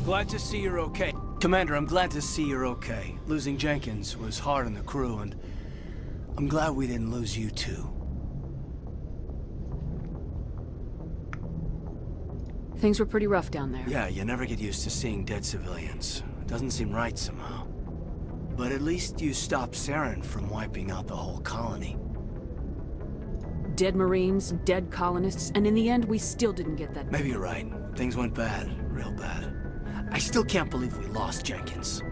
Glad to see you're okay. Commander, I'm glad to see you're okay. Losing Jenkins was hard on the crew, and I'm glad we didn't lose you too. Things were pretty rough down there. Yeah, you never get used to seeing dead civilians. It doesn't seem right somehow. But at least you stopped Saren from wiping out the whole colony. Dead Marines, dead colonists, and in the end, we still didn't get that. Maybe you're right. Things went bad, real bad. I still can't believe we lost Jenkins.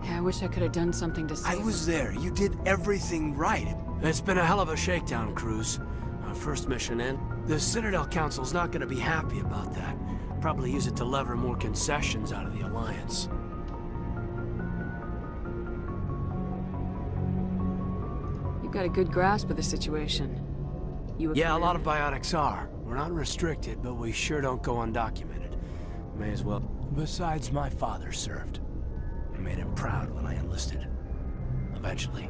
Yeah, I wish I could have done something to save I was there. You did everything right. It's been a hell of a shakedown, Cruz. Our first mission in. The Citadel Council's not gonna be happy about that. Probably use it to lever more concessions out of the Alliance. You've got a good grasp of the situation. Yeah, a lot of biotics are. We're not restricted, but we sure don't go undocumented. May as well. Besides, my father served. I made him proud when I enlisted. Eventually.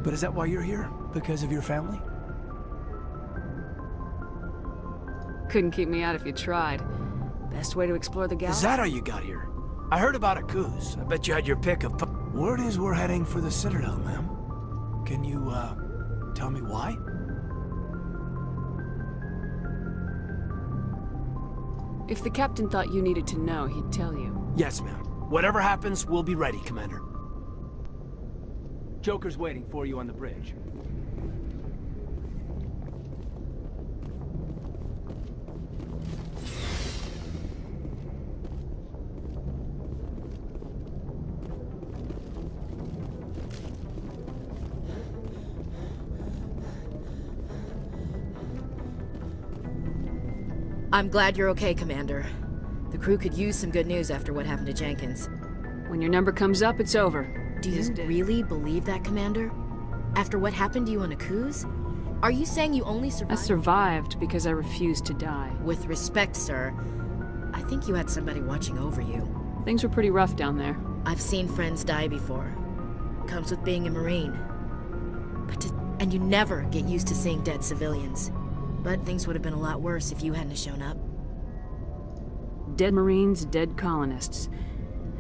But is that why you're here? Because of your family? Couldn't keep me out if you tried. Best way to explore the galaxy. Is that how you got here? I heard about a Akuz. I bet you had your pick of... Word is we're heading for the Citadel, ma'am. Can you, tell me why? If the captain thought you needed to know, he'd tell you. Yes, ma'am. Whatever happens, we'll be ready, Commander. Joker's waiting for you on the bridge. I'm glad you're okay, Commander. The crew could use some good news after what happened to Jenkins. When your number comes up, it's over. Do you really believe that, Commander? After what happened to you on Akuz? Are you saying you only I survived? survived because I refused to die. With respect, sir, I think you had somebody watching over you. Things were pretty rough down there. I've seen friends die before. Comes with being a Marine. And you never get used to seeing dead civilians. But things would have been a lot worse if you hadn't shown up. Dead Marines, dead colonists.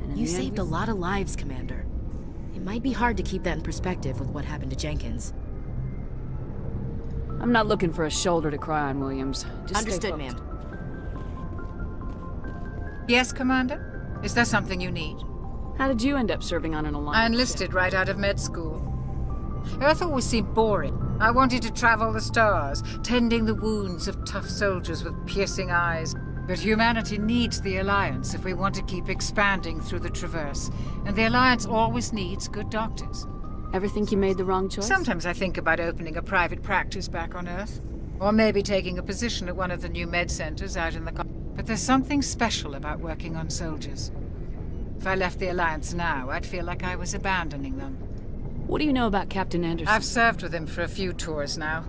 And You saved a lot of lives, Commander. It might be hard to keep that in perspective with what happened to Jenkins. I'm not looking for a shoulder to cry on, Williams. Just Understood, ma'am. Yes, Commander? Is there something you need? How did you end up serving on an Alliance I enlisted right out of med school. Earth always seemed boring. I wanted to travel the stars, tending the wounds of tough soldiers with piercing eyes. But humanity needs the Alliance if we want to keep expanding through the Traverse. And the Alliance always needs good doctors. Ever think you made the wrong choice? Sometimes I think about opening a private practice back on Earth. Or maybe taking a position at one of the new med centers out in the... But there's something special about working on soldiers. If I left the Alliance now, I'd feel like I was abandoning them. What do you know about Captain Anderson? I've served with him for a few tours now.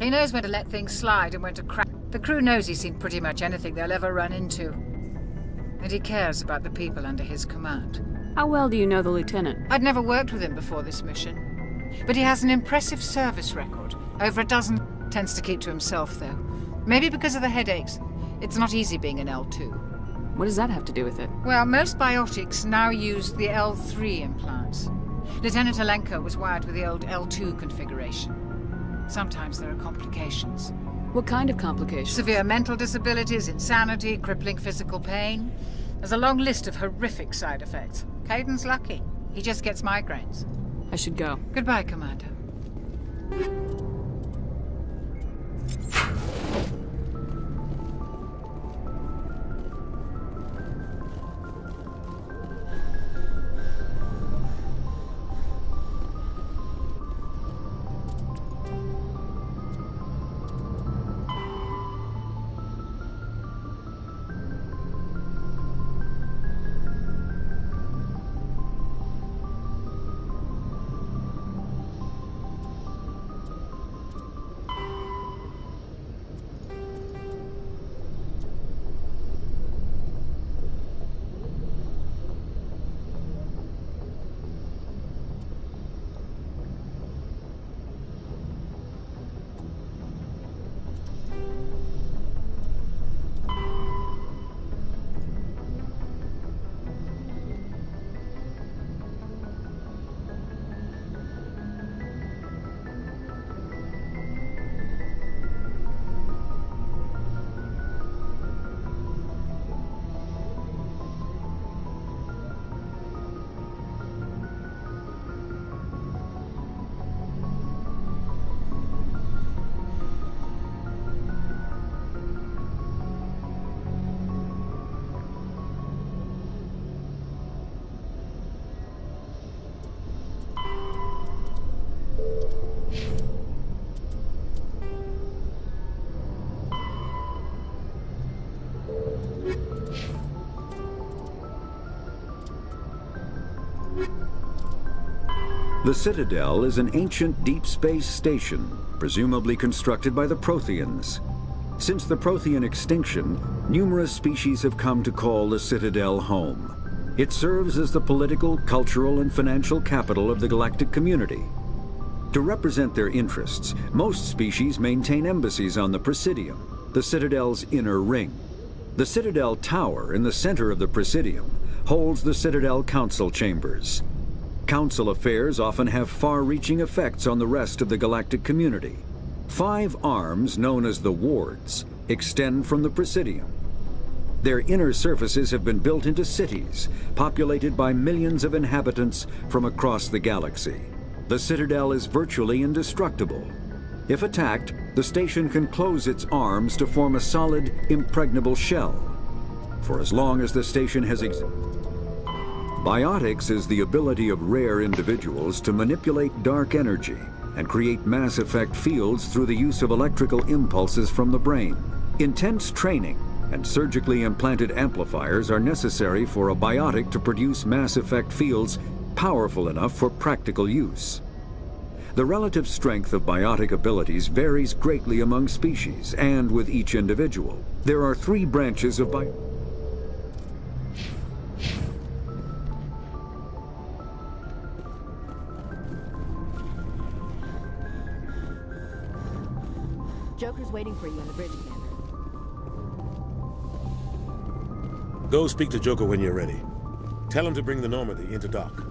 He knows when to let things slide and when to crack. The crew knows he's seen pretty much anything they'll ever run into. And he cares about the people under his command. How well do you know the lieutenant? I'd never worked with him before this mission. But he has an impressive service record. Over a dozen. Tends to keep to himself, though. Maybe because of the headaches. It's not easy being an L2. What does that have to do with it? Well, most biotics now use the L3 implants. Lieutenant Alenko was wired with the old L2 configuration. Sometimes there are complications. What kind of complications? Severe mental disabilities, insanity, crippling physical pain. There's a long list of horrific side effects. Caden's lucky. He just gets migraines. I should go. Goodbye, Commander. The Citadel is an ancient deep space station, presumably constructed by the Protheans. Since the Prothean extinction, numerous species have come to call the Citadel home. It serves as the political, cultural, and financial capital of the galactic community. To represent their interests, most species maintain embassies on the Presidium, the Citadel's inner ring. The Citadel Tower in the center of the Presidium holds the Citadel Council Chambers. Council affairs often have far-reaching effects on the rest of the galactic community. 5 arms, known as the wards, extend from the Presidium. Their inner surfaces have been built into cities, populated by millions of inhabitants from across the galaxy. The Citadel is virtually indestructible. If attacked, the station can close its arms to form a solid, impregnable shell. For as long as the station has Biotics is the ability of rare individuals to manipulate dark energy and create mass effect fields through the use of electrical impulses from the brain. Intense training and surgically implanted amplifiers are necessary for a biotic to produce mass effect fields powerful enough for practical use. The relative strength of biotic abilities varies greatly among species and with each individual. There are 3 branches of Joker's waiting for you on the bridge, Commander. Go speak to Joker when you're ready. Tell him to bring the Normandy into dock.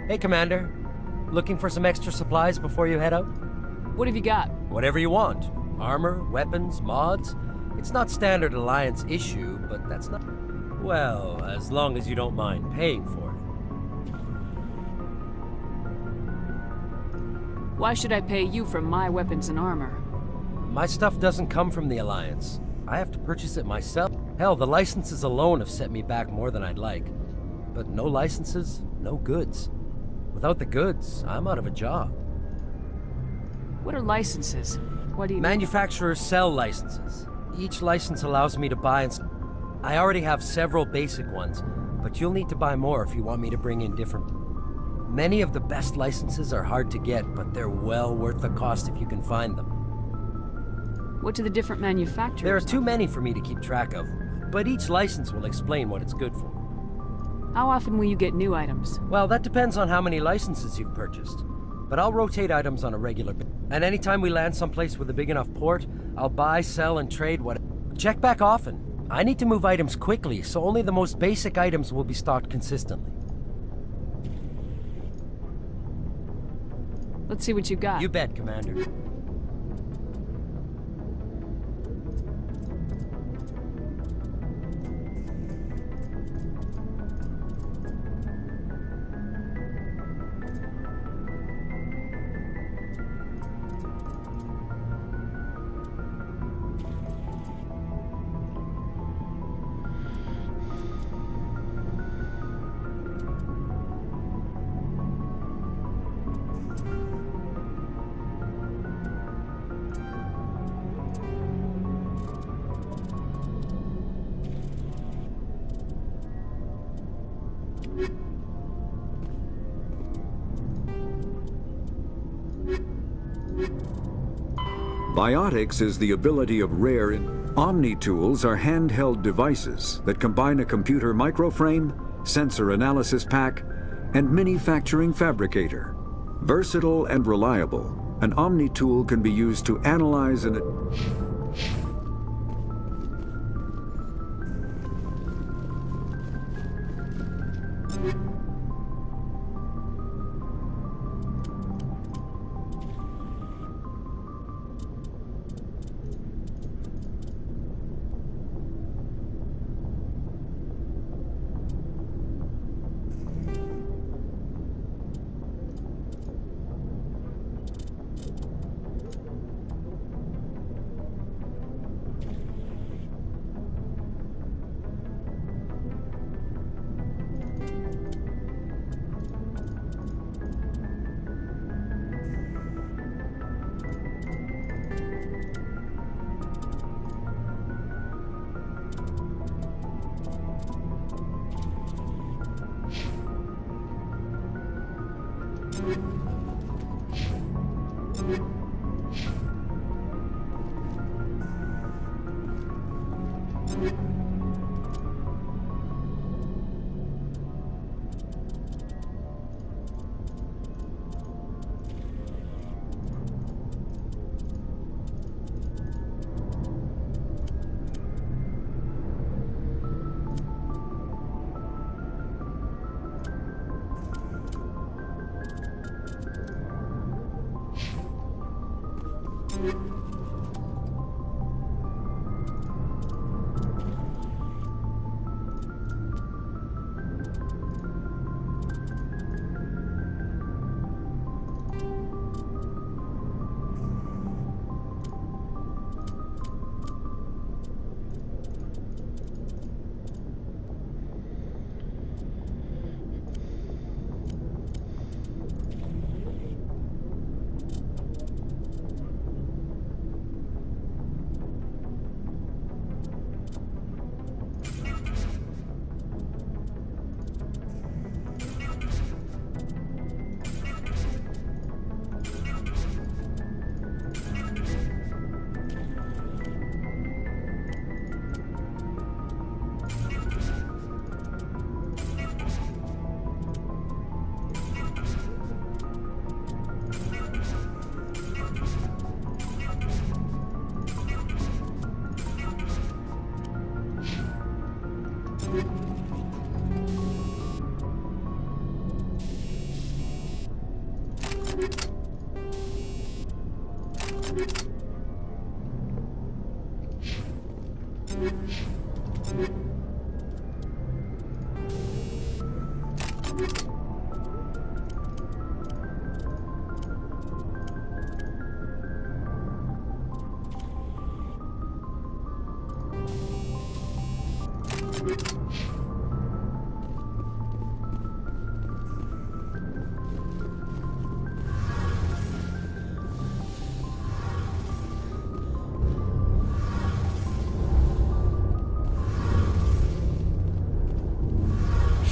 Hey, Commander. Looking for some extra supplies before you head out? What have you got? Whatever you want. Armor, weapons, mods. It's not standard Alliance issue, but that's not... Well, as long as you don't mind paying for it. Why should I pay you for my weapons and armor? My stuff doesn't come from the Alliance. I have to purchase it myself. Hell, the licenses alone have set me back more than I'd like. But no licenses, no goods. Without the goods, I'm out of a job. What are licenses? What do you... Manufacturers sell licenses. Each license allows me to buy and... I already have several basic ones, but you'll need to buy more if you want me to bring in different... Many of the best licenses are hard to get, but they're well worth the cost if you can find them. What do the different manufacturers... There are too many for me to keep track of, but each license will explain what it's good for. How often will you get new items? Well, that depends on how many licenses you've purchased. But I'll rotate items on a regular basis. And anytime we land someplace with a big enough port, I'll buy, sell, and trade what... Check back often. I need to move items quickly, so only the most basic items will be stocked consistently. Let's see what you got. You bet, Commander. Biotics is the ability of rare... Omni-tools are handheld devices that combine a computer microframe, sensor analysis pack, and manufacturing fabricator. Versatile and reliable, an Omni-tool can be used to analyze and...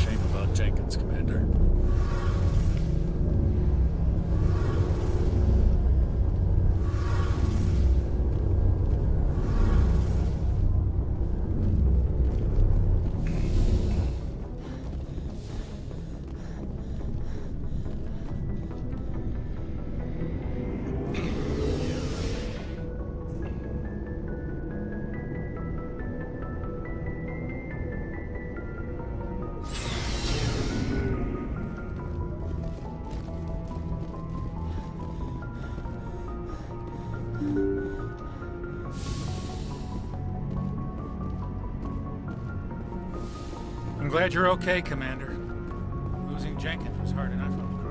Shame about Jenkins, Commander. I'm glad you're okay, Commander. Losing Jenkins was hard enough on the crew.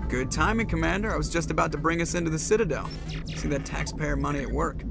Good timing, Commander. I was just about to bring us into the Citadel. See that taxpayer money at work.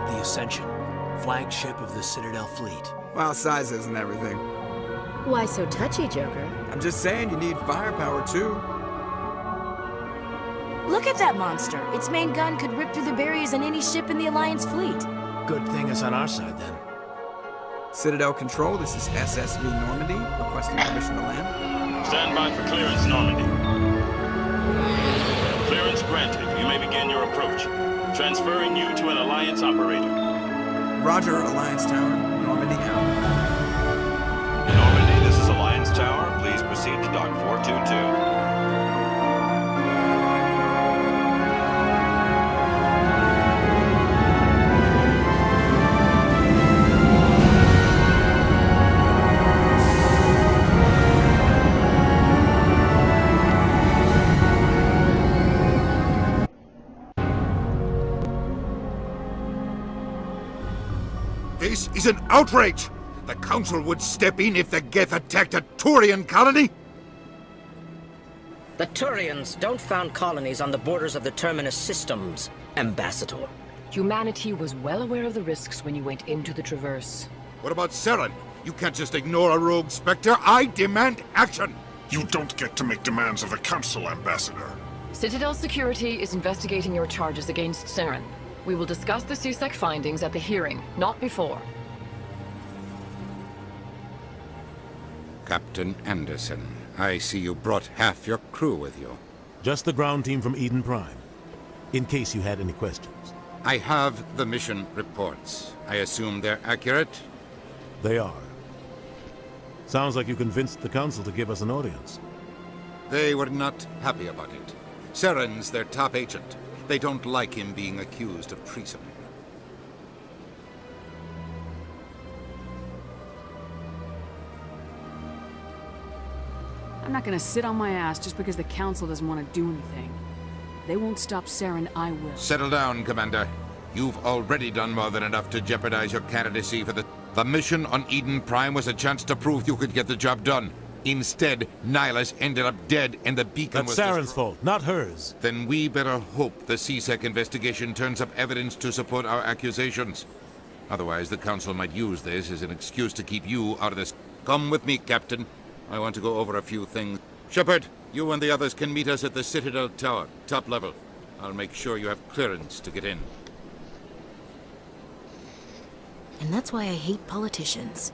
The Ascension, flagship of the Citadel fleet. Well, size isn't everything. Why so touchy, Joker? I'm just saying you need firepower, too. Look at that monster. Its main gun could rip through the barriers in any ship in the Alliance fleet. Good thing it's on our side, then. Citadel Control, this is SSV Normandy, requesting permission to land. Stand by for clearance, Normandy. Clearance granted. You may begin your approach. Transferring you to an Alliance operator. Roger, Alliance Tower. Normandy out. Normandy, this is Alliance Tower. Please proceed to Dock 422. This is an outrage! The Council would step in if the Geth attacked a Turian colony? The Turians don't found colonies on the borders of the Terminus systems, Ambassador. Humanity was well aware of the risks when you went into the Traverse. What about Saren? You can't just ignore a rogue Spectre. I demand action! You don't get to make demands of the Council, Ambassador. Citadel Security is investigating your charges against Saren. We will discuss the CSEC findings at the hearing, not before. Captain Anderson, I see you brought half your crew with you. Just the ground team from Eden Prime, in case you had any questions. I have the mission reports. I assume they're accurate? They are. Sounds like you convinced the Council to give us an audience. They were not happy about it. Saren's their top agent. They don't like him being accused of treason. I'm not gonna sit on my ass just because the Council doesn't want to do anything. If they won't stop Saren, I will. Settle down, Commander. You've already done more than enough to jeopardize your candidacy for the mission on Eden Prime was a chance to prove you could get the job done. Instead, Nihilus ended up dead and the beacon was... That's Saren's fault, not hers. Then we better hope the CSEC investigation turns up evidence to support our accusations. Otherwise, the Council might use this as an excuse to keep you out of this. Come with me, Captain. I want to go over a few things. Shepard, you and the others can meet us at the Citadel Tower, top level. I'll make sure you have clearance to get in. And that's why I hate politicians.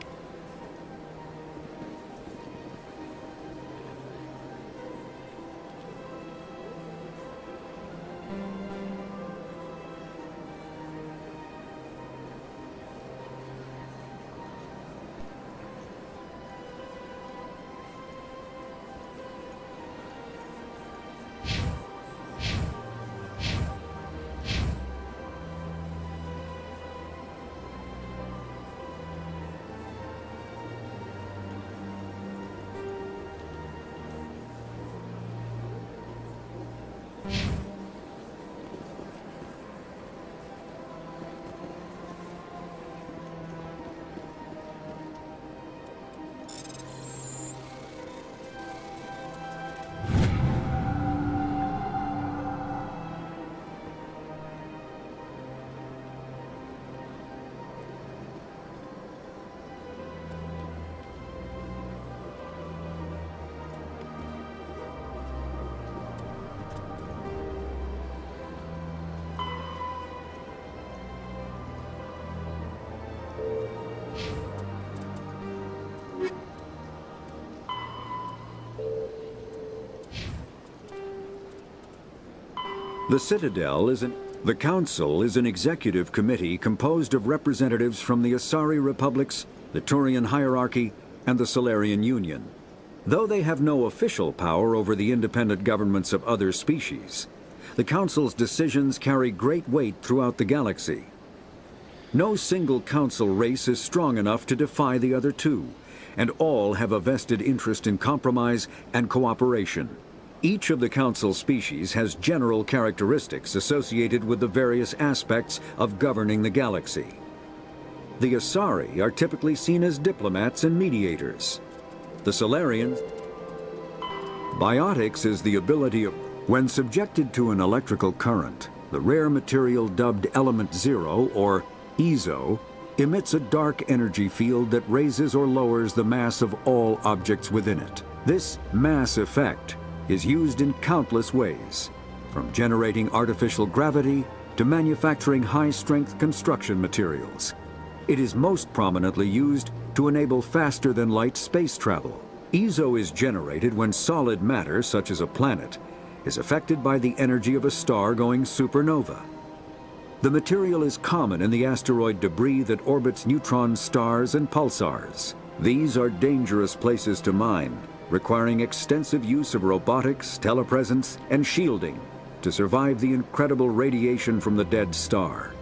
The Citadel is the Council is an executive committee composed of representatives from the Asari Republics, the Turian Hierarchy, and the Solarian Union. Though they have no official power over the independent governments of other species, the Council's decisions carry great weight throughout the galaxy. No single Council race is strong enough to defy the other two, and all have a vested interest in compromise and cooperation. Each of the Council species has general characteristics associated with the various aspects of governing the galaxy. The Asari are typically seen as diplomats and mediators. The Solarians... Biotics is the ability of... When subjected to an electrical current, the rare material dubbed Element Zero, or EZO, emits a dark energy field that raises or lowers the mass of all objects within it. This mass effect is used in countless ways, from generating artificial gravity to manufacturing high-strength construction materials. It is most prominently used to enable faster-than-light space travel. EZO is generated when solid matter, such as a planet, is affected by the energy of a star going supernova. The material is common in the asteroid debris that orbits neutron stars and pulsars. These are dangerous places to mine, requiring extensive use of robotics, telepresence, and shielding to survive the incredible radiation from the dead star.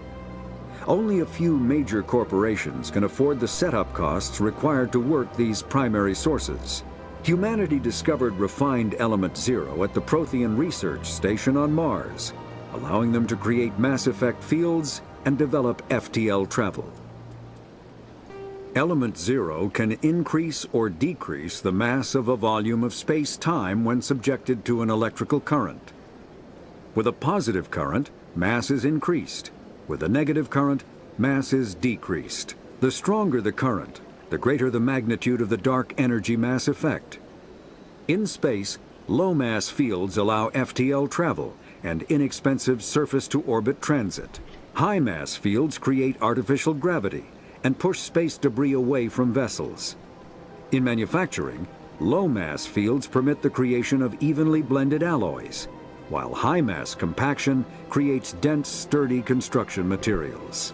Only a few major corporations can afford the setup costs required to work these primary sources. Humanity discovered refined Element Zero at the Prothean Research Station on Mars, allowing them to create mass effect fields and develop FTL travel. Element Zero can increase or decrease the mass of a volume of space-time when subjected to an electrical current. With a positive current, mass is increased. With a negative current, mass is decreased. The stronger the current, the greater the magnitude of the dark energy mass effect. In space, low-mass fields allow FTL travel and inexpensive surface-to-orbit transit. High-mass fields create artificial gravity and push space debris away from vessels. In manufacturing, low-mass fields permit the creation of evenly blended alloys, while high-mass compaction creates dense, sturdy construction materials.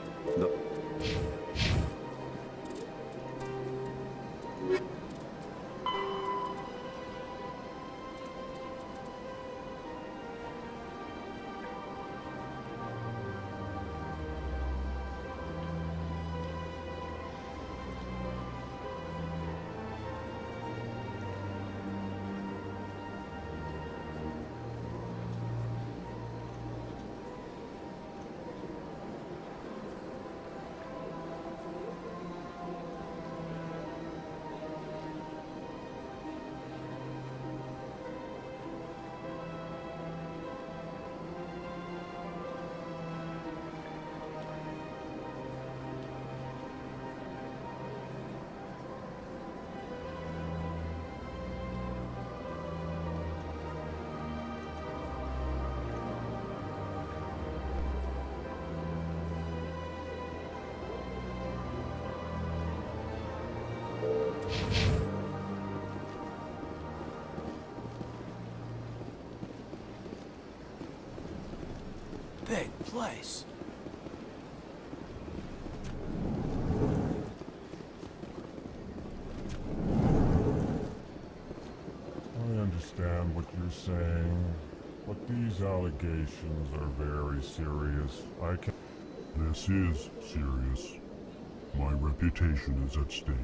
big place. I understand what you're saying, but these allegations are very serious. This is serious. My reputation is at stake.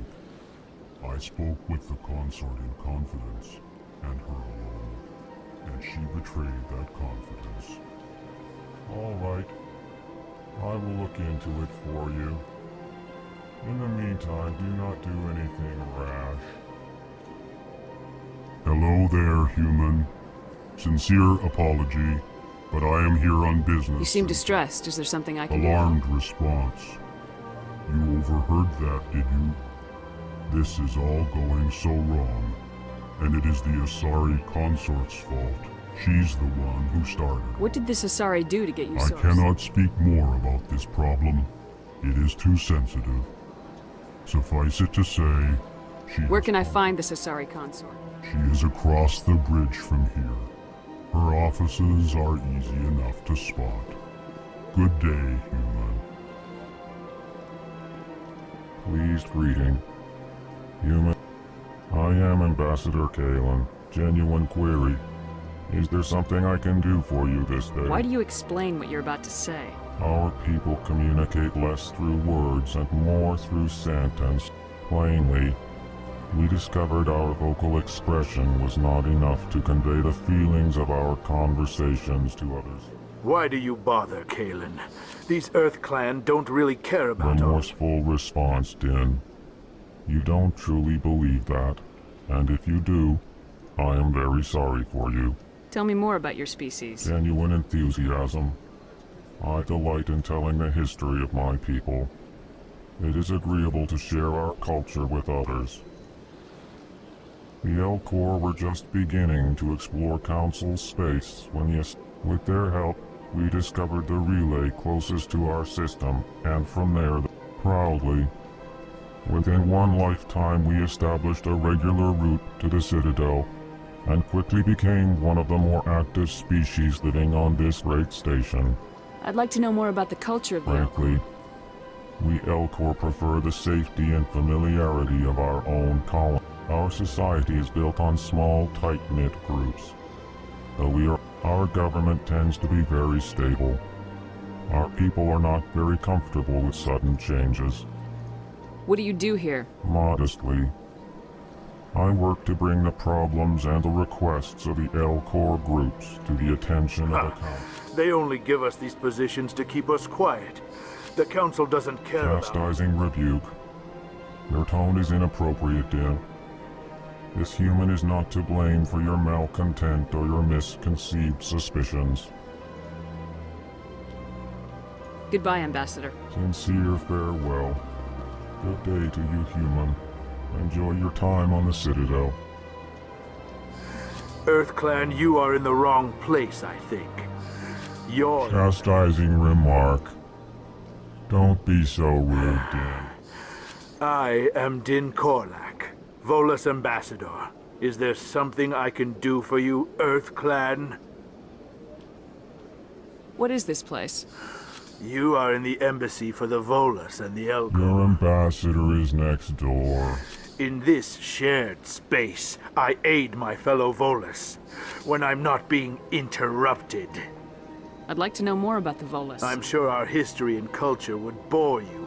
I spoke with the consort in confidence, and her alone, and she betrayed that confidence. All right. I will look into it for you. In the meantime, do not do anything rash. Hello there, human. Sincere apology, but I am here on business. You seem distressed. Is there something I can Alarmed response. You overheard that, did you? This is all going so wrong, and it is the Asari consort's fault. She's the one who started. What did this Asari do to get you sourced? I cannot speak more about this problem. It is too sensitive. Suffice it to say, she Where can I find this Asari consort? She is across the bridge from here. Her offices are easy enough to spot. Good day, human. Pleased greeting. Human. I am Ambassador Kalen. Genuine query. Is there something I can do for you this day? Why do you explain what you're about to say? Our people communicate less through words and more through sentence. Plainly, we discovered our vocal expression was not enough to convey the feelings of our conversations to others. Why do you bother, Kalen? These Earth Clan don't really care about us. Remorseful response, Din. You don't truly believe that, and if you do, I am very sorry for you. Tell me more about your species. Genuine enthusiasm. I delight in telling the history of my people. It is agreeable to share our culture with others. The Elcor were just beginning to explore Council space when, with their help, we discovered the relay closest to our system, and from there, proudly, within one lifetime we established a regular route to the Citadel, and quickly became one of the more active species living on this great station. I'd like to know more about the culture of the Frankly, we Elcor prefer the safety and familiarity of our own colony. Our society is built on small, tight-knit groups. Though our government tends to be very stable. Our people are not very comfortable with sudden changes. What do you do here? Modestly, I work to bring the problems and the requests of the Elcor groups to the attention of the Council. They only give us these positions to keep us quiet. The Council doesn't care about... Chastising rebuke. Your tone is inappropriate, Din. This human is not to blame for your malcontent or your misconceived suspicions. Goodbye, Ambassador. Sincere farewell. Good day to you, human. Enjoy your time on the Citadel. Earth Clan, you are in the wrong place, I think. You're... Chastising remark. Don't be so rude, Din. I am Din Korlak, Volus Ambassador. Is there something I can do for you, Earth Clan? What is this place? You are in the embassy for the Volus and the Elcor. Your ambassador is next door. In this shared space, I aid my fellow Volus when I'm not being interrupted. I'd like to know more about the Volus. I'm sure our history and culture would bore you,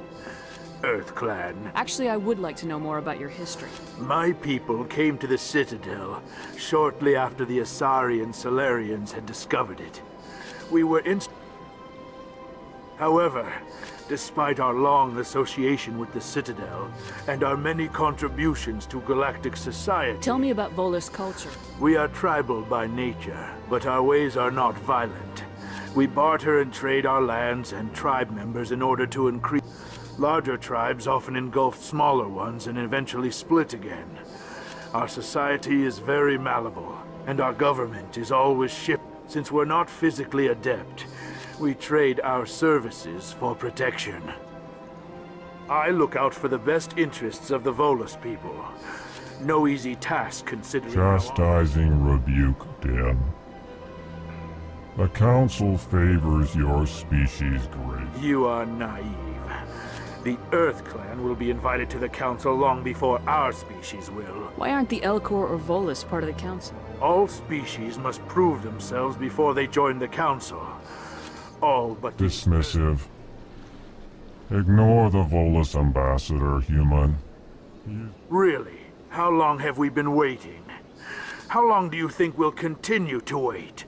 Earth Clan. Actually, I would like to know more about your history. My people came to the Citadel shortly after the Asari and Solarians had discovered it. We were However, despite our long association with the Citadel and our many contributions to galactic society... Tell me about Volus culture. We are tribal by nature, but our ways are not violent. We barter and trade our lands and tribe members in order to increase... Larger tribes often engulf smaller ones and eventually split again. Our society is very malleable, and our government is always shipped. Since we're not physically adept, we trade our services for protection. I look out for the best interests of the Volus people. No easy task considering... Chastising rebuke, Din. The Council favors your species greatly. You are naive. The Earth Clan will be invited to the Council long before our species will. Why aren't the Elcor or Volus part of the Council? All species must prove themselves before they join the Council. All but... Dismissive. Ignore the Volus ambassador, human. Really? How long have we been waiting? How long do you think we'll continue to wait?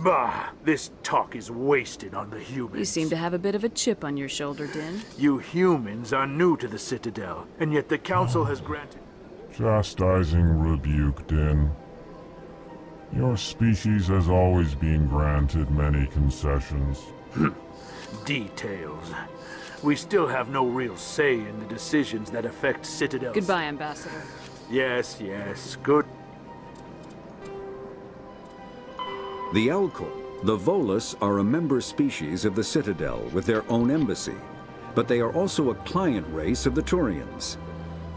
Bah, this talk is wasted on the humans. You seem to have a bit of a chip on your shoulder, Din. You humans are new to the Citadel, and yet the Council has granted... Chastising rebuke, Din. Your species has always been granted many concessions. Details. We still have no real say in the decisions that affect Citadel. Goodbye, Ambassador. Yes, yes, good. The Elcor, the Volus, are a member species of the Citadel with their own embassy, but they are also a client race of the Turians.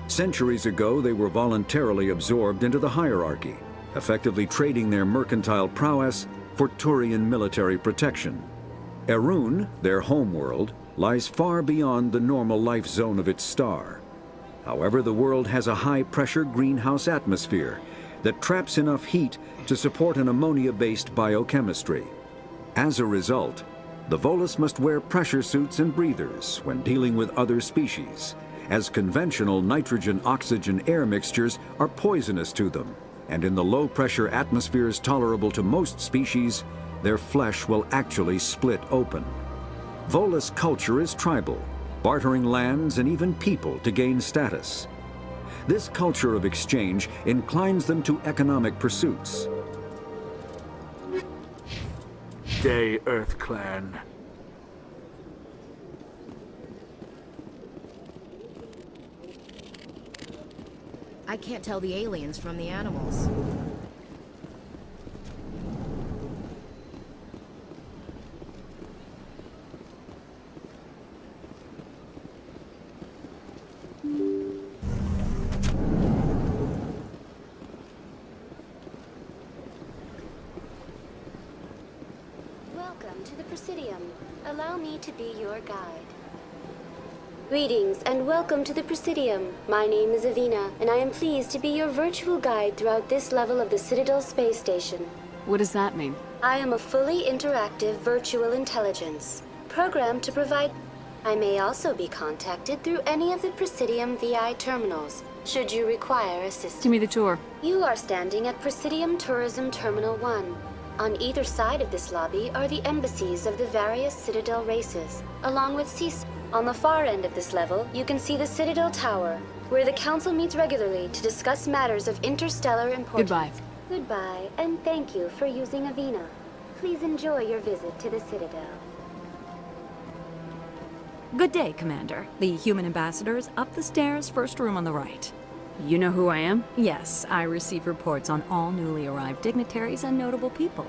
Centuries ago, they were voluntarily absorbed into the hierarchy, effectively trading their mercantile prowess for Turian military protection. Erun, their homeworld, lies far beyond the normal life zone of its star. However, the world has a high-pressure greenhouse atmosphere that traps enough heat to support an ammonia-based biochemistry. As a result, the Volus must wear pressure suits and breathers when dealing with other species, as conventional nitrogen-oxygen air mixtures are poisonous to them, and in the low-pressure atmospheres tolerable to most species, their flesh will actually split open. Volus culture is tribal, bartering lands and even people to gain status. This culture of exchange inclines them to economic pursuits. Day, Earth Clan. I can't tell the aliens from the animals. Welcome to the Presidium. Allow me to be your guide. Greetings and welcome to the Presidium. My name is Avina, and I am pleased to be your virtual guide throughout this level of the Citadel space station. What does that mean? I am a fully interactive virtual intelligence, programmed to provide... I may also be contacted through any of the Presidium VI terminals, should you require assistance. Give me the tour. You are standing at Presidium Tourism Terminal 1. On either side of this lobby are the embassies of the various Citadel races, along with CIS. On the far end of this level, you can see the Citadel Tower, where the Council meets regularly to discuss matters of interstellar importance. Goodbye. Goodbye, and thank you for using Avina. Please enjoy your visit to the Citadel. Good day, Commander. The human ambassador is up the stairs, first room on the right. You know who I am? Yes, I receive reports on all newly arrived dignitaries and notable people.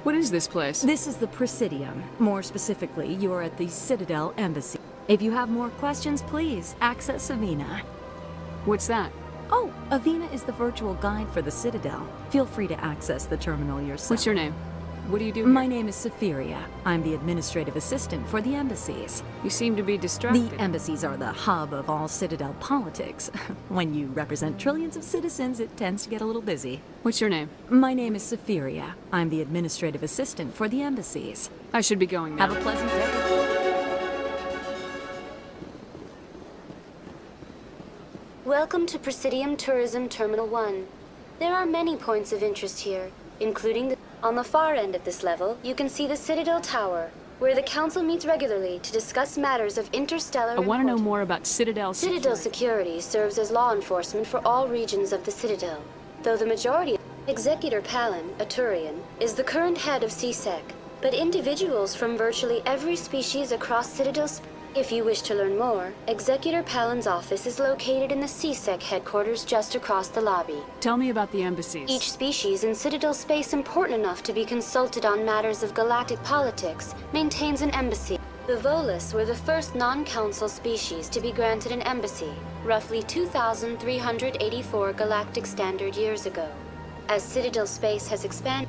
What is this place? This is the Presidium. More specifically, you are at the Citadel Embassy. If you have more questions, please access Avina. What's that? Oh, Avina is the virtual guide for the Citadel. Feel free to access the terminal yourself. What's your name? What do you do My here? name is Safiria. I'm the administrative assistant for the embassies. You seem to be distracted. The embassies are the hub of all Citadel politics. When you represent trillions of citizens, it tends to get a little busy. What's your name? My name is Safiria. I'm the administrative assistant for the embassies. I should be going now. Have a pleasant day. Welcome to Presidium Tourism Terminal 1. There are many points of interest here, including the... On the far end of this level, you can see the Citadel Tower, where the Council meets regularly to discuss matters of interstellar I want to know more about Citadel security. Citadel security serves as law enforcement for all regions of the Citadel, though the majority... Executor Palin, a Turian, is the current head of CSEC, but individuals from virtually every species across Citadel... If you wish to learn more, Executor Palin's office is located in the CSEC headquarters just across the lobby. Tell me about the embassies. Each species in Citadel space important enough to be consulted on matters of galactic politics maintains an embassy. The Volus were the first non-council species to be granted an embassy, roughly 2,384 galactic standard years ago. As Citadel space has expanded,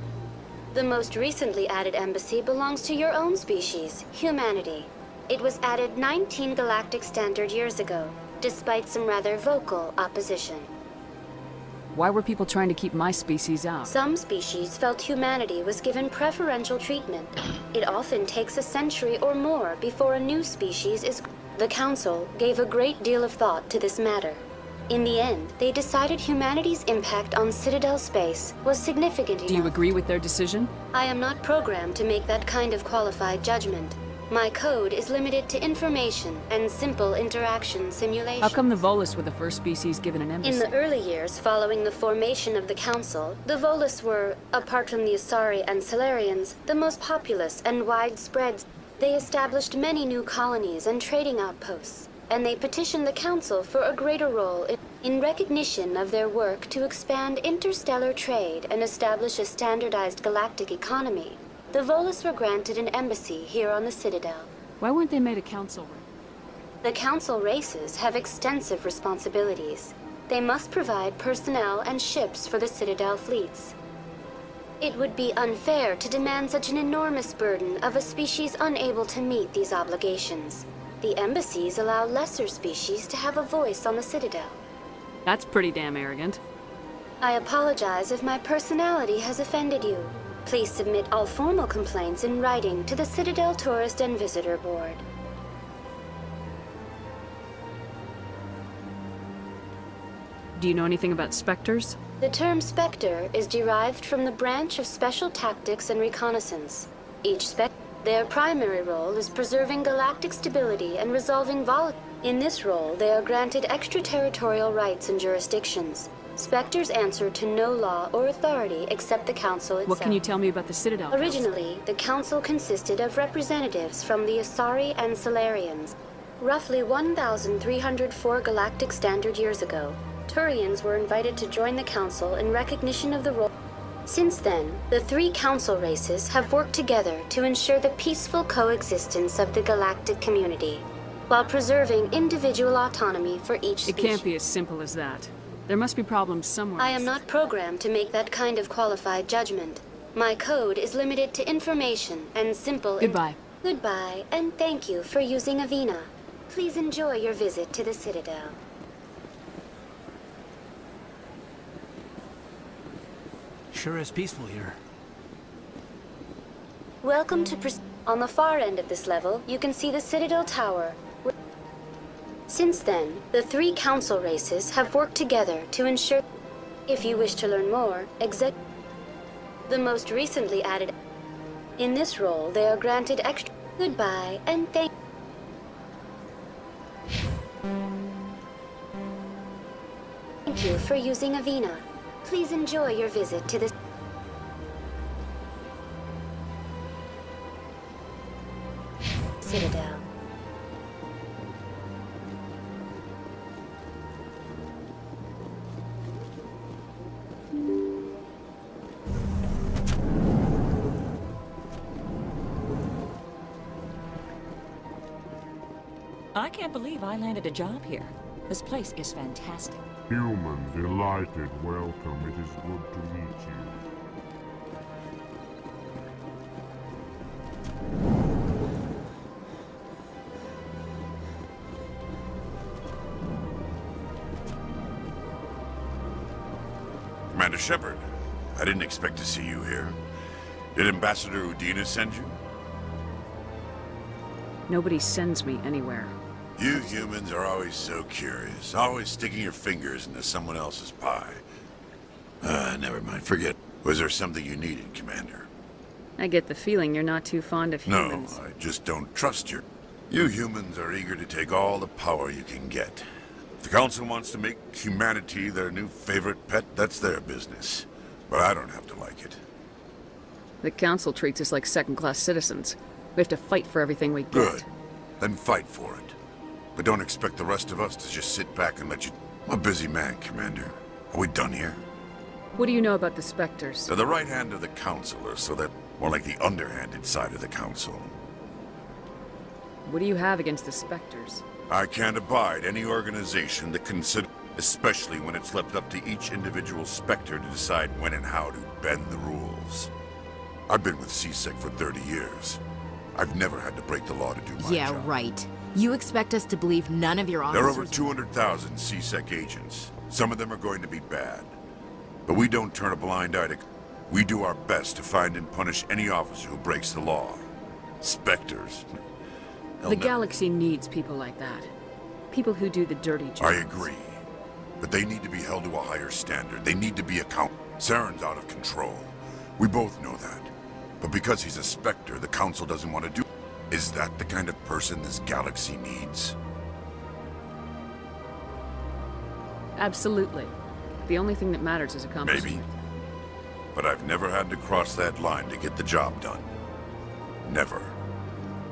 The most recently added embassy belongs to your own species, humanity. It was added 19 galactic standard years ago, despite some rather vocal opposition. Why were people trying to keep my species out? Some species felt humanity was given preferential treatment. It often takes a century or more before a new species is... The Council gave a great deal of thought to this matter. In the end, they decided humanity's impact on Citadel space was significant enough. Do you agree with their decision? I am not programmed to make that kind of qualified judgment. My code is limited to information and simple interaction simulation. How come the Volus were the first species given an embassy? In the early years following the formation of the Council, the Volus were, apart from the Asari and Solarians, the most populous and widespread. They established many new colonies and trading outposts, and they petitioned the Council for a greater role in recognition of their work to expand interstellar trade and establish a standardized galactic economy. The Volus were granted an embassy here on the Citadel. Why weren't they made a council? The Council races have extensive responsibilities. They must provide personnel and ships for the Citadel fleets. It would be unfair to demand such an enormous burden of a species unable to meet these obligations. The embassies allow lesser species to have a voice on the Citadel. That's pretty damn arrogant. I apologize if my personality has offended you. Please submit all formal complaints in writing to the Citadel Tourist and Visitor Board. Do you know anything about Spectres? The term Spectre is derived from the branch of Special Tactics and Reconnaissance. Their primary role is preserving galactic stability and resolving volatility. In this role, they are granted extraterritorial rights and jurisdictions. Spectres answer to no law or authority except the Council itself. What can you tell me about the Citadel Originally, the Council consisted of representatives from the Asari and Solarians. Roughly 1,304 galactic standard years ago, Turians were invited to join the Council in recognition of the role. Since then, the three Council races have worked together to ensure the peaceful coexistence of the galactic community, while preserving individual autonomy for each species. It can't be as simple as that. There must be problems somewhere. I am not programmed to make that kind of qualified judgment. My code is limited to information and simple... Goodbye. Goodbye, and thank you for using Avina. Please enjoy your visit to the Citadel. Sure is peaceful here. Welcome to... On the far end of this level, you can see the Citadel Tower. Since then, the three Council races have worked together to ensure... If you wish to learn more, the most recently added... In this role, they are granted extra... Goodbye, and thank you for using Avina. Please enjoy your visit to the... Citadel. I can't believe I landed a job here. This place is fantastic. Human, delighted, welcome. It is good to meet you. Commander Shepard, I didn't expect to see you here. Did Ambassador Udina send you? Nobody sends me anywhere. You humans are always so curious, always sticking your fingers into someone else's pie. Never mind, forget. Was there something you needed, Commander? I get the feeling you're not too fond of humans. No, I just don't trust you. You humans are eager to take all the power you can get. If the Council wants to make humanity their new favorite pet, that's their business. But I don't have to like it. The Council treats us like second-class citizens. We have to fight for everything we get. Good. Then fight for it. But don't expect the rest of us to just sit back and let you... I'm a busy man, Commander. Are we done here? What do you know about the Spectres? They're the right hand of the Councilor, so they're more like the underhanded side of the Council. What do you have against the Spectres? I can't abide any organization that consider... Especially when it's left up to each individual Spectre to decide when and how to bend the rules. I've been with CSEC for 30 years. I've never had to break the law to do my Yeah, job. right. You expect us to believe none of your There are officers... over 200,000 CSEC agents. Some of them are going to be bad. But we don't turn a blind eye to... We do our best to find and punish any officer who breaks the law. Spectres. The galaxy needs people like that. People who do the dirty jobs. I agree. But they need to be held to a higher standard. They need to be accountable. Saren's out of control. We both know that. But because he's a Spectre, the Council doesn't want to do... Is that the kind of person this galaxy needs? Absolutely. The only thing that matters is accomplishment. Maybe. But I've never had to cross that line to get the job done. Never.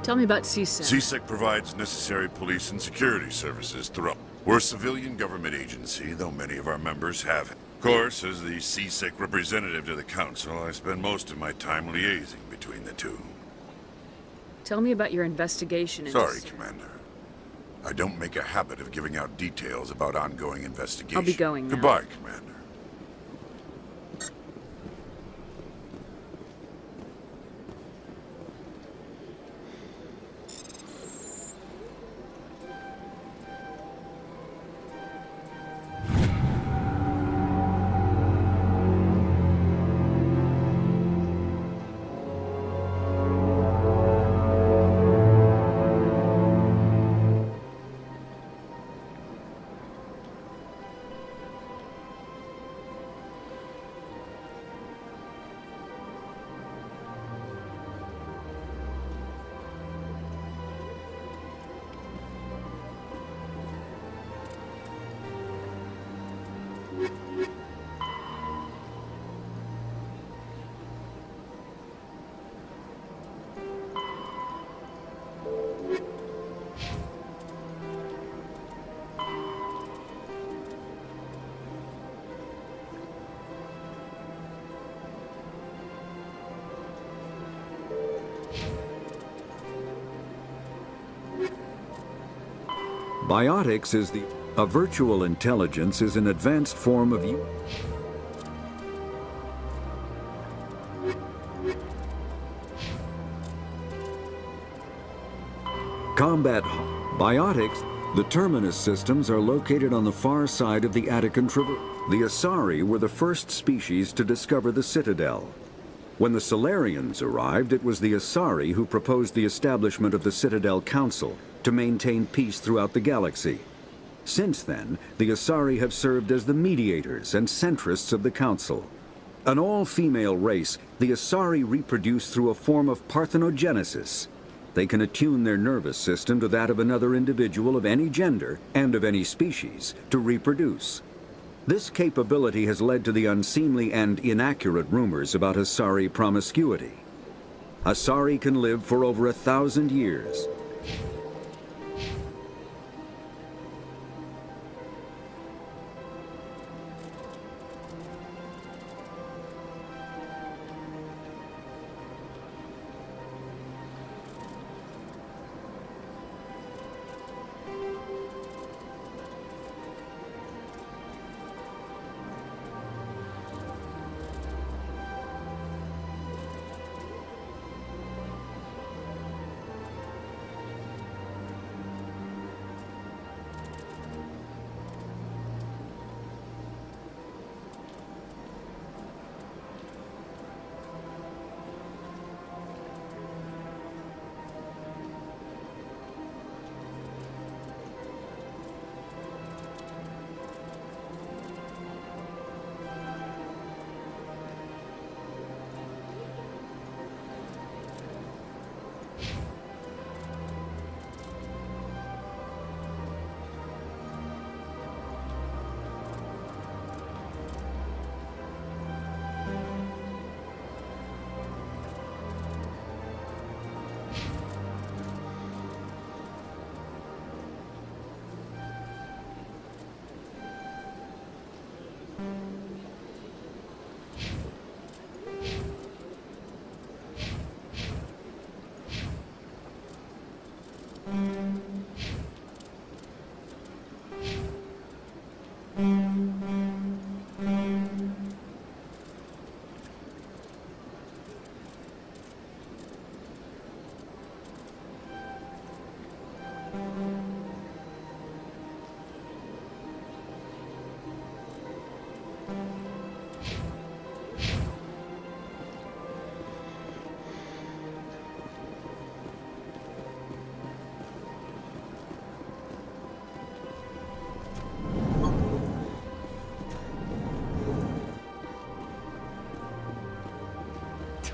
Tell me about CSEC. CSEC provides necessary police and security services throughout. We're a civilian government agency, though many of our members have it. Of course, as the CSEC representative to the Council, I spend most of my time liaising between the two. Tell me about your investigation into... Sorry, Commander. I don't make a habit of giving out details about ongoing investigation. I'll be going now. Goodbye, Commander. Biotics is a virtual intelligence is an advanced form of combat. Biotics. The Terminus systems are located on the far side of the Attican Traverse. The Asari were the first species to discover the Citadel. When the Solarians arrived, it was the Asari who proposed the establishment of the Citadel Council to maintain peace throughout the galaxy. Since then, the Asari have served as the mediators and centrists of the Council. An all-female race, the Asari reproduce through a form of parthenogenesis. They can attune their nervous system to that of another individual of any gender and of any species to reproduce. This capability has led to the unseemly and inaccurate rumors about Asari promiscuity. Asari can live for over 1,000 years.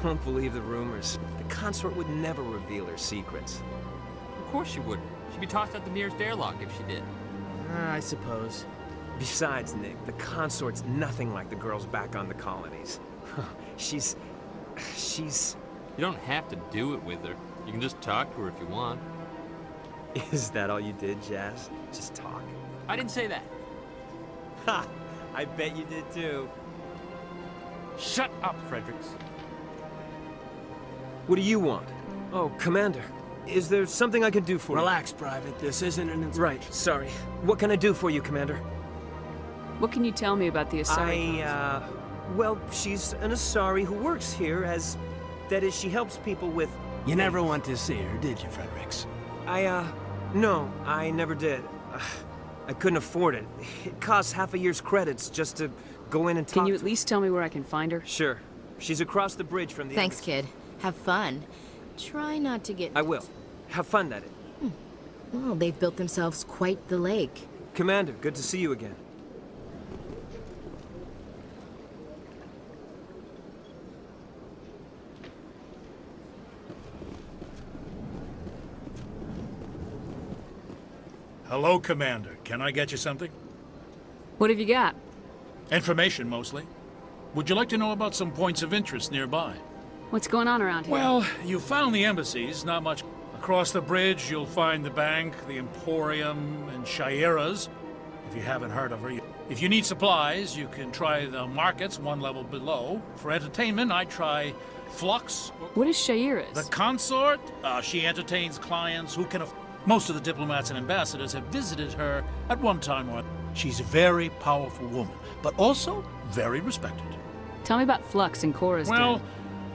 Don't believe the rumors. The consort would never reveal her secrets. Of course she wouldn't. She'd be tossed out the nearest airlock if she did. I suppose. Besides, Nick, the consort's nothing like the girls back on the colonies. She's... You don't have to do it with her. You can just talk to her if you want. Is that all you did, Jazz? Just talk? I didn't say that. Ha! I bet you did too. Shut up, Fredericks. What do you want? Oh, Commander. Is there something I can do for you? Relax, Private. This isn't an inspection. Right, sorry. What can I do for you, Commander? What can you tell me about the Asari? Well, she's an Asari who works here as... That is, she helps people with... You never went to see her, did you, Fredericks? No, I never did. I couldn't afford it. It costs half a year's credits just to go in and talk. Can you at least tell me where I can find her? Sure. She's across the bridge from the... Thanks, kid. Have fun. Try not to get... I will. Have fun at it. Well, they've built themselves quite the lake. Commander, good to see you again. Hello, Commander. Can I get you something? What have you got? Information, mostly. Would you like to know about some points of interest nearby? What's going on around here? Well, you found the embassies, not much. Across the bridge, you'll find the bank, the Emporium, and Shaira's, if you haven't heard of her yet. If you need supplies, you can try the markets one level below. For entertainment, I try Flux. What is Shaira's? The consort? She entertains clients who can afford. Most of the diplomats and ambassadors have visited her at one time or other. She's a very powerful woman, but also very respected. Tell me about Flux and Cora's Well, Den.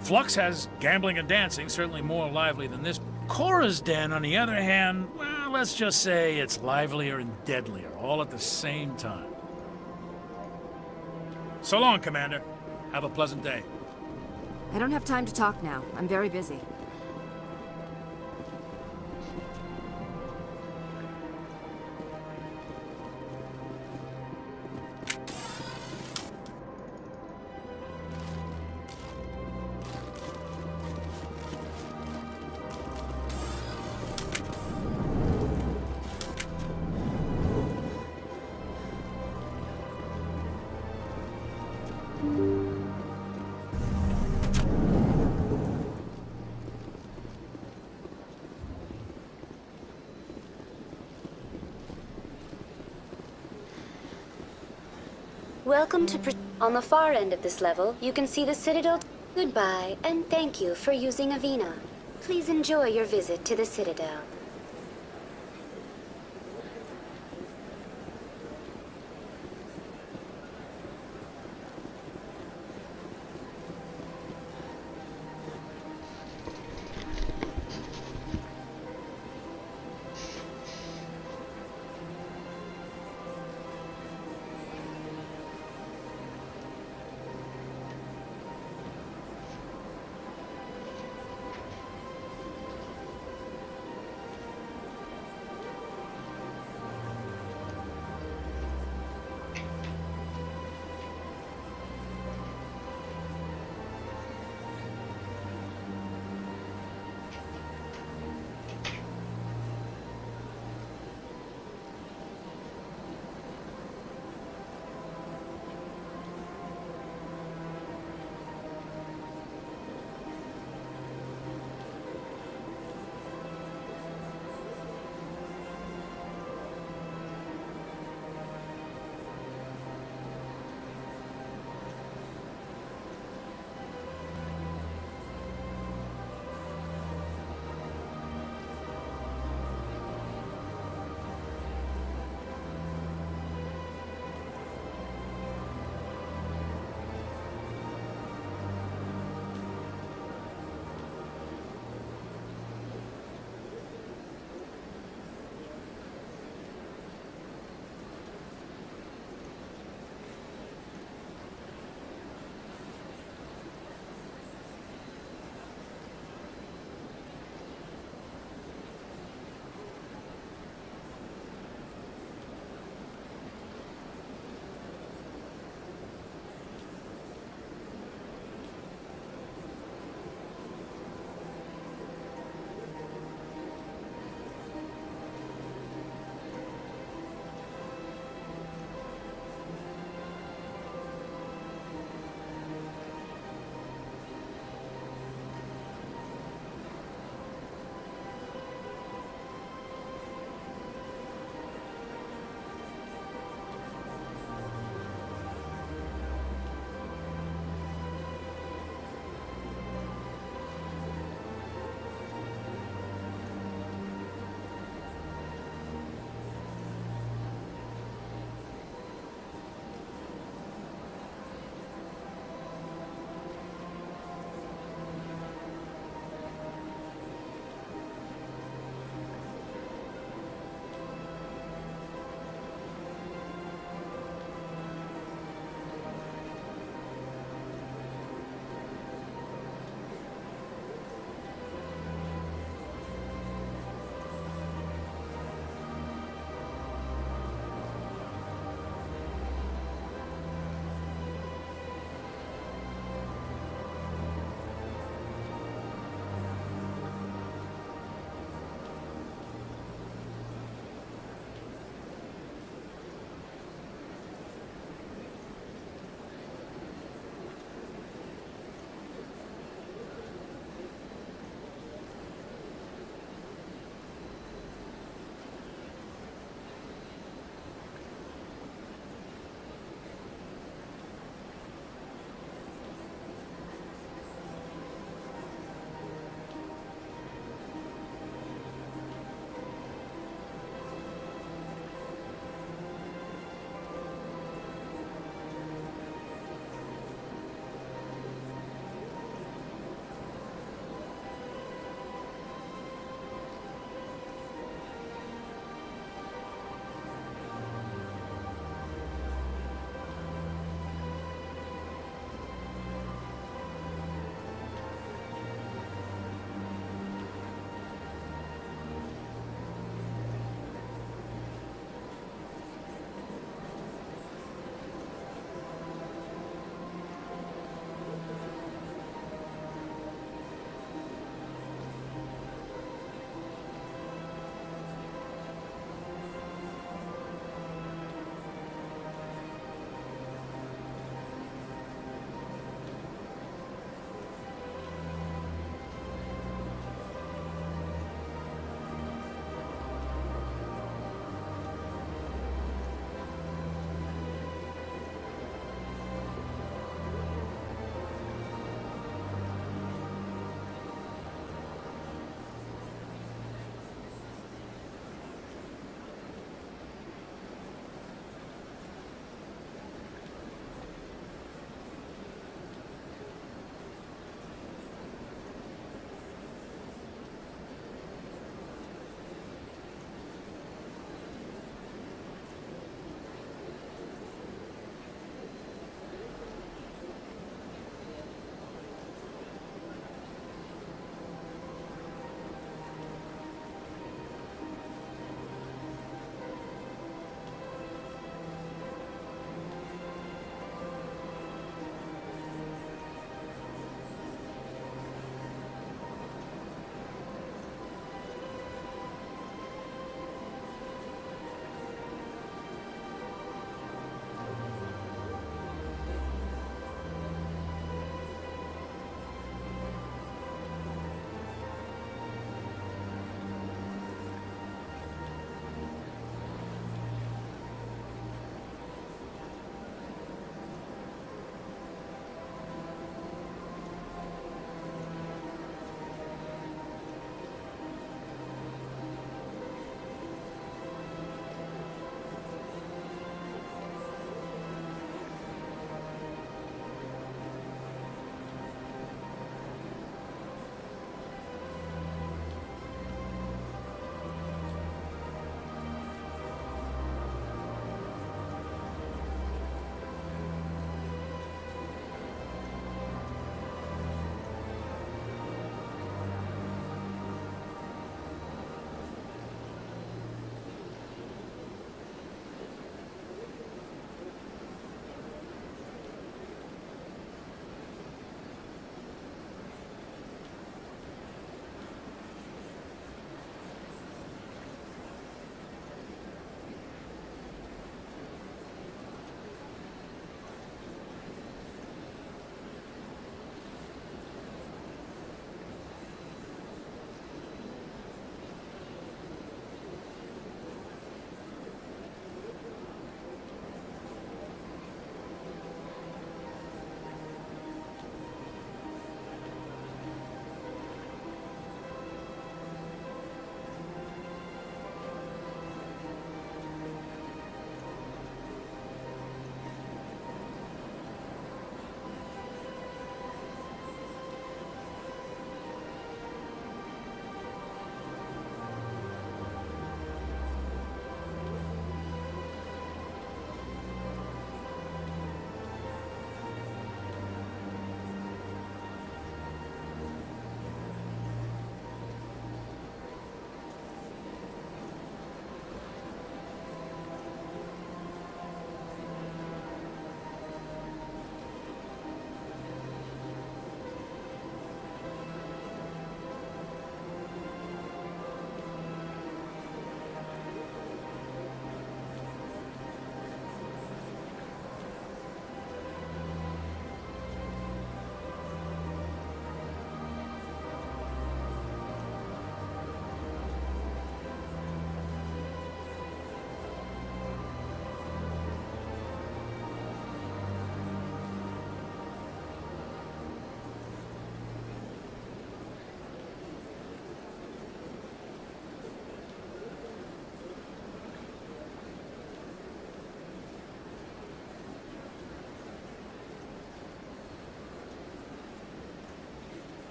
Flux has gambling and dancing, certainly more lively than this. Cora's Den, on the other hand, well, let's just say it's livelier and deadlier, all at the same time. So long, Commander. Have a pleasant day. I don't have time to talk now. I'm very busy. Welcome to... On the far end of this level, you can see the Citadel. Goodbye, and thank you for using Avina. Please enjoy your visit to the Citadel.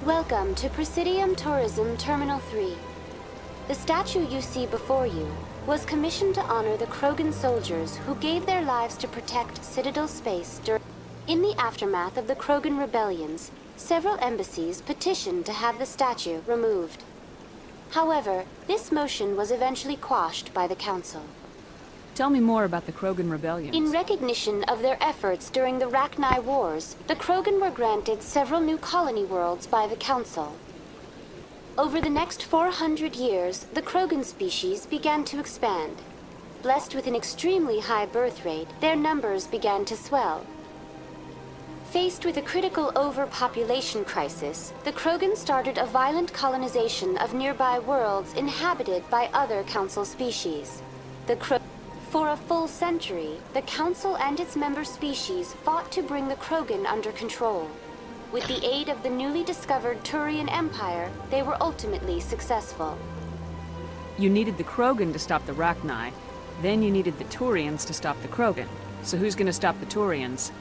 Welcome to Presidium Tourism Terminal 3. The statue you see before you was commissioned to honor the Krogan soldiers who gave their lives to protect Citadel space during... In the aftermath of the Krogan rebellions, several embassies petitioned to have the statue removed. However, this motion was eventually quashed by the Council. Tell me more about the Krogan rebellions. In recognition of their efforts during the Rachni Wars, the Krogan were granted several new colony worlds by the Council. Over the next 400 years, the Krogan species began to expand. Blessed with an extremely high birth rate, their numbers began to swell. Faced with a critical overpopulation crisis, the Krogan started a violent colonization of nearby worlds inhabited by other Council species. For a full century, the Council and its member species fought to bring the Krogan under control. With the aid of the newly discovered Turian Empire, they were ultimately successful. You needed the Krogan to stop the Rachni, then you needed the Turians to stop the Krogan. So who's gonna stop the Turians?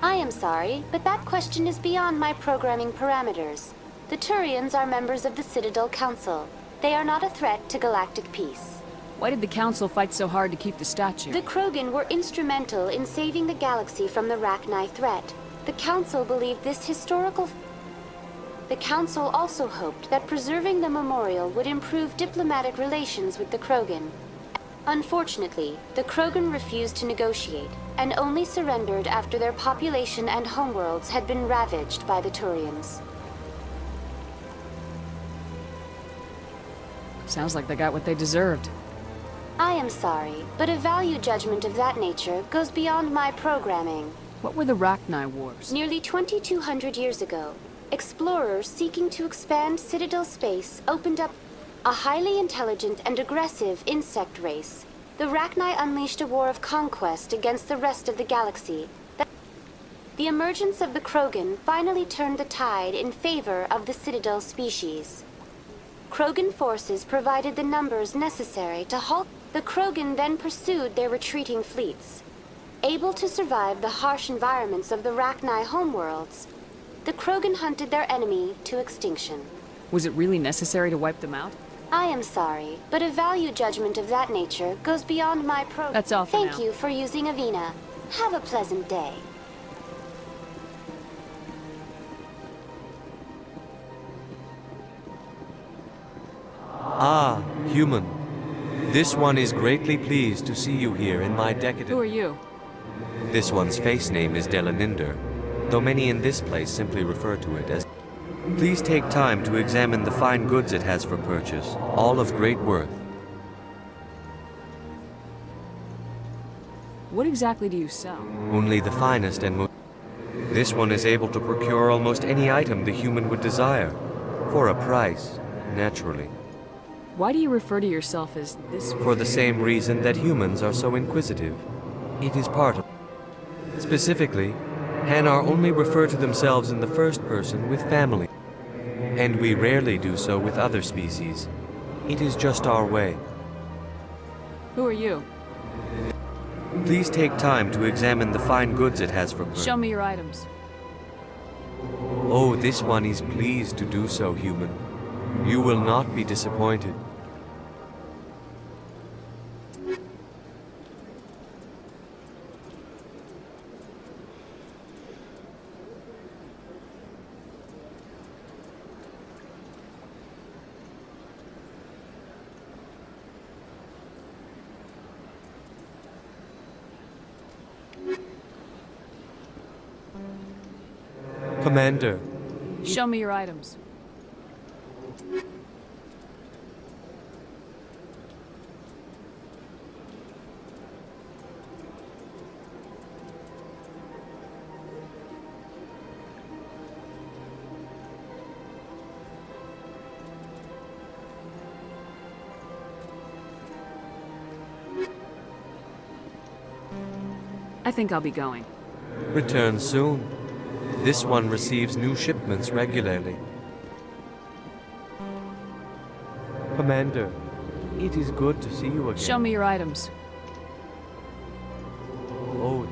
I am sorry, but that question is beyond my programming parameters. The Turians are members of the Citadel Council. They are not a threat to galactic peace. Why did the Council fight so hard to keep the statue? The Krogan were instrumental in saving the galaxy from the Rachni threat. The Council believed this historical... The Council also hoped that preserving the memorial would improve diplomatic relations with the Krogan. Unfortunately, the Krogan refused to negotiate, and only surrendered after their population and homeworlds had been ravaged by the Turians. Sounds like they got what they deserved. I am sorry, but a value judgment of that nature goes beyond my programming. What were the Rachni Wars? Nearly 2,200 years ago, explorers seeking to expand Citadel space opened up a highly intelligent and aggressive insect race. The Rachni unleashed a war of conquest against the rest of the galaxy. The emergence of the Krogan finally turned the tide in favor of the Citadel species. Krogan forces provided the numbers necessary to halt. The Krogan then pursued their retreating fleets. Able to survive the harsh environments of the Rachni homeworlds, the Krogan hunted their enemy to extinction. Was it really necessary to wipe them out? I am sorry, but a value judgment of that nature goes beyond my That's all for Thank now. you for using Avina. Have a pleasant day. Ah, human. This one is greatly pleased to see you here in my decadent... Who are you? This one's face name is Delaninder, though many in this place simply refer to it as... Please take time to examine the fine goods it has for purchase, all of great worth. What exactly do you sell? Only the finest and most... This one is able to procure almost any item the human would desire, for a price, naturally. Why do you refer to yourself as this? For the same reason that humans are so inquisitive. It is part of... Specifically, Hanar only refer to themselves in the first person with family. And we rarely do so with other species. It is just our way. Who are you? Please take time to examine the fine goods it has for purchase. Show me your items. Oh, this one is pleased to do so, human. You will not be disappointed. Commander. Show me your items. I think I'll be going. Return soon. This one receives new shipments regularly. Commander, it is good to see you again. Show me your items. Oh,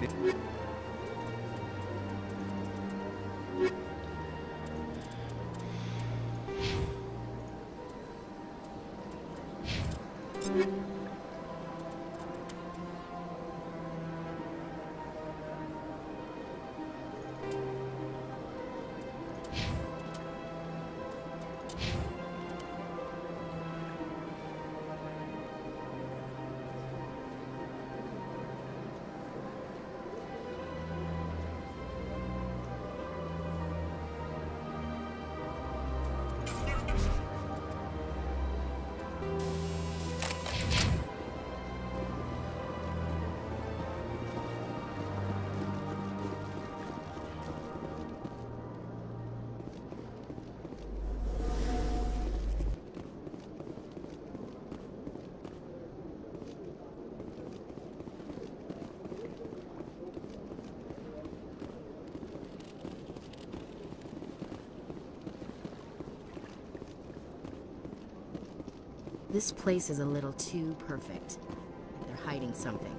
This place is a little too perfect. They're hiding something.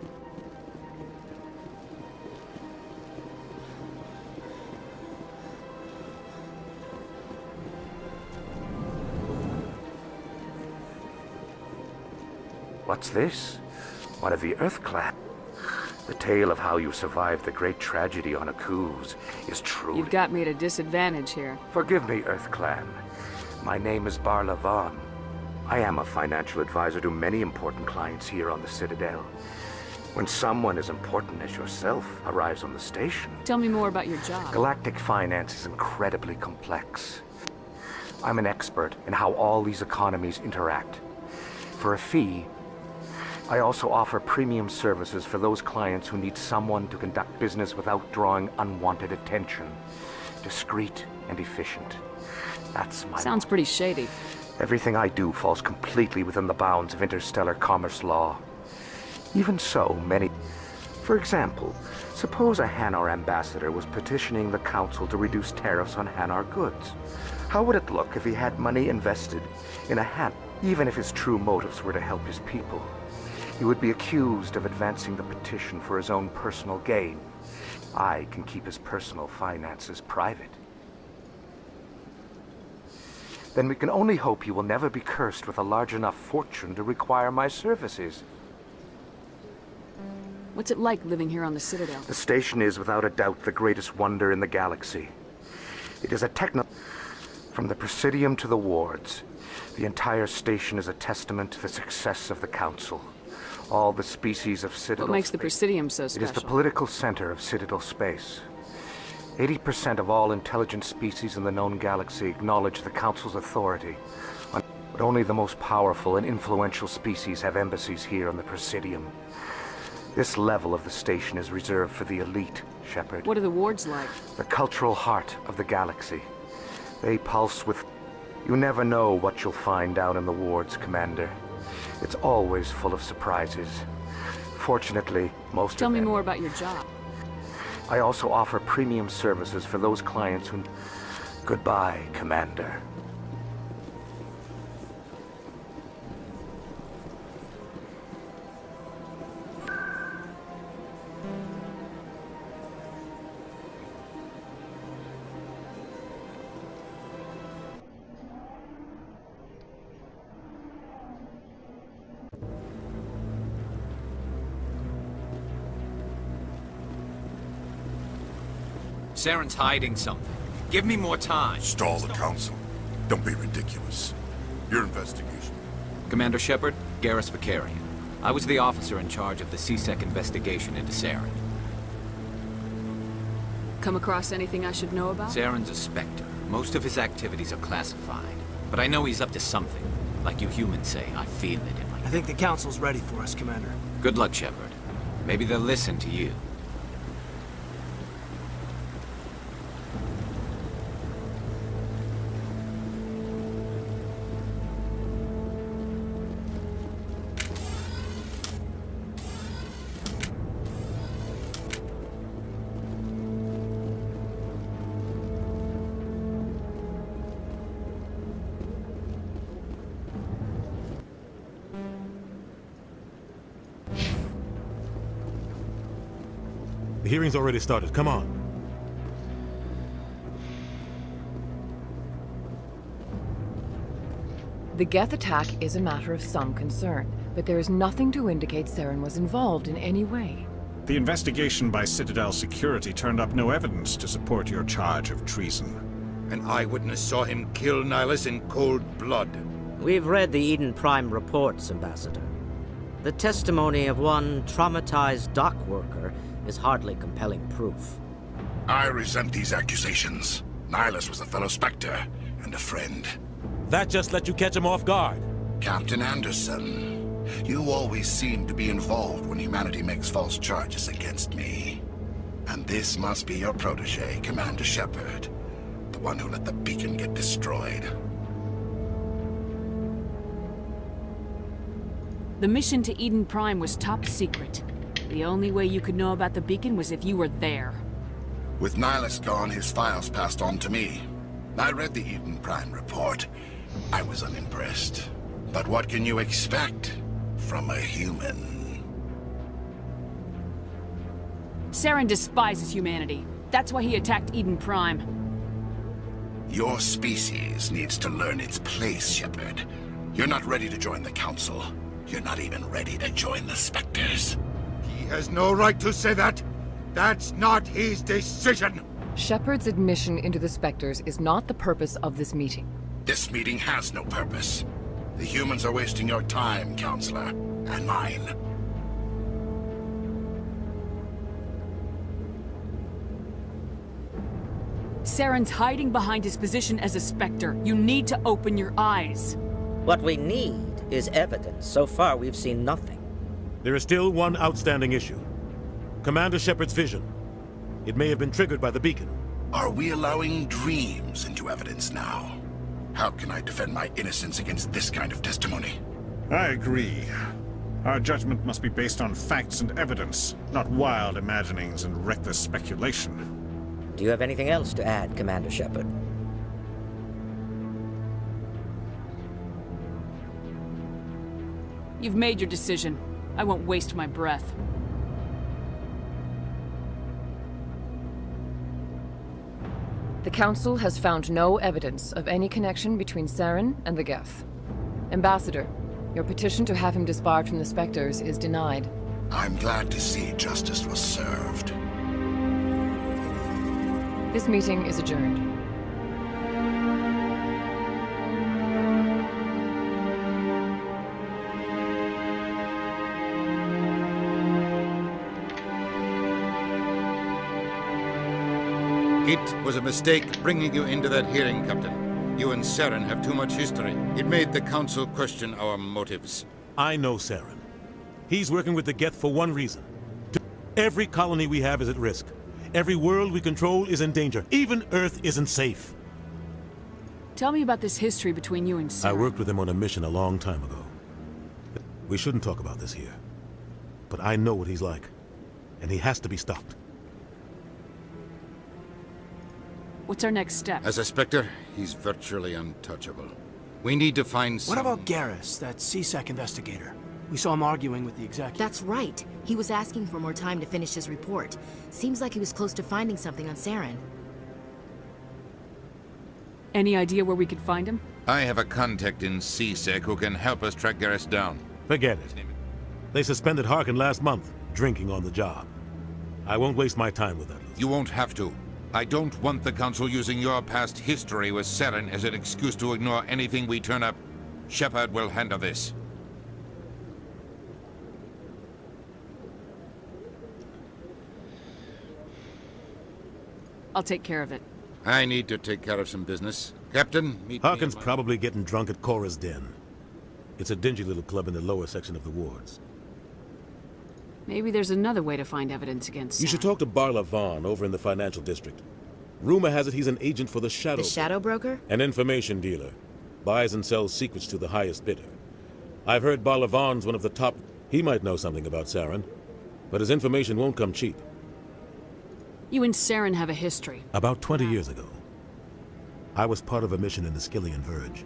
What's this? One of the Earth class. The tale of how you survived the great tragedy on Akuz is true. You've got me at a disadvantage here. Forgive me, Earth Clan. My name is Barla Vaughn. I am a financial advisor to many important clients here on the Citadel. When someone as important as yourself arrives on the station... Tell me more about your job. Galactic finance is incredibly complex. I'm an expert in how all these economies interact. For a fee, I also offer premium services for those clients who need someone to conduct business without drawing unwanted attention. Discreet and efficient. That's my... Sounds pretty shady. Everything I do falls completely within the bounds of interstellar commerce law. Even so, many... For example, suppose a Hanar ambassador was petitioning the Council to reduce tariffs on Hanar goods. How would it look if he had money invested in a Han, even if his true motives were to help his people? He would be accused of advancing the petition for his own personal gain. I can keep his personal finances private. Then we can only hope he will never be cursed with a large enough fortune to require my services. What's it like living here on the Citadel? The station is without a doubt the greatest wonder in the galaxy. It is a From the Presidium to the wards, the entire station is a testament to the success of the Council. All the species of Citadel... What makes the Presidium so special? It is the political center of Citadel space. 80% of all intelligent species in the known galaxy acknowledge the Council's authority. But only the most powerful and influential species have embassies here on the Presidium. This level of the station is reserved for the elite, Shepard. What are the wards like? The cultural heart of the galaxy. They pulse with... You never know what you'll find down in the wards, Commander. It's always full of surprises. Fortunately, most Tell me more about your job. I also offer premium services for those clients who... Goodbye, Commander. Saren's hiding something. Give me more time. Stall the Council. Don't be ridiculous. Your investigation. Commander Shepard, Garrus Vicarian. I was the officer in charge of the CSEC investigation into Saren. Come across anything I should know about? Saren's a Spectre. Most of his activities are classified. But I know he's up to something. Like you humans say, I feel it in my... I think the Council's ready for us, Commander. Good luck, Shepard. Maybe they'll listen to you. The hearing's already started. Come on. The Geth attack is a matter of some concern, but there is nothing to indicate Saren was involved in any way. The investigation by Citadel Security turned up no evidence to support your charge of treason. An eyewitness saw him kill Nihilus in cold blood. We've read the Eden Prime reports, Ambassador. The testimony of one traumatized dock worker is hardly compelling proof. I resent these accusations. Nihilus was a fellow Spectre and a friend. That just let you catch him off guard. Captain Anderson, you always seem to be involved when humanity makes false charges against me. And this must be your protege, Commander Shepard, the one who let the beacon get destroyed. The mission to Eden Prime was top secret. The only way you could know about the beacon was if you were there. With Nihilus gone, his files passed on to me. I read the Eden Prime report. I was unimpressed. But what can you expect from a human? Saren despises humanity. That's why he attacked Eden Prime. Your species needs to learn its place, Shepard. You're not ready to join the Council. You're not even ready to join the Spectres. He has no right to say that. That's not his decision. Shepard's admission into the Spectres is not the purpose of this meeting. This meeting has no purpose. The humans are wasting your time, Counselor, and mine. Saren's hiding behind his position as a Spectre. You need to open your eyes. What we need is evidence. So far, we've seen nothing. There is still one outstanding issue. Commander Shepard's vision. It may have been triggered by the beacon. Are we allowing dreams into evidence now? How can I defend my innocence against this kind of testimony? I agree. Our judgment must be based on facts and evidence, not wild imaginings and reckless speculation. Do you have anything else to add, Commander Shepard? You've made your decision. I won't waste my breath. The Council has found no evidence of any connection between Saren and the Geth. Ambassador, your petition to have him disbarred from the Spectres is denied. I'm glad to see justice was served. This meeting is adjourned. It was a mistake bringing you into that hearing, Captain. You and Saren have too much history. It made the Council question our motives. I know Saren. He's working with the Geth for one reason. Every colony we have is at risk. Every world we control is in danger. Even Earth isn't safe. Tell me about this history between you and Saren. I worked with him on a mission a long time ago. We shouldn't talk about this here. But I know what he's like. And he has to be stopped. What's our next step? As a Spectre, he's virtually untouchable. We need to find What about Garrus, that CSEC investigator? We saw him arguing with the executive. That's right. He was asking for more time to finish his report. Seems like he was close to finding something on Saren. Any idea where we could find him? I have a contact in CSEC who can help us track Garrus down. Forget it. They suspended Harkin last month, drinking on the job. I won't waste my time with that. You won't have to. I don't want the Council using your past history with Saren as an excuse to ignore anything we turn up. Shepard will handle this. I'll take care of it. I need to take care of some business. Captain, meet Harkin's me probably getting drunk at Cora's Den. It's a dingy little club in the lower section of the wards. Maybe there's another way to find evidence against You should talk to Barla Vaughn over in the financial district. Rumor has it he's an agent for the Shadow. The Shadow Broker? An information dealer. Buys and sells secrets to the highest bidder. I've heard Barla Vaughn's one of the top... He might know something about Saren, but his information won't come cheap. You and Saren have a history. About 20 years ago, I was part of a mission in the Skillian Verge.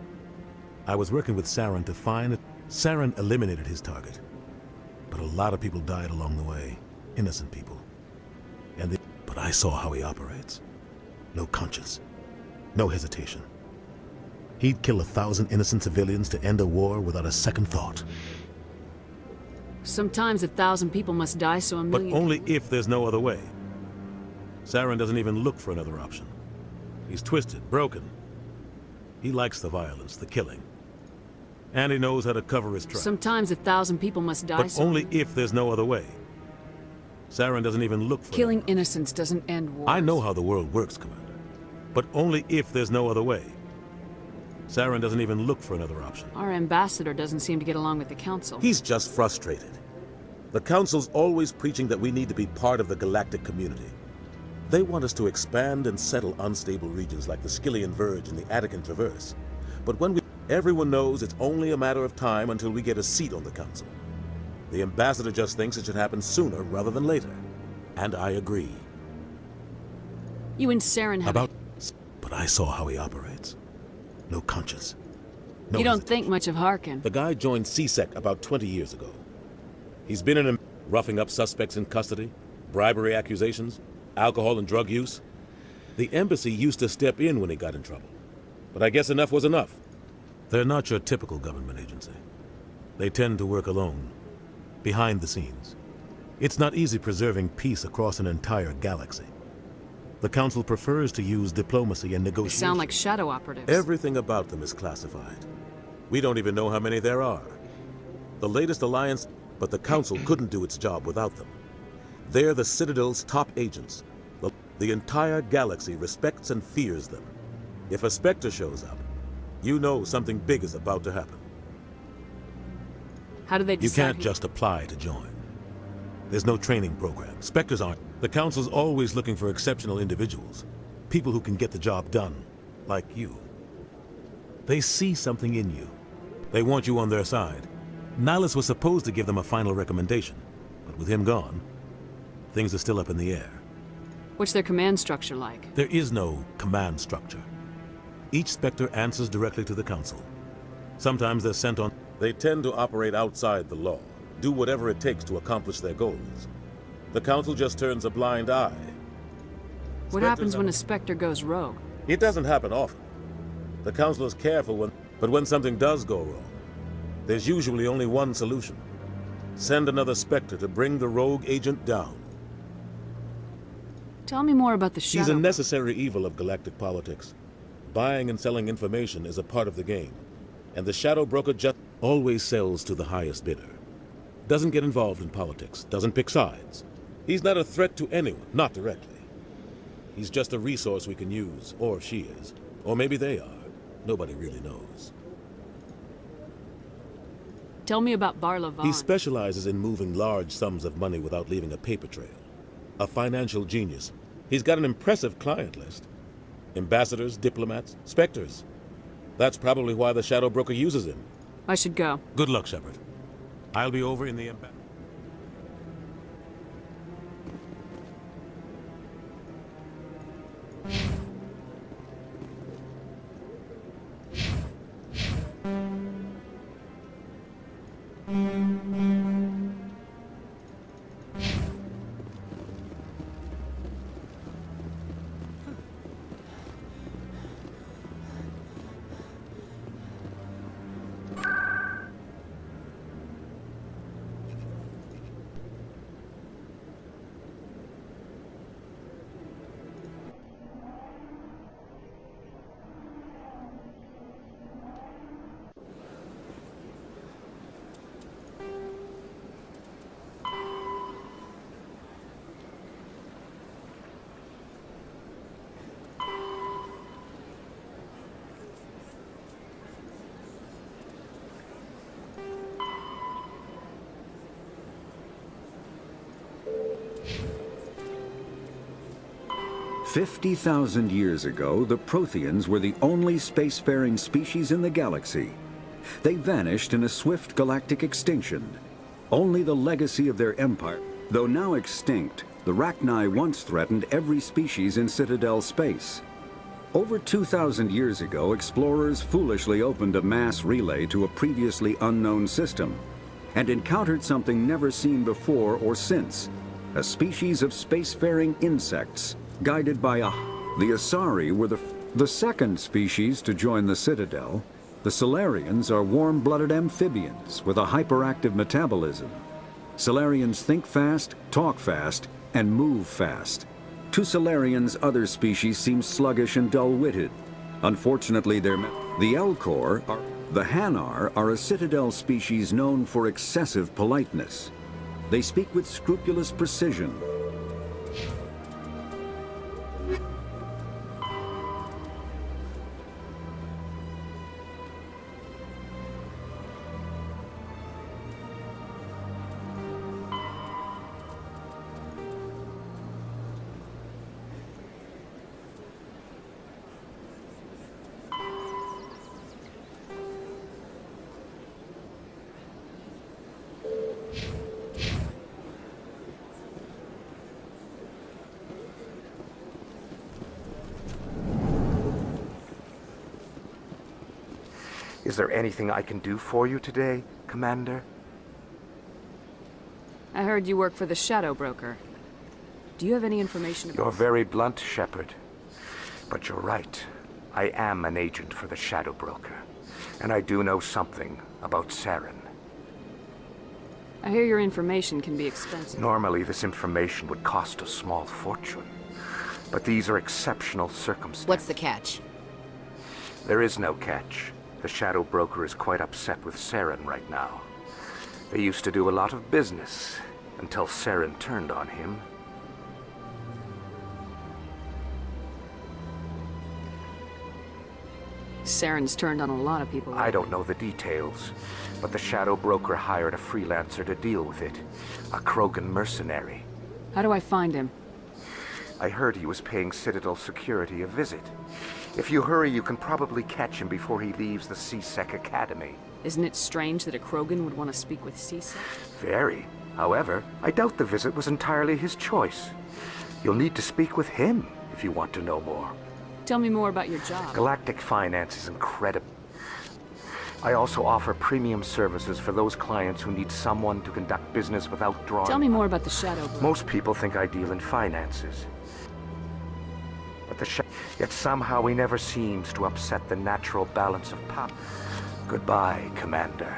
I was working with Saren to find... Saren eliminated his target. But a lot of people died along the way. Innocent people. But I saw how he operates. No conscience. No hesitation. He'd kill 1,000 innocent civilians to end a war without a second thought. Sometimes 1,000 people must die so a million... But only if there's no other way. Saren doesn't even look for another option. He's twisted, broken. He likes the violence, the killing. And he knows how to cover his tracks. Sometimes 1,000 people must die But only if there's no other way. Saren doesn't even look for... Killing innocents doesn't end wars. I know how the world works, Commander. But only if there's no other way. Saren doesn't even look for another option. Our ambassador doesn't seem to get along with the Council. He's just frustrated. The Council's always preaching that we need to be part of the galactic community. They want us to expand and settle unstable regions like the Skillian Verge and the Attican Traverse. But when everyone knows it's only a matter of time until we get a seat on the Council. The ambassador just thinks it should happen sooner rather than later. And I agree. You and Saren have... But I saw how he operates. No conscience. No you don't think much of Harkin. The guy joined CSEC about 20 years ago. He's been in a... roughing up suspects in custody, bribery accusations, alcohol and drug use. The embassy used to step in when he got in trouble. But I guess enough was enough. They're not your typical government agency. They tend to work alone, behind the scenes. It's not easy preserving peace across an entire galaxy. The Council prefers to use diplomacy and They negotiation. sound like shadow operatives. Everything about them is classified. We don't even know how many there are. The latest alliance, but the Council couldn't do its job without them. They're the Citadel's top agents. The entire galaxy respects and fears them. If a Spectre shows up, you know something big is about to happen. How do they You decide can't who- just apply to join. There's no training program. Spectres aren't. The Council's always looking for exceptional individuals. People who can get the job done, like you. They see something in you. They want you on their side. Nihilus was supposed to give them a final recommendation, but with him gone, things are still up in the air. What's their command structure like? There is no command structure. Each Spectre answers directly to the Council. Sometimes they're sent on. They tend to operate outside the law, do whatever it takes to accomplish their goals. The Council just turns a blind eye. What happens when a Spectre goes rogue? It doesn't happen often. The Council is careful but when something does go wrong, there's usually only one solution. Send another Spectre to bring the rogue agent down. Tell me more about the She's shadow. a necessary evil of galactic politics. Buying and selling information is a part of the game, and the shadow broker just always sells to the highest bidder. Doesn't get involved in politics, doesn't pick sides. He's not a threat to anyone, not directly. He's just a resource we can use, or she is. Or maybe they are. Nobody really knows. Tell me about Barla Vaughn. He specializes in moving large sums of money without leaving a paper trail. A financial genius. He's got an impressive client list. Ambassadors, diplomats, Spectres. That's probably why the shadow broker uses him. I should go. Good luck, Shepard. I'll be over in the embassy. "50,000 years ago, the Protheans were the only spacefaring species in the galaxy. They vanished in a swift galactic extinction. Only the legacy of their empire. Though now extinct, the Rachni once threatened every species in Citadel space. Over 2,000 years ago, explorers foolishly opened a mass relay to a previously unknown system and encountered something never seen before or since, a species of spacefaring insects guided by the Asari were the second species to join the Citadel. The Solarians are warm-blooded amphibians with a hyperactive metabolism. Solarians think fast, talk fast, and move fast. To Solarians, other species seem sluggish and dull-witted. Unfortunately, the Elcor, the Hanar, are a Citadel species known for excessive politeness. They speak with scrupulous precision. Is there anything I can do for you today, Commander? I heard you work for the shadow broker. Do you have any information about... You're very blunt, Shepard. But you're right. I am an agent for the shadow broker. And I do know something about Saren. I hear your information can be expensive. Normally, this information would cost a small fortune. But these are exceptional circumstances. What's the catch? There is no catch. The shadow broker is quite upset with Saren right now. They used to do a lot of business, until Saren turned on him. Saren's turned on a lot of people. I don't know the details, but the shadow broker hired a freelancer to deal with it. A Krogan mercenary. How do I find him? I heard he was paying Citadel security a visit. If you hurry, you can probably catch him before he leaves the CSEC Academy. Isn't it strange that a Krogan would want to speak with CSEC? Very. However, I doubt the visit was entirely his choice. You'll need to speak with him if you want to know more. Tell me more about your job. Galactic Finance is incredible. I also offer premium services for those clients who need someone to conduct business without drawing. Tell me more about the shadow broker. Most people think I deal in finances. But yet somehow he never seems to upset the natural balance of power. Goodbye, Commander.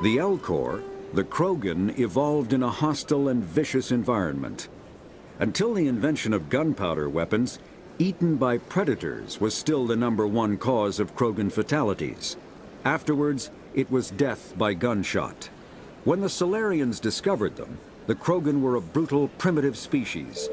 The L-Corps, the Krogan, evolved in a hostile and vicious environment. Until the invention of gunpowder weapons, eaten by predators was still the #1 cause of Krogan fatalities. Afterwards, it was death by gunshot. When the Solarians discovered them, the Krogan were a brutal, primitive species.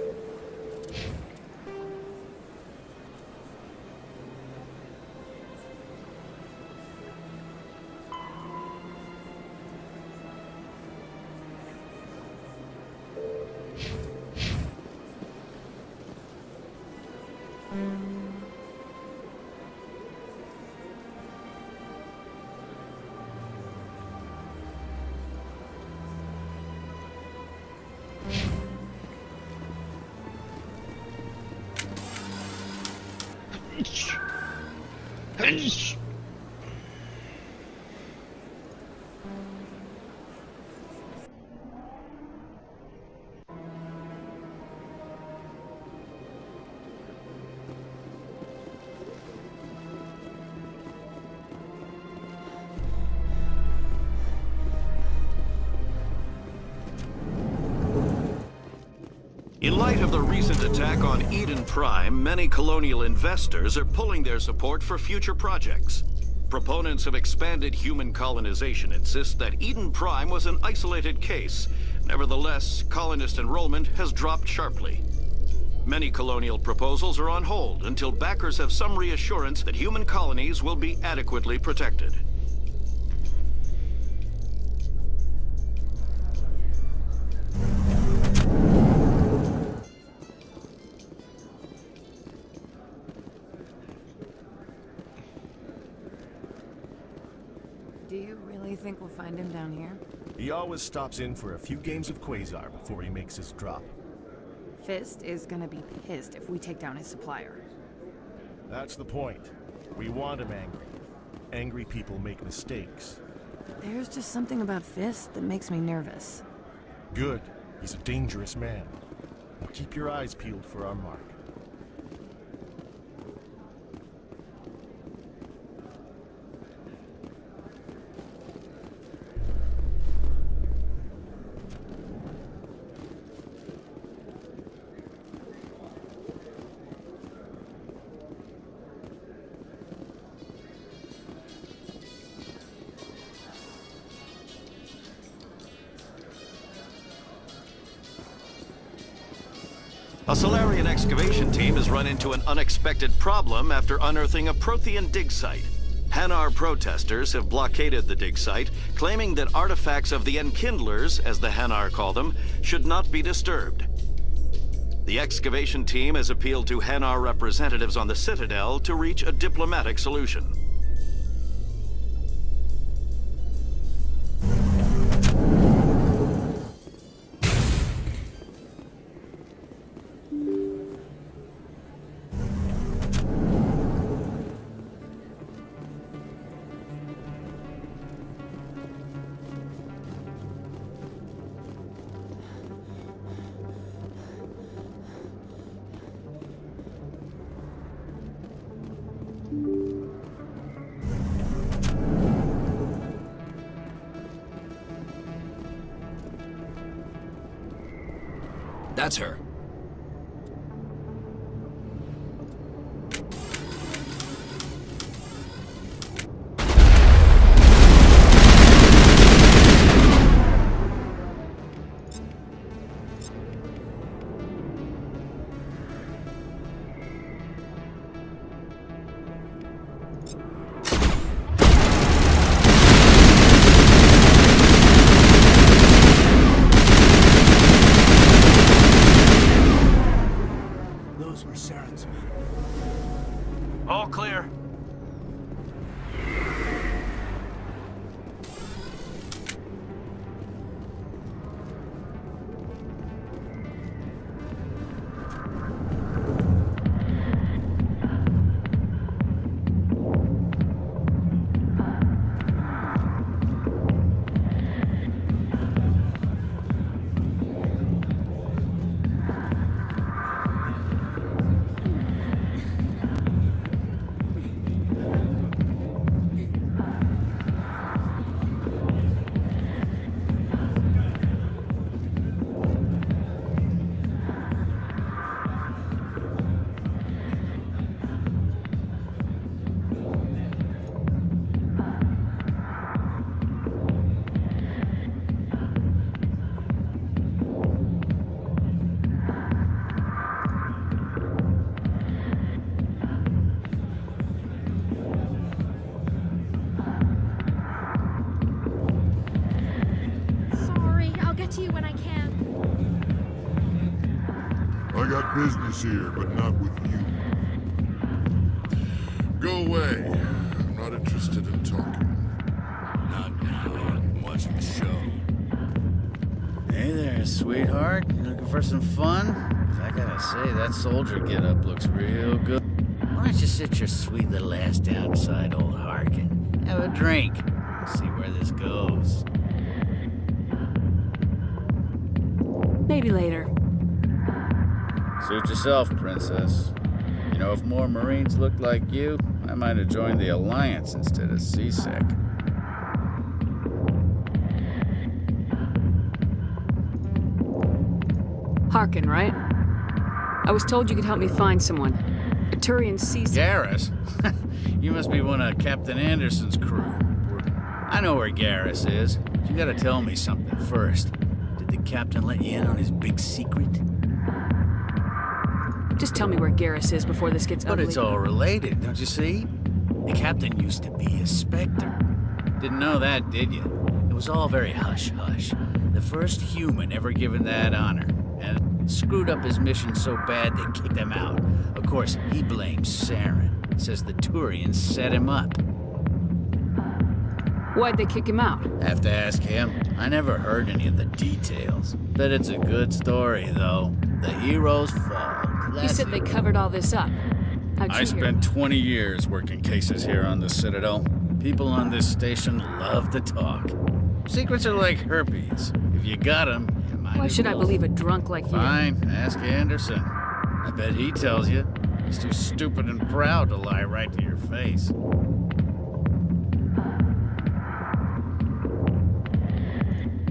In light of the recent attack on Eden Prime, many colonial investors are pulling their support for future projects. Proponents of expanded human colonization insist that Eden Prime was an isolated case. Nevertheless, colonist enrollment has dropped sharply. Many colonial proposals are on hold until backers have some reassurance that human colonies will be adequately protected. Do you really think we'll find him down here? He always stops in for a few games of Quasar before he makes his drop. Fist is gonna be pissed if we take down his supplier. That's the point. We want him angry. Angry people make mistakes. There's just something about Fist that makes me nervous. Good. He's a dangerous man. Now keep your eyes peeled for our mark. A Solarian excavation team has run into an unexpected problem after unearthing a Prothean dig site. Hanar protesters have blockaded the dig site, claiming that artifacts of the Enkindlers, as the Hanar call them, should not be disturbed. The excavation team has appealed to Hanar representatives on the Citadel to reach a diplomatic solution. That's her. Those were Saren's men. All clear. To you when I can. I got business here, but not with you. Go away. I'm not interested in talking. Not now. I'm watching the show. Hey there, sweetheart. You looking for some fun? 'Cause I gotta say, that soldier getup looks real good. Why don't you sit your sweet little ass down beside old Harkin? Have a drink. And see where this goes. Maybe later. Suit yourself, princess. You know, if more Marines looked like you, I might have joined the Alliance instead of CSEC. Harkin, right? I was told you could help me find someone. A Turian CSEC. Garrus? You must be one of Captain Anderson's crew. I know where Garrus is, but you gotta tell me something first. Did the captain let you in on his big secret? Just tell me where Garrus is before this gets ugly. But it's all related, don't you see? The captain used to be a Spectre. Didn't know that, did you? It was all very hush-hush. The first human ever given that honor. And screwed up his mission so bad they kicked him out. Of course, he blames Saren. Says the Turians set him up. Why'd they kick him out? Have to ask him. I never heard any of the details. Bet it's a good story, though. The heroes fall. You said they covered all this up. How'd you I spent 20 years working cases here on the Citadel. People on this station love to talk. Secrets are like herpes. If you got them, you might. Why should I believe a drunk like you? Fine, ask Anderson. I bet he tells you. He's too stupid and proud to lie right to your face.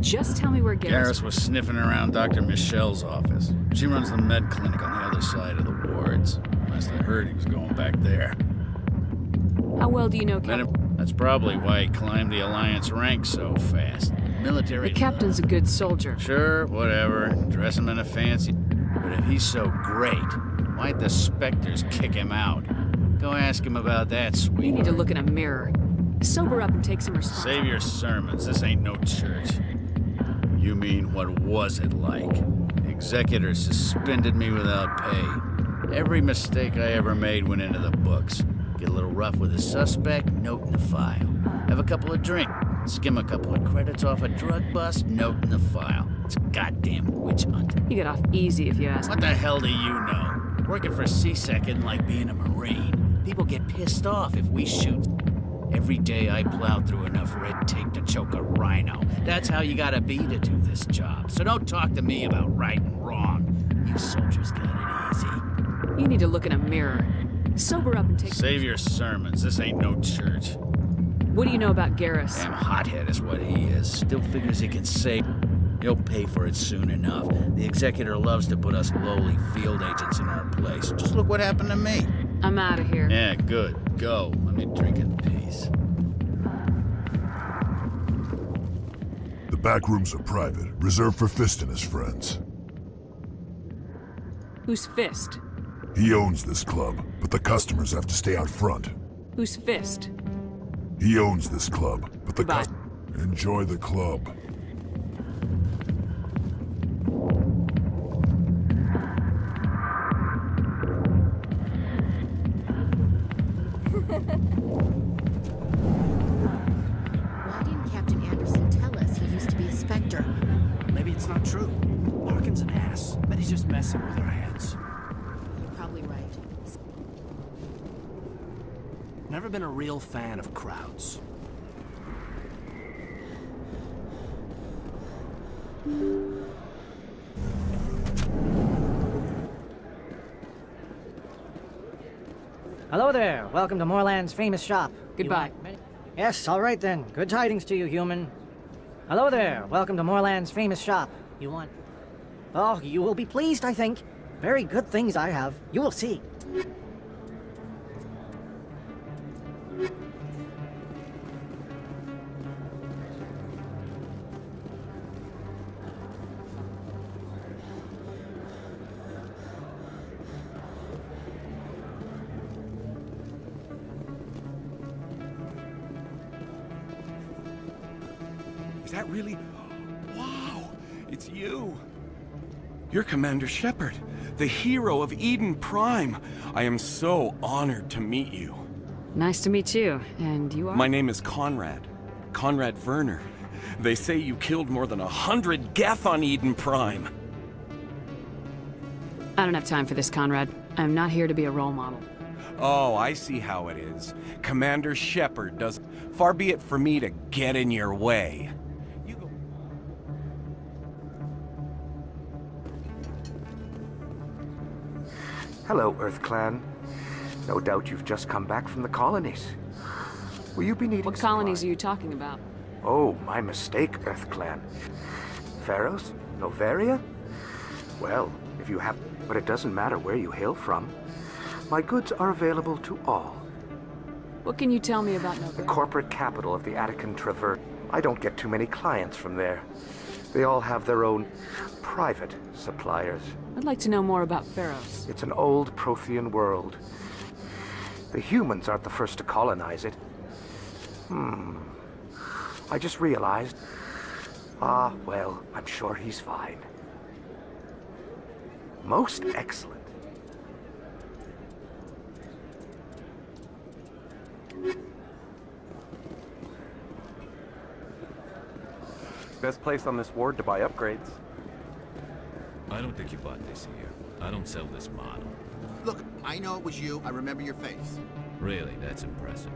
Just tell me where Garrus was sniffing around Dr. Michelle's office. She runs the med clinic on the other side of the wards. Last I heard, he was going back there. How well do you know Captain? That's probably why he climbed the Alliance ranks so fast. Military. The captain's a good soldier. Sure, whatever. Dress him in a fancy. But if he's so great, why'd the Spectres kick him out? Go ask him about that, sweetheart. You need to look in a mirror. Sober up and take some responsibility. Save your sermons. This ain't no church. You mean, what was it like? The executors suspended me without pay. Every mistake I ever made went into the books. Get a little rough with a suspect, note in the file. Have a couple of drinks, skim a couple of credits off a drug bust, note in the file. It's a goddamn witch hunt. You get off easy if you ask. What the hell do you know? Working for CSEC isn't like being a Marine. People get pissed off if we shoot. Every day I plowed through enough red tape to choke a rhino. That's how you gotta be to do this job. So don't talk to me about right and wrong. You soldiers got it easy. You need to look in a mirror. Sober up and take... Save your sermons. This ain't no church. What do you know about Garrus? Damn hothead is what he is. Still figures he can save... You'll pay for it soon enough. The Executor loves to put us lowly field agents in our place. Just look what happened to me. I'm out of here. Yeah, good. Go. Let me drink in peace. The back rooms are private, reserved for Fist and his friends. Who's Fist? He owns this club, but the customers have to stay out front. Who's Fist? He owns this club, but the Goodbye. Enjoy the club. Why didn't Captain Anderson tell us he used to be a Spectre? Maybe it's not true. Larkin's an ass. Bet he's just messing with our heads. You're probably right. Never been a real fan of crowds. Hello there. Welcome to Moorland's famous shop. Goodbye. Yes, all right then. Good tidings to you, human. Hello there. Welcome to Moorland's famous shop. You want... Oh, you will be pleased, I think. Very good things I have. You will see. Is that really... Wow! It's you! You're Commander Shepard, the hero of Eden Prime. I am so honored to meet you. Nice to meet you. And you are? My name is Conrad. Conrad Werner. They say you killed more than 100 Geth on Eden Prime. I don't have time for this, Conrad. I'm not here to be a role model. Oh, I see how it is. Commander Shepard does... Far be it for me to get in your way. Hello, Earth Clan. No doubt you've just come back from the colonies. Will you be needing What colonies are you talking about? Oh, my mistake, Earth Clan. Pharos? Novaria? Well, if you have... But it doesn't matter where you hail from. My goods are available to all. What can you tell me about The Novaria? corporate capital of the Attican Traverse. I don't get too many clients from there. They all have their own private suppliers. I'd like to know more about Pharos. It's an old Prothean world. The humans aren't the first to colonize it. I just realized. Well, I'm sure he's fine. Most excellent. Best place on this ward to buy upgrades. I don't think you bought this here. I don't sell this model. Look, I know it was you. I remember your face. Really, that's impressive.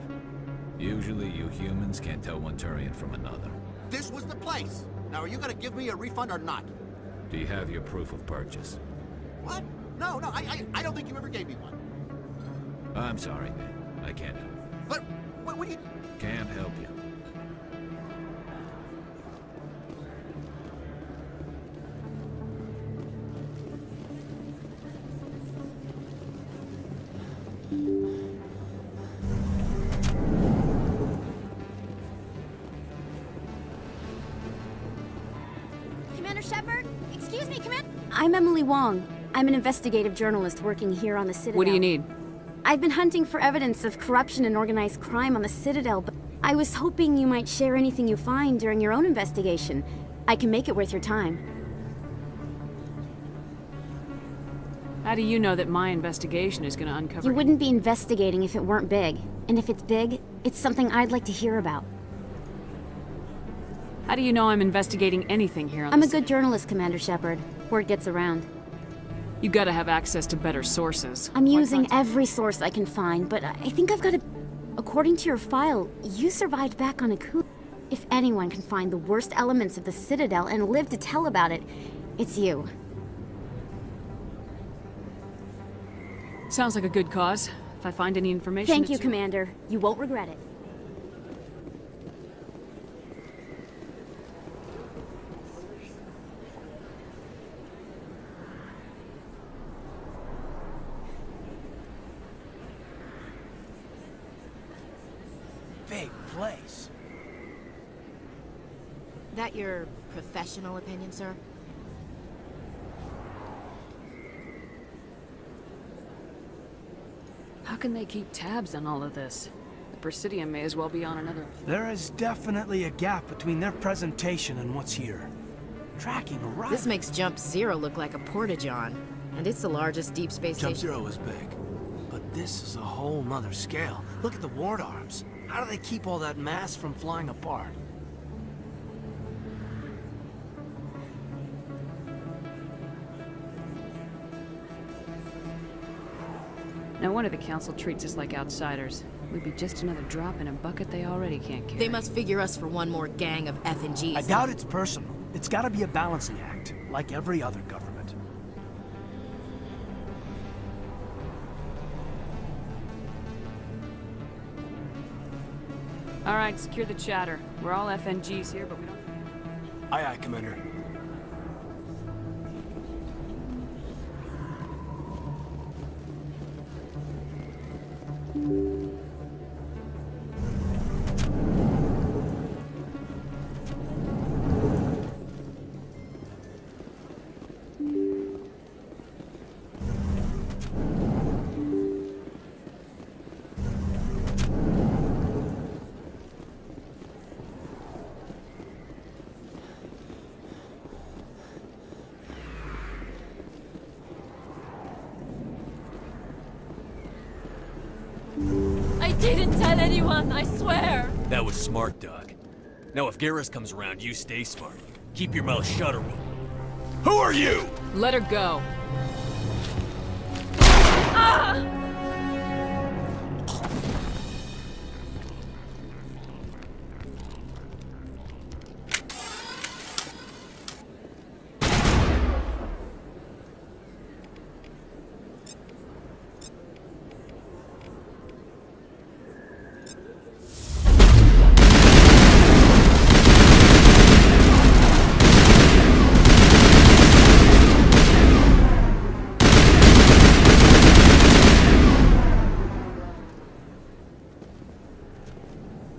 Usually you humans can't tell one Turian from another. This was the place. Now, are you gonna give me a refund or not? Do you have your proof of purchase? What? No, I don't think you ever gave me one. I'm sorry, man. I can't help. But, what do you... Can't help you. Commander Shepard? Excuse me, Commander... I'm Emily Wong. I'm an investigative journalist working here on the Citadel. What do you need? I've been hunting for evidence of corruption and organized crime on the Citadel, but I was hoping you might share anything you find during your own investigation. I can make it worth your time. How do you know that my investigation is going to uncover... You wouldn't be investigating if it weren't big. And if it's big, it's something I'd like to hear about. How do you know I'm investigating anything here on I'm the a good journalist, Commander Shepard. Word gets around. You gotta have access to better sources. I'm using every source I can find, but I think I've got to... According to your file, you survived back on a coup. If anyone can find the worst elements of the Citadel and live to tell about it, it's you. Sounds like a good cause. If I find any information... Thank you, Commander. You won't regret it. big place. That your professional opinion, sir? How can they keep tabs on all of this? The Presidium may as well be on another... There is definitely a gap between their presentation and what's here. Tracking a Ryzen. This makes Jump Zero look like a porta-john. And it's the largest deep space Jump station. Zero was big. But this is a whole nother scale. Look at the ward arms. How do they keep all that mass from flying apart? No wonder the Council treats us like outsiders. We'd be just another drop in a bucket they already can't carry. They must figure us for one more gang of F and Gs. I doubt it's personal. It's gotta be a balancing act, like every other government. All right, secure the chatter. We're all FNGs here, but we don't... Aye, aye, Commander. I didn't tell anyone, I swear! That was smart, Doc. Now if Garrus comes around, you stay smart. Keep your mouth shut or we'll... Who are you? Let her go. Ah!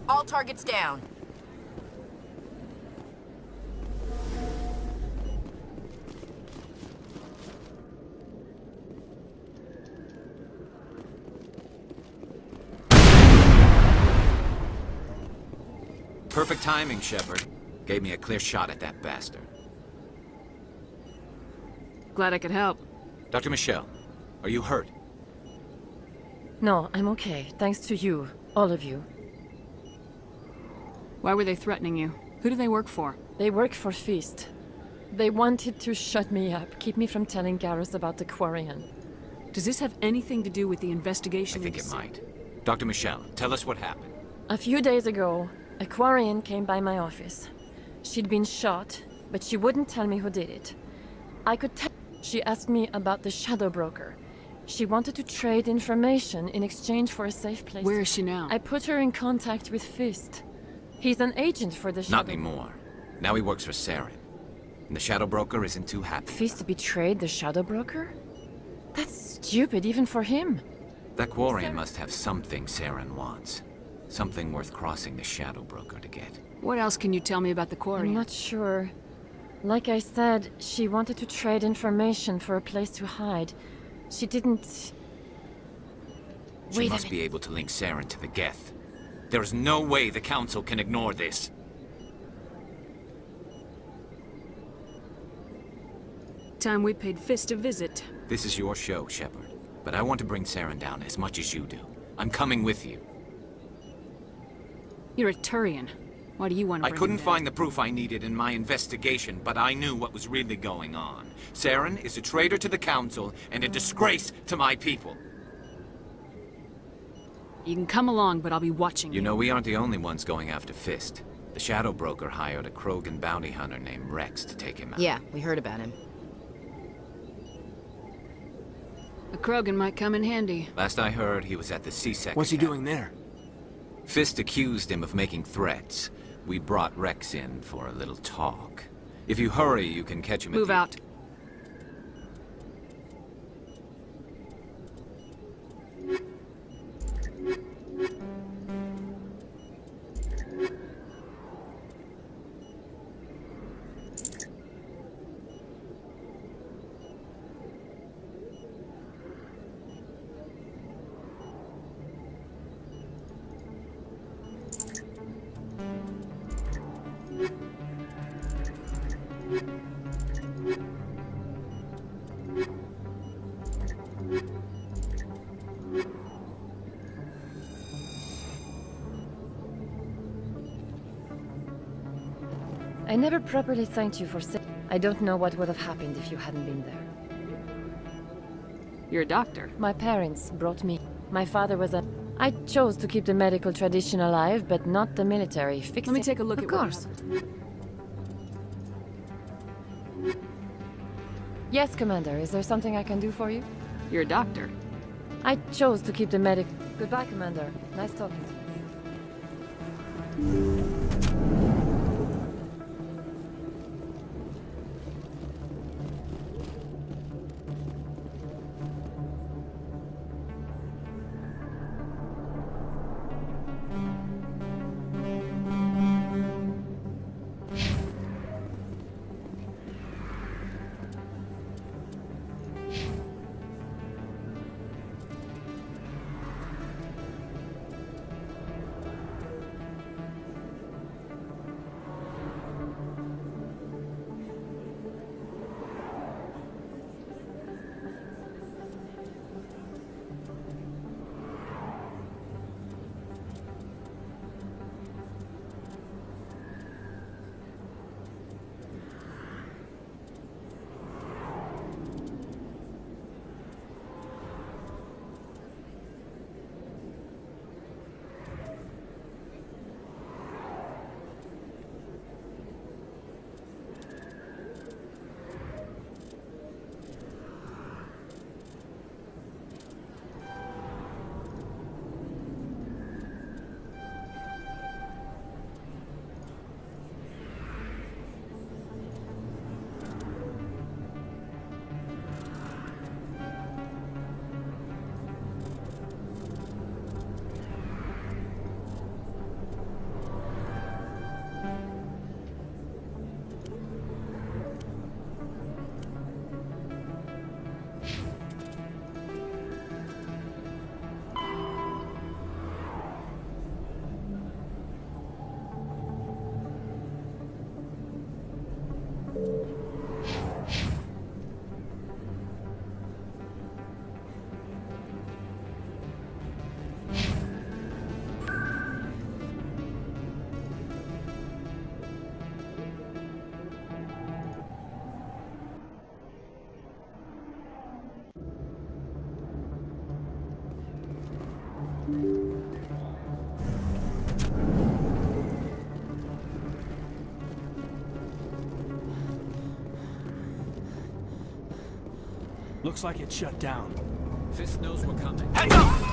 All targets down. Perfect timing, Shepard. Gave me a clear shot at that bastard. Glad I could help. Dr. Michelle, are you hurt? No, I'm okay. Thanks to you. All of you. Why were they threatening you? Who do they work for? They work for Feast. They wanted to shut me up, keep me from telling Garrus about the Quarian. Does this have anything to do with the investigation? I think it might. Dr. Michelle, tell us what happened. A few days ago, a Quarian came by my office. She'd been shot, but she wouldn't tell me who did it. I could tell. She asked me about the Shadow Broker. She wanted to trade information in exchange for a safe place. Where is she now? I put her in contact with Fist. He's an agent for the Shadow... Not anymore. Now he works for Saren. And the Shadow Broker isn't too happy. Fist betrayed the Shadow Broker? That's stupid even for him. That Quarian must have something Saren wants. Something worth crossing the Shadow Broker to get. What else can you tell me about the Quarian? I'm not sure. Like I said, she wanted to trade information for a place to hide. She didn't... She must be able to link Saren to the Geth. There is no way the Council can ignore this. Time we paid Fist a visit. This is your show, Shepard. But I want to bring Saren down as much as you do. I'm coming with you. You're a Turian. Why do you want to I couldn't find the proof I needed in my investigation, but I knew what was really going on. Saren is a traitor to the Council and a disgrace to my people. You can come along, but I'll be watching you. You know, we aren't the only ones going after Fist. The Shadow Broker hired a Krogan bounty hunter named Rex to take him out. Yeah, we heard about him. A Krogan might come in handy. Last I heard, he was at the C-Sec. What's he doing there? Fist accused him of making threats. We brought Rex in for a little talk. If you hurry, you can catch him. Move out. I never properly thanked you for I don't know what would have happened if you hadn't been there. You're a doctor. My parents brought me. My father was a... I chose to keep the medical tradition alive, but not the military. Fix Let me it. take a look Of at course. Yes, Commander. Is there something I can do for you? You're a doctor. I chose to keep the medic... Goodbye, Commander. Nice talking to you. Looks like it's shut down. Fist knows we're coming. Heads up!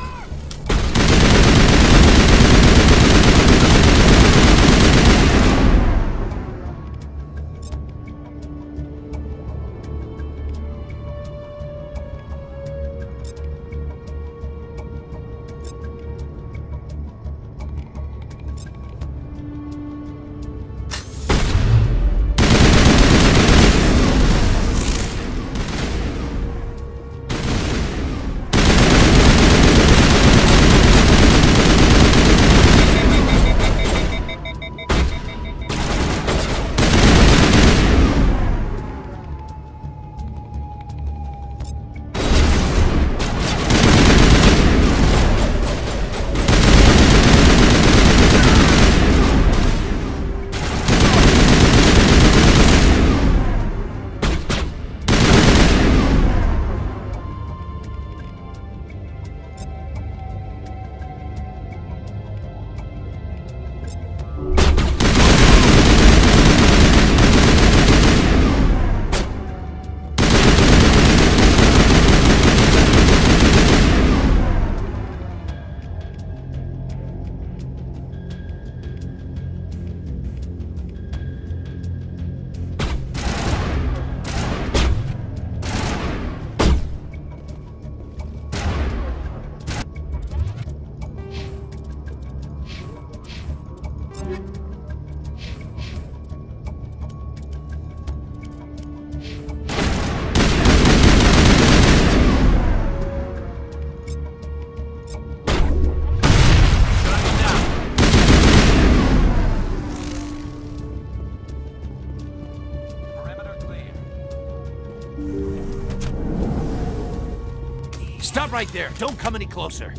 Stop right there! Don't come any closer!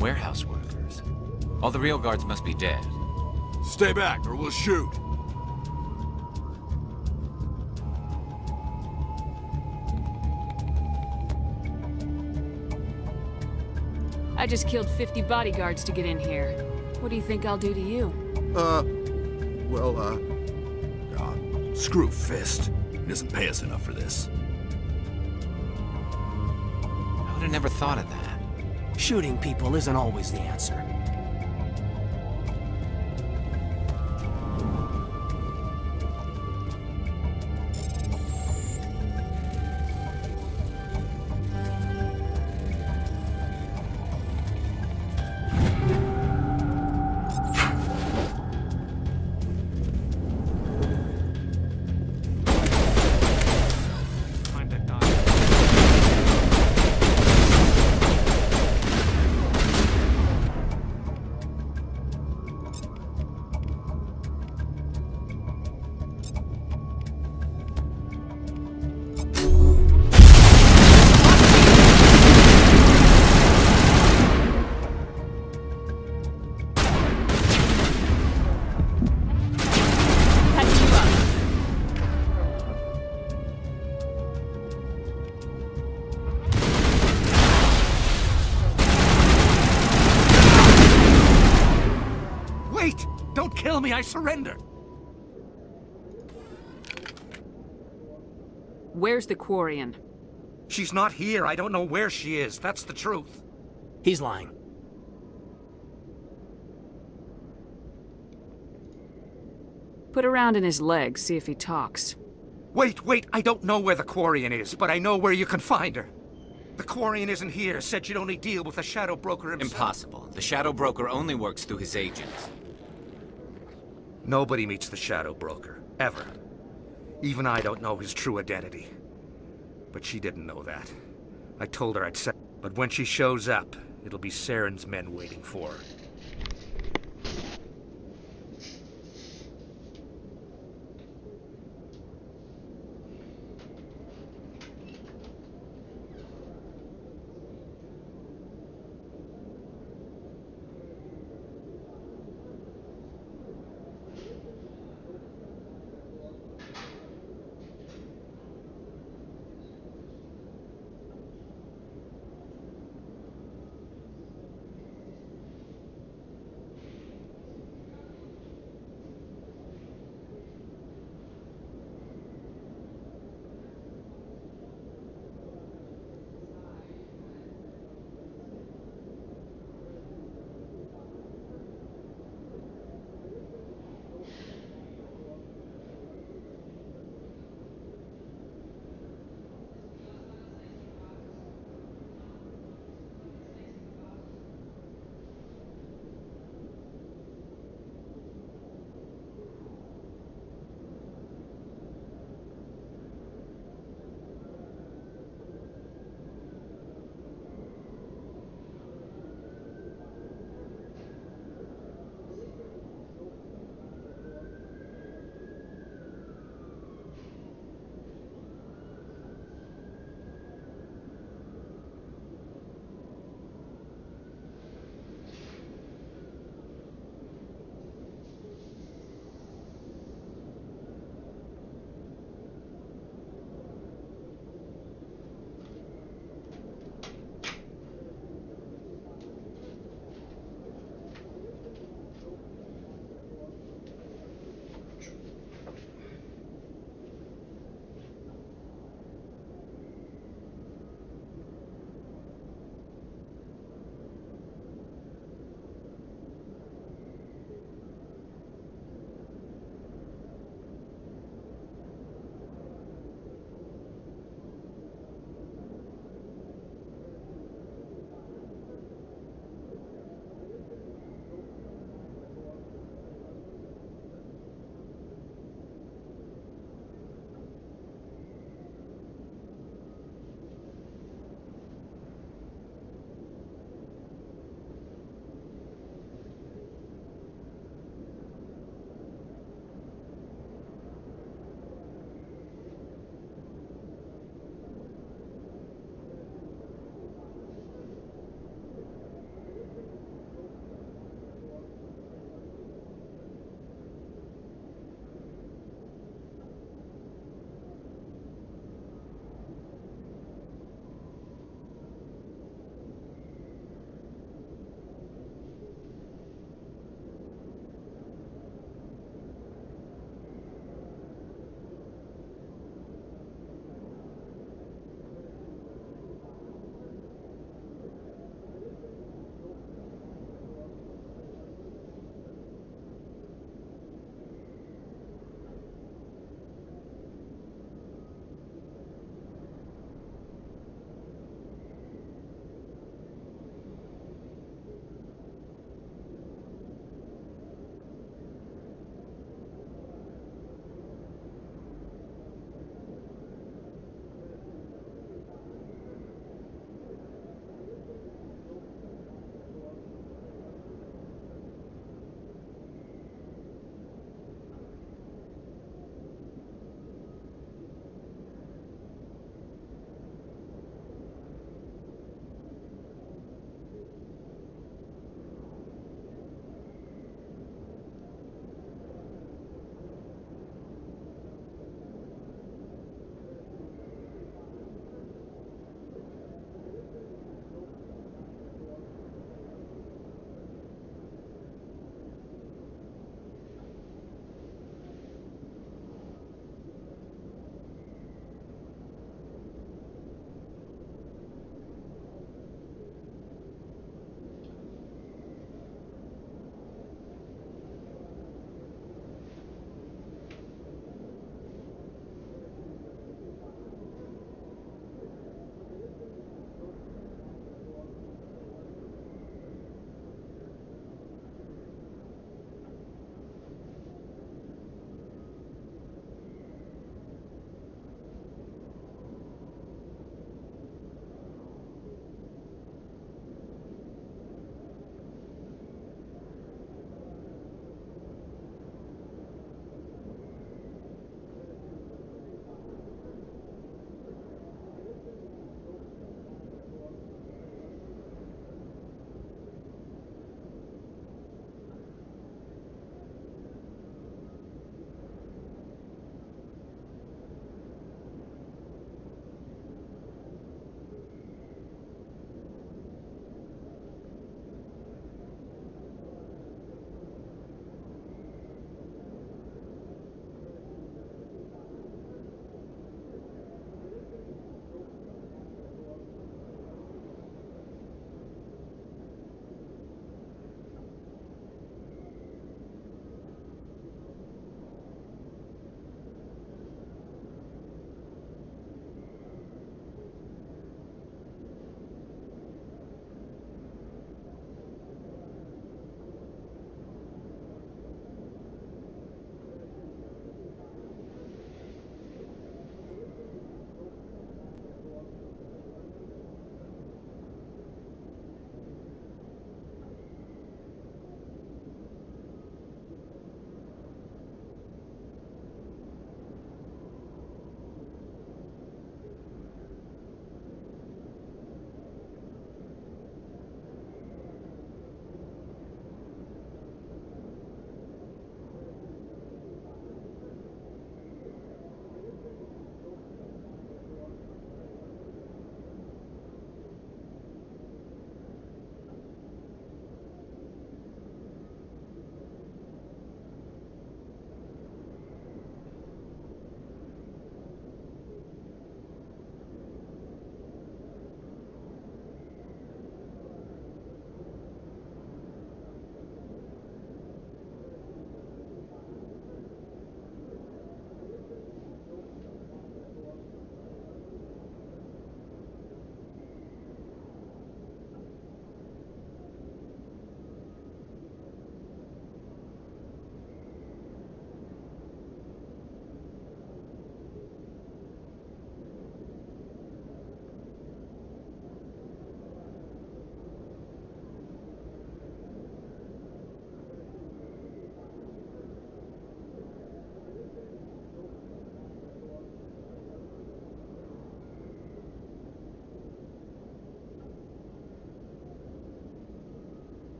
Warehouse workers. All the real guards must be dead. Stay back or we'll shoot. I just killed 50 bodyguards to get in here. What do you think I'll do to you? Screw Fist. He doesn't pay us enough for this. I would have never thought of that. Shooting people isn't always the answer. Wait! Don't kill me, I surrender! Where's the Quarian? She's not here. I don't know where she is. That's the truth. He's lying. Put a round in his leg, see if he talks. Wait, I don't know where the Quarian is, but I know where you can find her. The Quarian isn't here. Said she'd only deal with the Shadow Broker himself. Impossible. The Shadow Broker only works through his agents. Nobody meets the Shadow Broker. Ever. Even I don't know his true identity. But she didn't know that. I told her I'd set... But when she shows up, it'll be Saren's men waiting for her.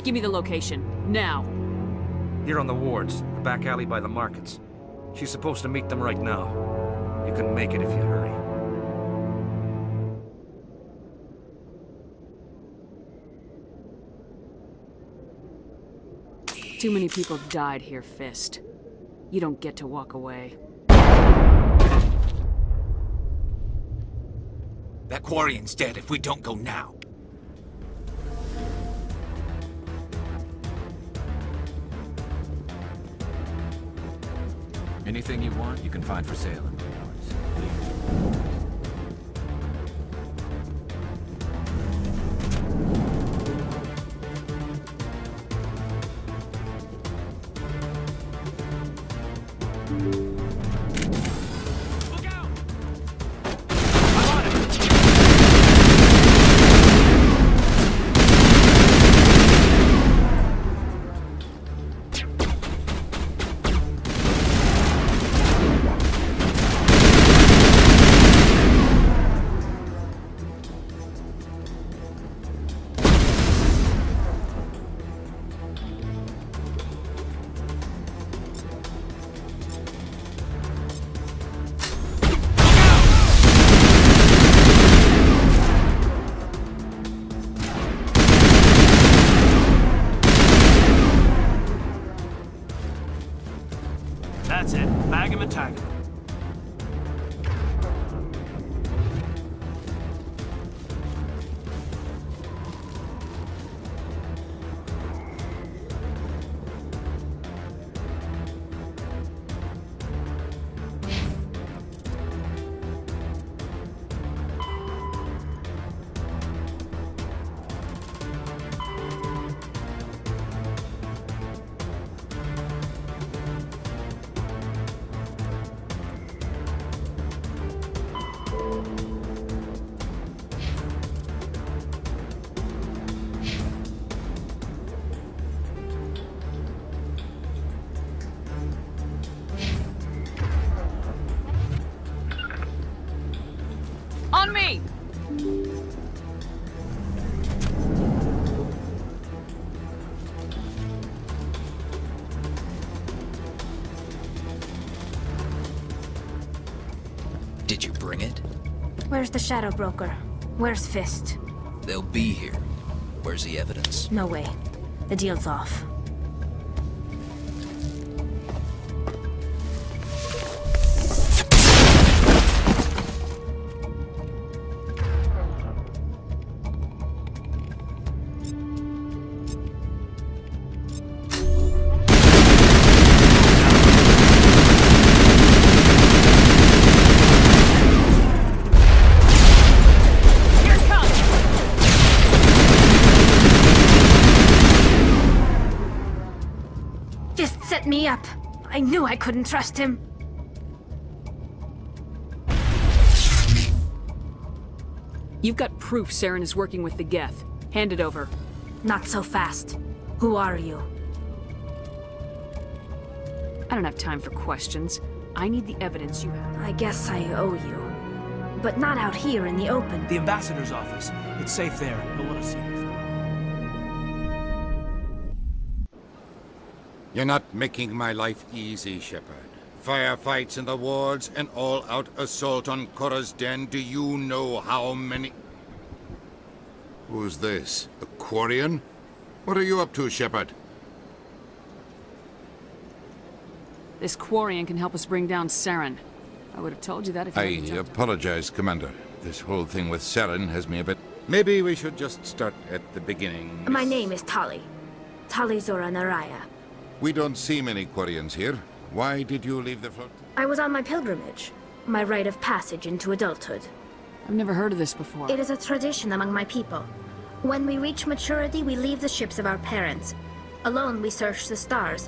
Give me the location. Now. Here on the wards, the back alley by the markets. She's supposed to meet them right now. You can make it if you hurry. Too many people died here, Fist. You don't get to walk away. That Quarian's dead if we don't go now. Anything you want, you can find for sale in the yards. That's it. Bag him and tag him. On me! Did you bring it? Where's the Shadow Broker? Where's Fist? They'll be here. Where's the evidence? No way. The deal's off. Set me up. I knew I couldn't trust him. You've got proof Saren is working with the Geth. Hand it over. Not so fast. Who are you? I don't have time for questions. I need the evidence you have. I guess I owe you. But not out here in the open. The ambassador's office. It's safe there. He'll want to see this. You're not making my life easy, Shepard. Firefights in the wards, an all-out assault on Korra's den. Do you know how many... Who's this? A Quarian? What are you up to, Shepard? This Quarian can help us bring down Saren. I would have told you that if you hadn't I jumped. apologize, Commander. This whole thing with Saren has me a bit... Maybe we should just start at the beginning. My name is Tali. Tali Zora Naraya. We don't see many Quarians here. Why did you leave the float? I was on my pilgrimage. My rite of passage into adulthood. I've never heard of this before. It is a tradition among my people. When we reach maturity, we leave the ships of our parents. Alone, we search the stars,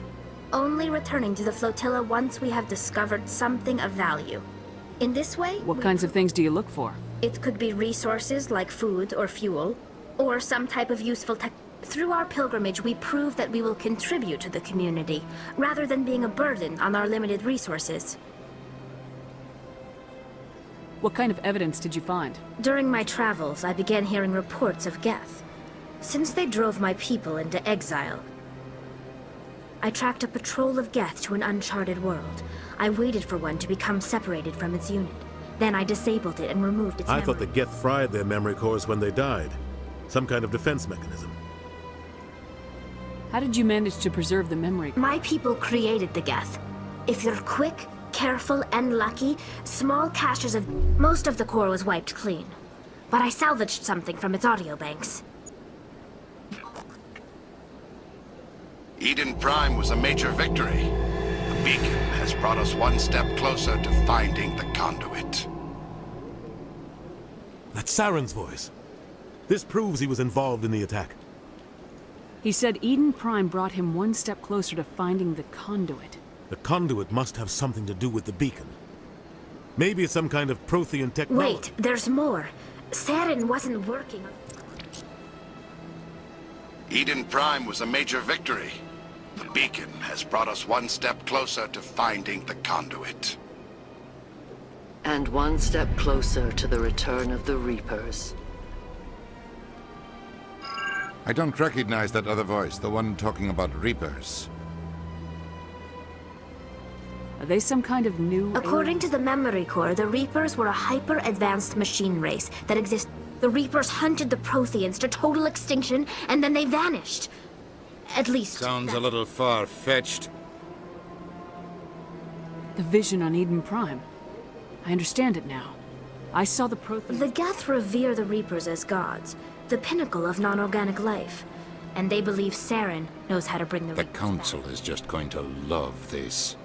only returning to the flotilla once we have discovered something of value. In this way... What kinds of things do you look for? It could be resources like food or fuel, or some type of useful tech. Through our pilgrimage, we prove that we will contribute to the community, rather than being a burden on our limited resources. What kind of evidence did you find? During my travels, I began hearing reports of Geth. Since they drove my people into exile, I tracked a patrol of Geth to an uncharted world. I waited for one to become separated from its unit. Then I disabled it and removed its I memory. thought the Geth fried their memory cores when they died. Some kind of defense mechanism. How did you manage to preserve the memory? My people created the Geth. If you're quick, careful, and lucky, small caches of... Most of the core was wiped clean. But I salvaged something from its audio banks. Eden Prime was a major victory. The beacon has brought us one step closer to finding the conduit. That's Saren's voice. This proves he was involved in the attack. He said Eden Prime brought him one step closer to finding the conduit. The conduit must have something to do with the beacon. Maybe it's some kind of Prothean technology. Wait, there's more. Saren wasn't working. Eden Prime was a major victory. The beacon has brought us one step closer to finding the conduit. And one step closer to the return of the Reapers. I don't recognize that other voice, the one talking about Reapers. Are they some kind of new... According to the memory core, the Reapers were a hyper-advanced machine race that exists. The Reapers hunted the Protheans to total extinction, and then they vanished. At least... Sounds a little far-fetched. The vision on Eden Prime. I understand it now. I saw the Protheans... The Geth revere the Reapers as gods, the pinnacle of non-organic life. And they believe Saren knows how to bring the The Council is just going to love this.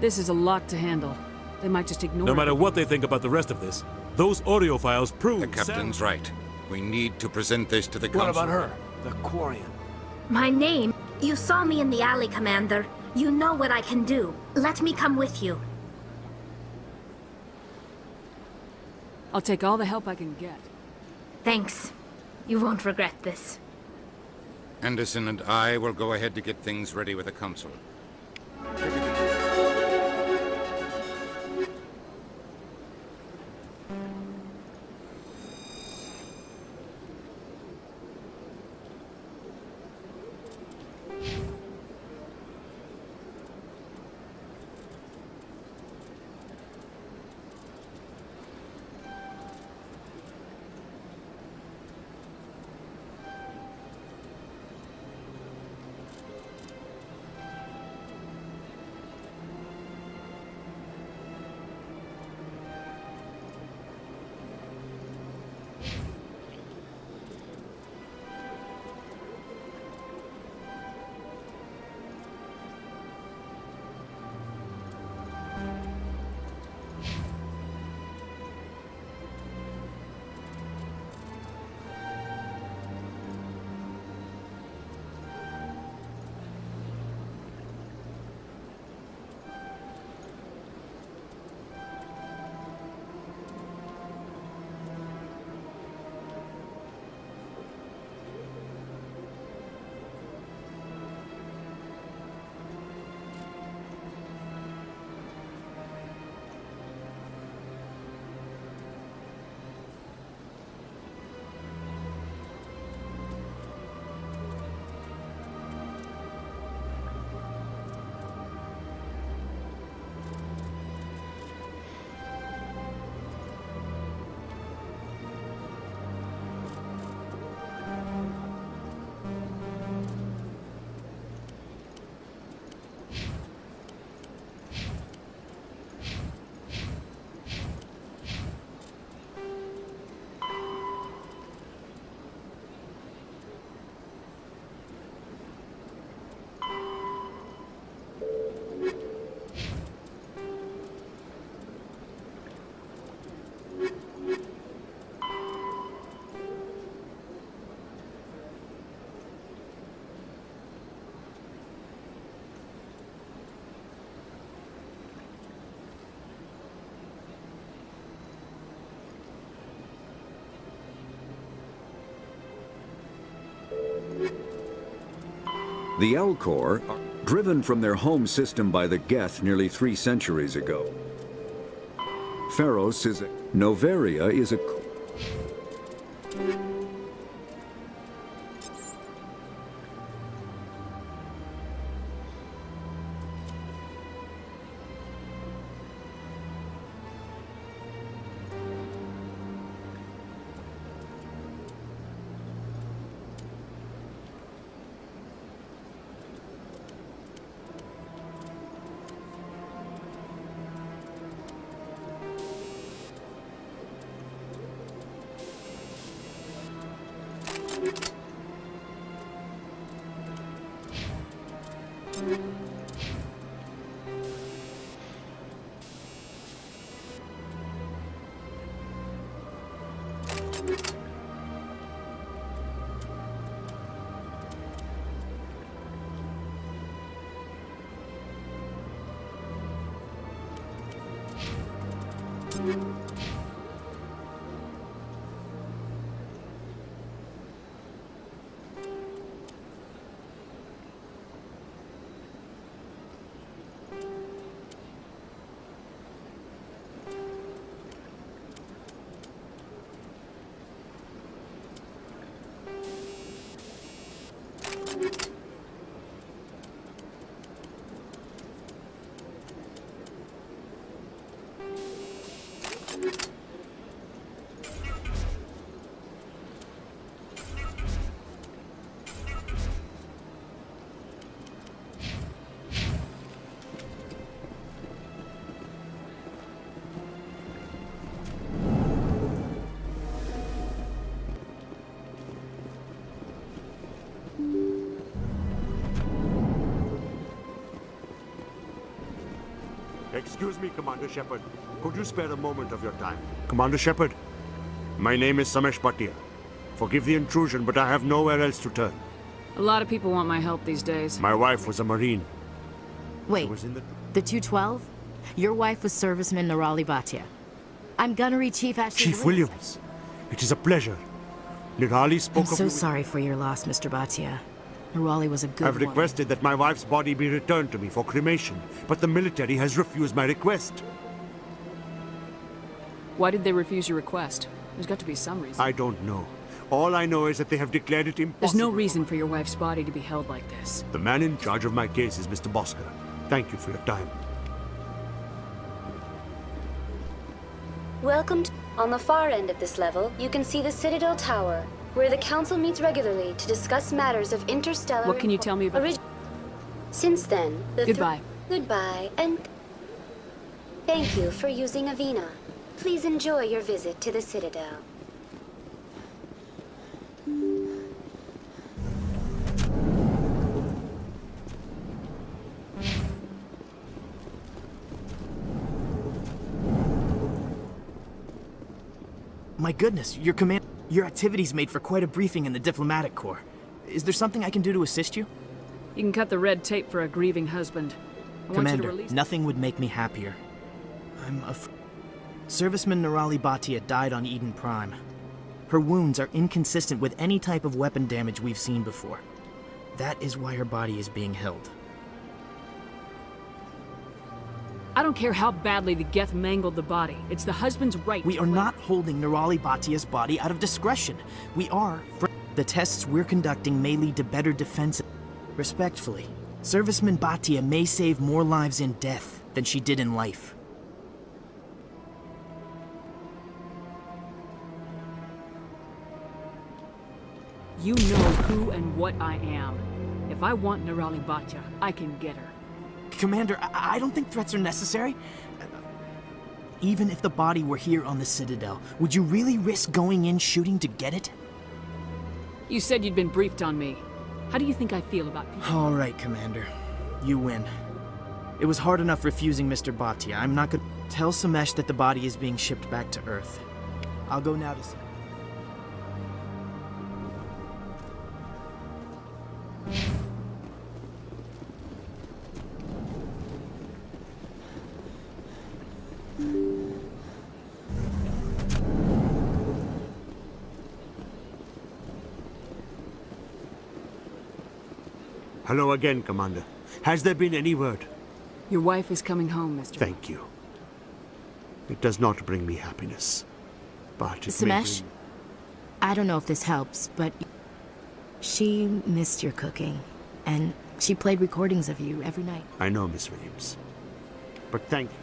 This is a lot to handle. They might just ignore No matter it. what they think about the rest of this, those audio files prove... The Captain's right. We need to present this to the Council. What about her? The Quarian. My name? You saw me in the alley, Commander. You know what I can do. Let me come with you. I'll take all the help I can get. Thanks. You won't regret this. Anderson and I will go ahead to get things ready with the Council. The L-Corps, driven from their home system by the Geth nearly 3 centuries ago, Pharos is a... Noveria is a... Excuse me, Commander Shepard. Could you spare a moment of your time? Commander Shepard, my name is Samesh Bhatia. Forgive the intrusion, but I have nowhere else to turn. A lot of people want my help these days. My wife was a Marine. Wait, the 212? Your wife was Serviceman Nirali Bhatia. I'm Gunnery Chief Ashley Chief Williams, it is a pleasure. Nirali spoke I'm of so you. sorry for your loss, Mr. Bhatia. Nirali was a good I've requested that my wife's body be returned to me for cremation, but the military has refused my request. Why did they refuse your request? There's got to be some reason. I don't know. All I know is that they have declared it impossible. There's no reason for your wife's body to be held like this. The man in charge of my case is Mr. Bosker. Thank you for your time. Welcome to... On the far end of this level, you can see the Citadel Tower, where the Council meets regularly to discuss matters of interstellar... What can you tell me about... Since then, the... Goodbye. Goodbye, and... Thank you for using Avina. Please enjoy your visit to the Citadel. My goodness, your activities made for quite a briefing in the diplomatic corps. Is there something I can do to assist you? You can cut the red tape for a grieving husband. I want you to Commander, release... nothing would make me happier. Serviceman Nirali Bhatia died on Eden Prime. Her wounds are inconsistent with any type of weapon damage we've seen before. That is why her body is being held. I don't care how badly the Geth mangled the body. It's the husband's right. We are not holding Nirali Bhatia's body out of discretion. We are... The tests we're conducting may lead to better defense. Respectfully, Serviceman Bhatia may save more lives in death than she did in life. You know who and what I am. If I want Nirali Bhatia, I can get her. Commander, I don't think threats are necessary. Even if the body were here on the Citadel, would you really risk going in shooting to get it? You said you'd been briefed on me. How do you think I feel about people? All right, Commander. You win. It was hard enough refusing Mr. Bhatia. I'm not gonna... Tell Samesh that the body is being shipped back to Earth. I'll go now to... Hello again, Commander. Has there been any word? Your wife is coming home, Mr. Thank you. It does not bring me happiness. But it may Samesh, I don't know if this helps, but she missed your cooking, and she played recordings of you every night. I know, Miss Williams. But thank you.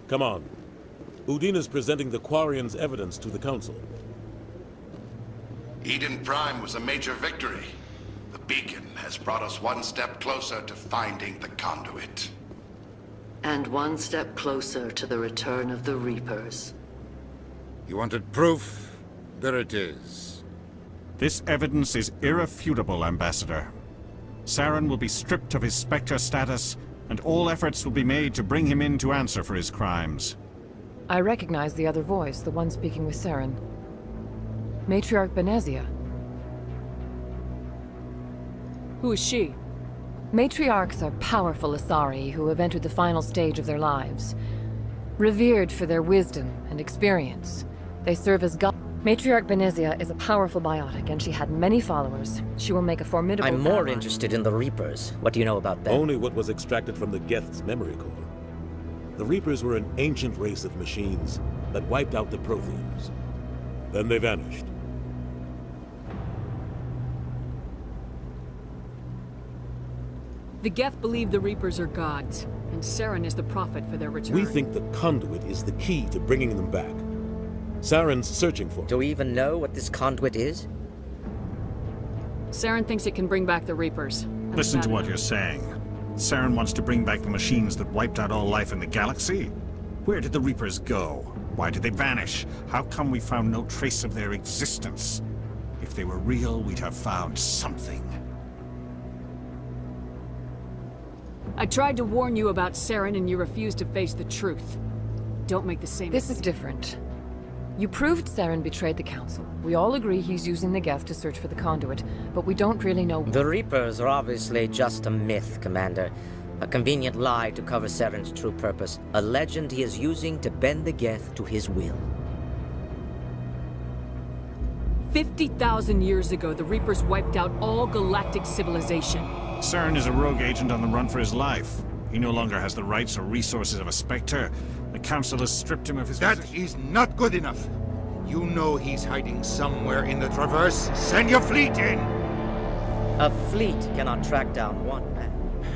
Come on. Udine is presenting the Quarian's evidence to the Council. Eden Prime was a major victory. The beacon has brought us one step closer to finding the conduit. And one step closer to the return of the Reapers. You wanted proof? There it is. This evidence is irrefutable, Ambassador. Saren will be stripped of his Spectre status, and all efforts will be made to bring him in to answer for his crimes. I recognize the other voice, the one speaking with Saren. Matriarch Benezia. Who is she? Matriarchs are powerful Asari who have entered the final stage of their lives. Revered for their wisdom and experience, they serve as God. Matriarch Benezia is a powerful biotic, and she had many followers. She will make a formidable I'm more ally. interested in the Reapers. What do you know about them? Only what was extracted from the Geth's memory core. The Reapers were an ancient race of machines that wiped out the Protheans. Then they vanished. The Geth believe the Reapers are gods, and Saren is the prophet for their return. We think the conduit is the key to bringing them back. Saren's searching for it. Do we even know what this conduit is? Saren thinks it can bring back the Reapers. Listen to what you're saying. Saren wants to bring back the machines that wiped out all life in the galaxy? Where did the Reapers go? Why did they vanish? How come we found no trace of their existence? If they were real, we'd have found something. I tried to warn you about Saren, and you refused to face the truth. Don't make the same This mistake. is different. You proved Saren betrayed the Council. We all agree he's using the Geth to search for the conduit, but we don't really know. The Reapers are obviously just a myth, Commander. A convenient lie to cover Saren's true purpose. A legend he is using to bend the Geth to his will. 50,000 years ago, the Reapers wiped out all galactic civilization. Saren is a rogue agent on the run for his life. He no longer has the rights or resources of a Spectre. The Council has stripped him of his That position. is not good enough. You know he's hiding somewhere in the Traverse. Send your fleet in! A fleet cannot track down one man.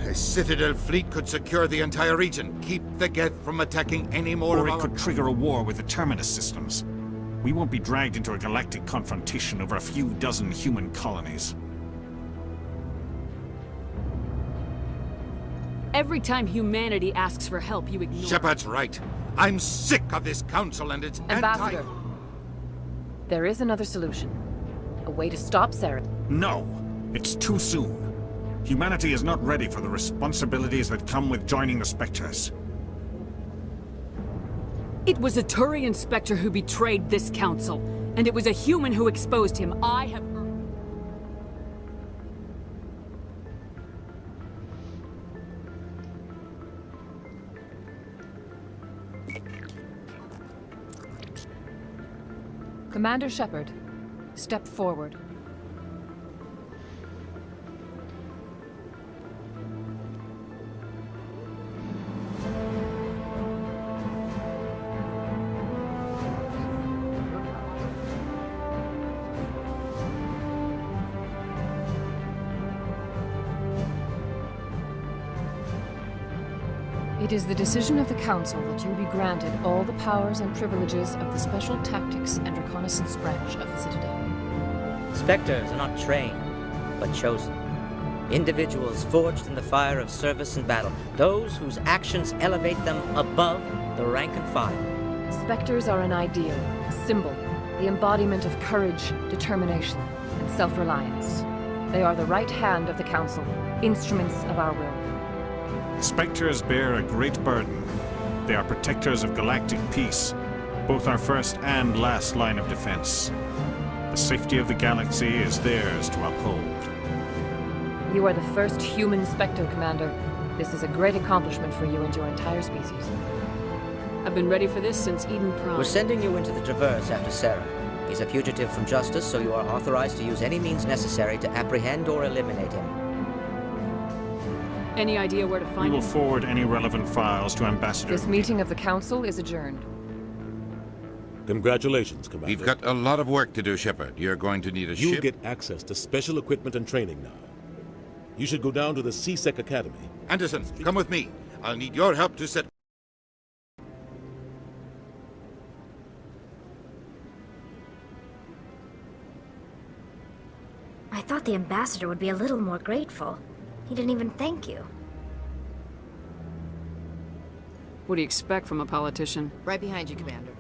A Citadel fleet could secure the entire region, keep the Geth from attacking any more Or of it our... could trigger a war with the Terminus systems. We won't be dragged into a galactic confrontation over a few dozen human colonies. Every time humanity asks for help, you ignore. Shepard's right. I'm sick of this council and its Ambassador, there is another solution. A way to stop Saren. No, it's too soon. Humanity is not ready for the responsibilities that come with joining the Spectres. It was a Turian Spectre who betrayed this council, and it was a human who exposed him. I have... Commander Shepard, step forward. It is the decision of the Council that you be granted all the powers and privileges of the Special Tactics and Reconnaissance branch of the Citadel. Spectres are not trained, but chosen. Individuals forged in the fire of service and battle. Those whose actions elevate them above the rank and file. Spectres are an ideal, a symbol, the embodiment of courage, determination, and self-reliance. They are the right hand of the Council, instruments of our will. Spectres bear a great burden. They are protectors of galactic peace, both our first and last line of defense. The safety of the galaxy is theirs to uphold. You are the first human Spectre, Commander. This is a great accomplishment for you and your entire species. I've been ready for this since Eden Prime. We're sending you into the Traverse after Sarah. He's a fugitive from justice, so you are authorized to use any means necessary to apprehend or eliminate him. Any idea where to find him? We will forward any relevant files to Ambassador. This meeting of the Council is adjourned. Congratulations, Commander. We've got a lot of work to do, Shepard. You're going to need a ship. You'll get access to special equipment and training now. You should go down to the CSEC Academy. Anderson, come with me. I'll need your help to set... I thought the ambassador would be a little more grateful. He didn't even thank you. What do you expect from a politician? Right behind you, Commander.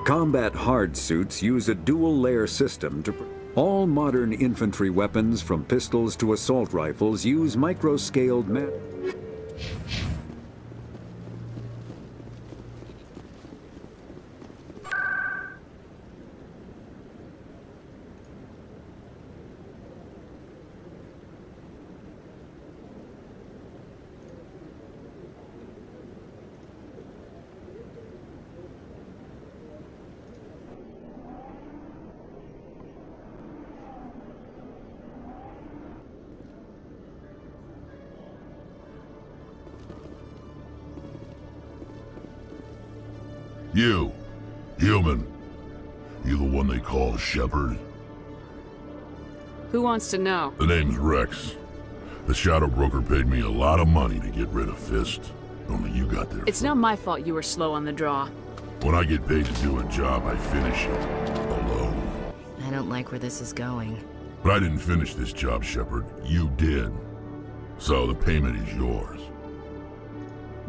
Combat hard suits use a dual-layer system to... All modern infantry weapons, from pistols to assault rifles, use micro-scaled... You, human. You the one they call Shepard? Who wants to know? The name's Rex. The Shadow Broker paid me a lot of money to get rid of Fist. Only you got there. It's not my fault you were slow on the draw. When I get paid to do a job, I finish it. Alone. I don't like where this is going. But I didn't finish this job, Shepard. You did. So the payment is yours.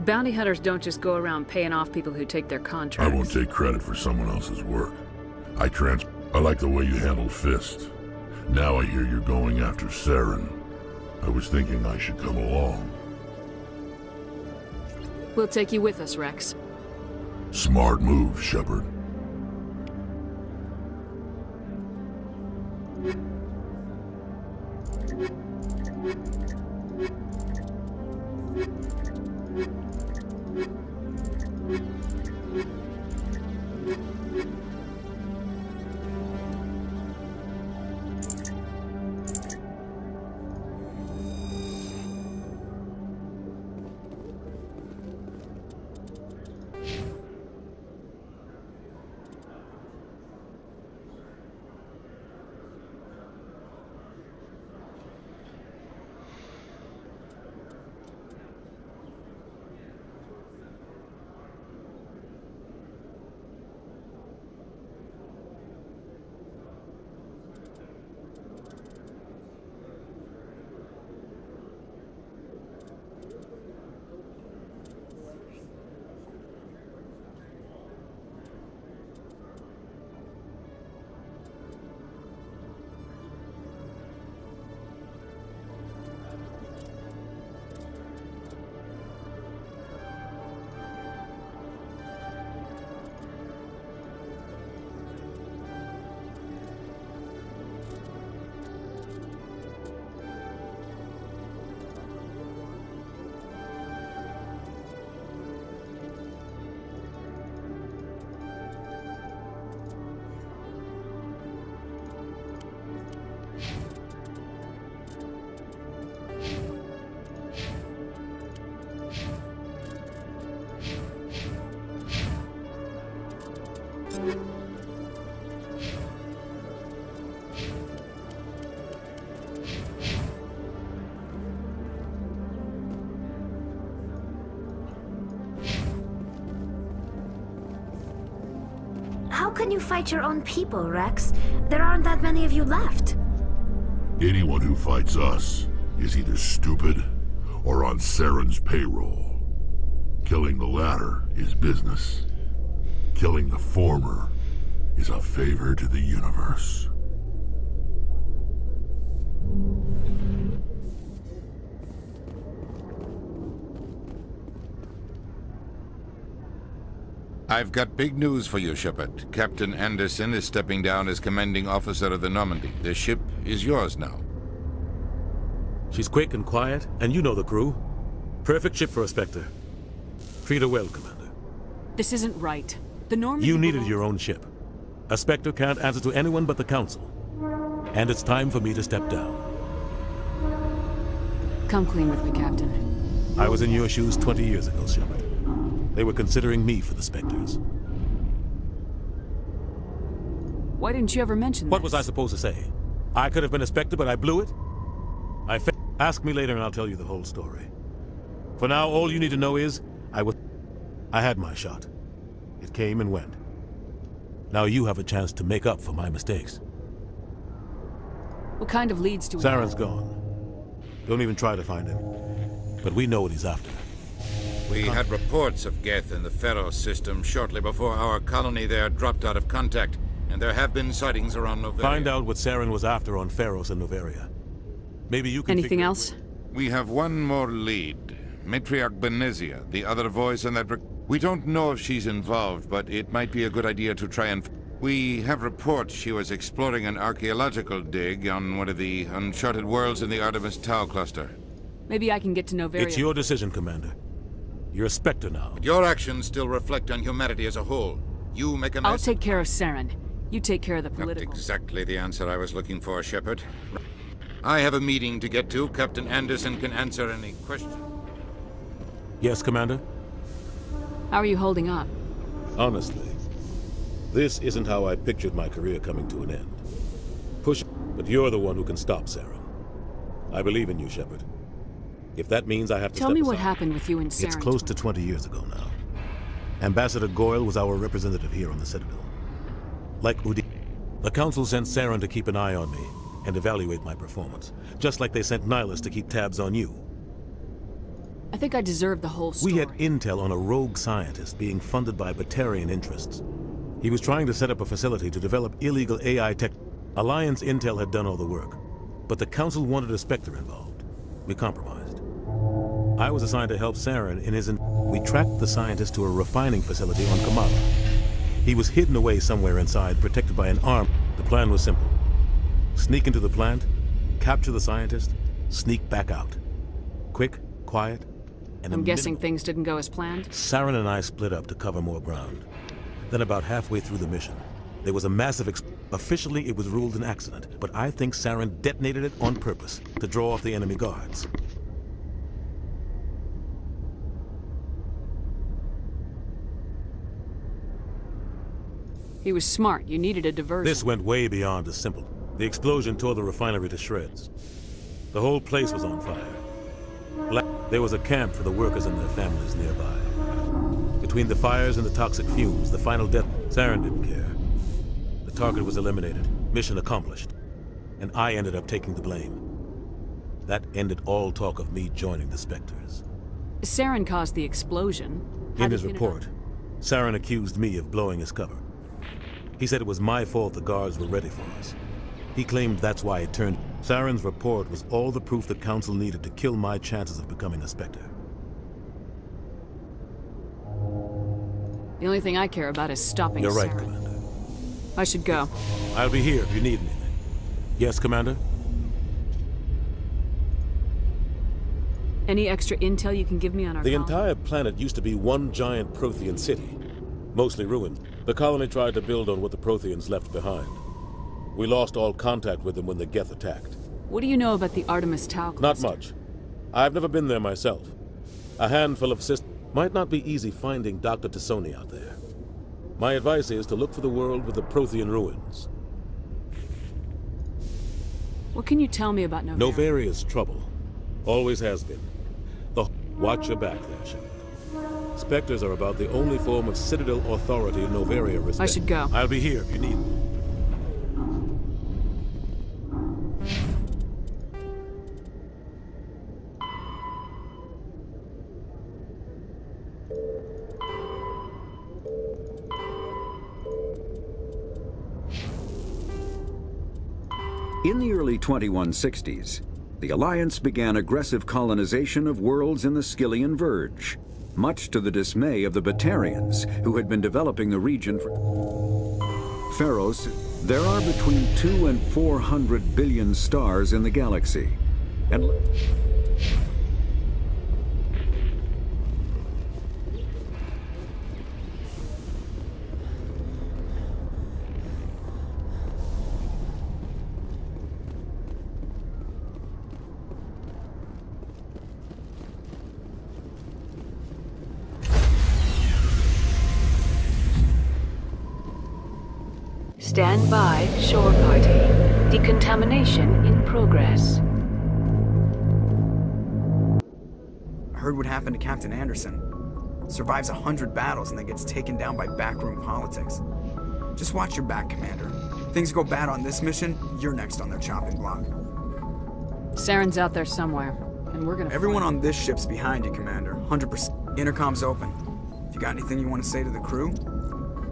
Bounty hunters don't just go around paying off people who take their contracts. I won't take credit for someone else's work. I like the way you handled Fist. Now I hear you're going after Saren. I was thinking I should come along. We'll take you with us, Rex. Smart move, Shepard. can you fight your own people, Rex? There aren't that many of you left. Anyone who fights us is either stupid or on Saren's payroll. Killing the latter is business. Killing the former is a favor to the universe. I've got big news for you, Shepard. Captain Anderson is stepping down as commanding officer of the Normandy. The ship is yours now. She's quick and quiet, and you know the crew. Perfect ship for a Spectre. Treat her well, Commander. This isn't right. The Normandy You needed your own ship. A Spectre can't answer to anyone but the Council. And it's time for me to step down. Come clean with me, Captain. I was in your shoes 20 years ago, Shepard. They were considering me for the Spectres. Why didn't you ever mention What was I supposed to say? I could have been a Spectre, but I blew it? Ask me later and I'll tell you the whole story. For now, all you need to know is, I had my shot. It came and went. Now you have a chance to make up for my mistakes. What kind of leads do we Saren's have? gone. Don't even try to find him. But we know what he's after. We had reports of Geth in the Pharaoh system shortly before our colony there dropped out of contact, and there have been sightings around Novaria. Find out what Saren was after on Pharos and Novaria. Maybe you can Anything else? We have one more lead. Matriarch Benezia, the other voice in that... We don't know if she's involved, but it might be a good idea to try and... We have reports she was exploring an archaeological dig on one of the uncharted worlds in the Artemis Tau cluster. Maybe I can get to Novaria. It's your decision, Commander. You're a Spectre now. But your actions still reflect on humanity as a whole. You make a mess... I'll take care of Saren. You take care of the political... Not exactly the answer I was looking for, Shepard. I have a meeting to get to. Captain Anderson can answer any questions. Yes, Commander? How are you holding up? Honestly, this isn't how I pictured my career coming to an end. But you're the one who can stop Saren. I believe in you, Shepard. If that means I have to Tell me what happened with you and Saren. It's close to 20 years ago now. Ambassador Goyle was our representative here on the Citadel. Like Udi, the Council sent Saren to keep an eye on me and evaluate my performance, just like they sent Nihilus to keep tabs on you. I think I deserve the whole story. We had intel on a rogue scientist being funded by Batarian interests. He was trying to set up a facility to develop illegal AI tech. Alliance intel had done all the work, but the Council wanted a Spectre involved. We compromised. I was assigned to help Saren in his... We tracked the scientist to a refining facility on Kamala. He was hidden away somewhere inside, protected by an arm. The plan was simple. Sneak into the plant, capture the scientist, sneak back out. Quick, quiet, and I'm guessing things didn't go as planned? Saren and I split up to cover more ground. Then about halfway through the mission, there was a massive Officially, it was ruled an accident, but I think Saren detonated it on purpose to draw off the enemy guards. He was smart. You needed a diversion. This went way beyond a simple. The explosion tore the refinery to shreds. The whole place was on fire. There was a camp for the workers and their families nearby. Between the fires and the toxic fumes, the final death... Saren didn't care. The target was eliminated, mission accomplished. And I ended up taking the blame. That ended all talk of me joining the Spectres. Saren caused the explosion. In his report, Saren accused me of blowing his cover. He said it was my fault the guards were ready for us. He claimed that's why it turned... Saren's report was all the proof the Council needed to kill my chances of becoming a Spectre. The only thing I care about is stopping You're right, Saren. Commander. I should go. I'll be here if you need anything. Yes, Commander? Any extra intel you can give me on our The colony? entire planet used to be one giant Prothean city, mostly ruined. The colony tried to build on what the Protheans left behind. We lost all contact with them when the Geth attacked. What do you know about the Artemis Tau Not cluster? much. I've never been there myself. A handful of systems. Might not be easy finding Dr. Tassoni out there. My advice is to look for the world with the Prothean ruins. What can you tell me about Novaria? Novaria's trouble. Always has been. Watch your back there, Shepard. Spectres are about the only form of Citadel authority Noveria respects. I should go. I'll be here if you need me. In the early 2160s, the Alliance began aggressive colonization of worlds in the Skyllian Verge, much to the dismay of the Batarians, who had been developing the region for... Pharaohs, there are between 200 and 400 billion stars in the galaxy, and... Stand by, shore party. Decontamination in progress. I heard what happened to Captain Anderson. Survives 100 battles and then gets taken down by backroom politics. Just watch your back, Commander. Things go bad on this mission, you're next on their chopping block. Saren's out there somewhere, and we're gonna... Everyone on this ship's behind you, Commander. 100%. Intercom's open. If you got anything you want to say to the crew,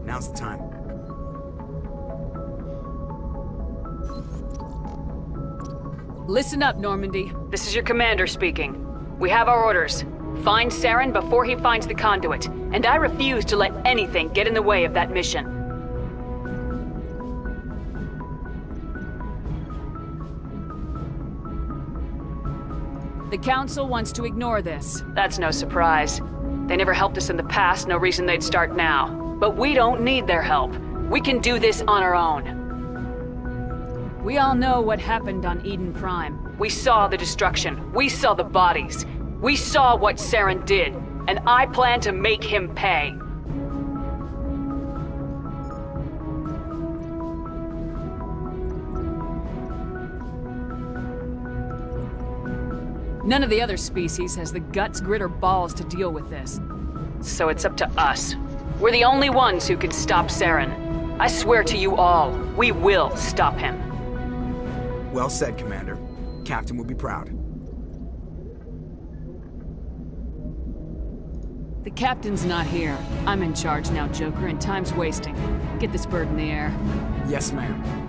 now's the time. Listen up, Normandy. This is your commander speaking. We have our orders. Find Saren before he finds the conduit, and I refuse to let anything get in the way of that mission. The Council wants to ignore this. That's no surprise. They never helped us in the past, no reason they'd start now. But we don't need their help. We can do this on our own. We all know what happened on Eden Prime. We saw the destruction. We saw the bodies. We saw what Saren did, and I plan to make him pay. None of the other species has the guts, grit, or balls to deal with this. So it's up to us. We're the only ones who can stop Saren. I swear to you all, we will stop him. Well said, Commander. Captain will be proud. The captain's not here. I'm in charge now, Joker, and time's wasting. Get this bird in the air. Yes, ma'am.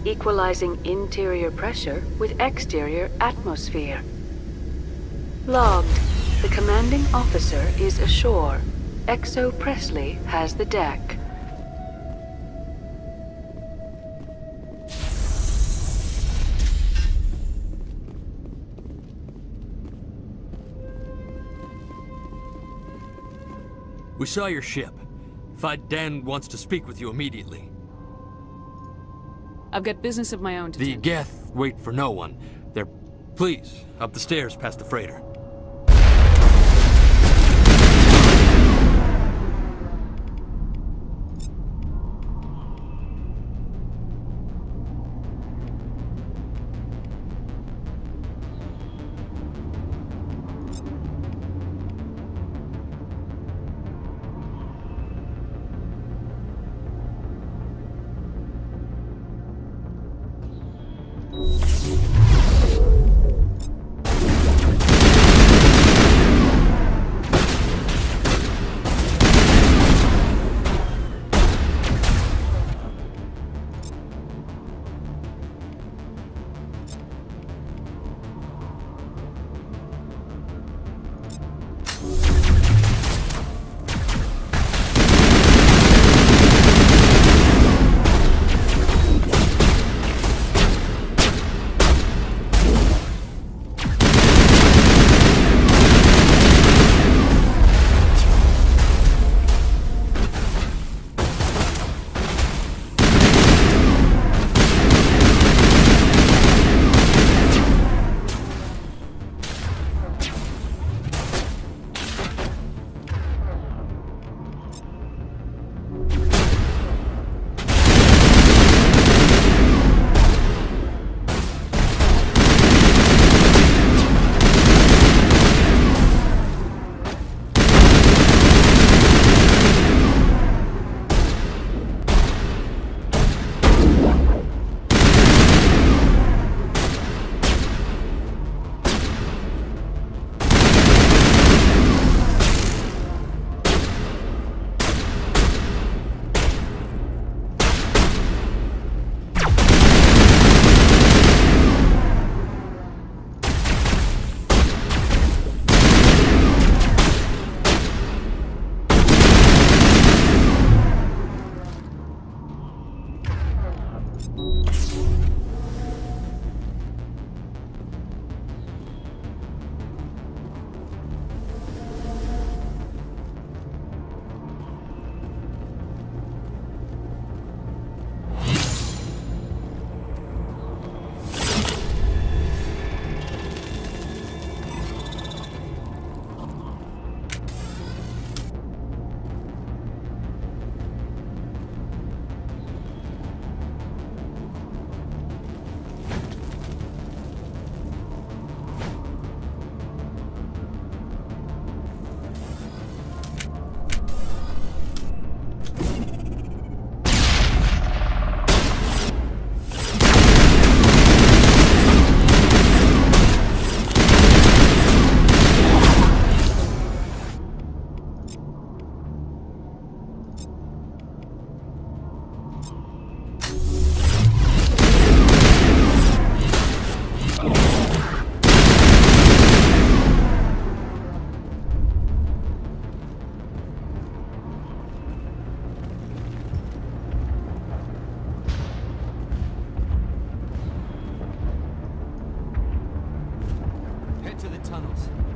equalizing interior pressure with exterior atmosphere. Logged. The commanding officer is ashore. Exo Presley has the deck. We saw your ship. Dan wants to speak with you immediately. I've got business of my own to The tend. Geth wait for no one. They're... Please, up the stairs past the freighter.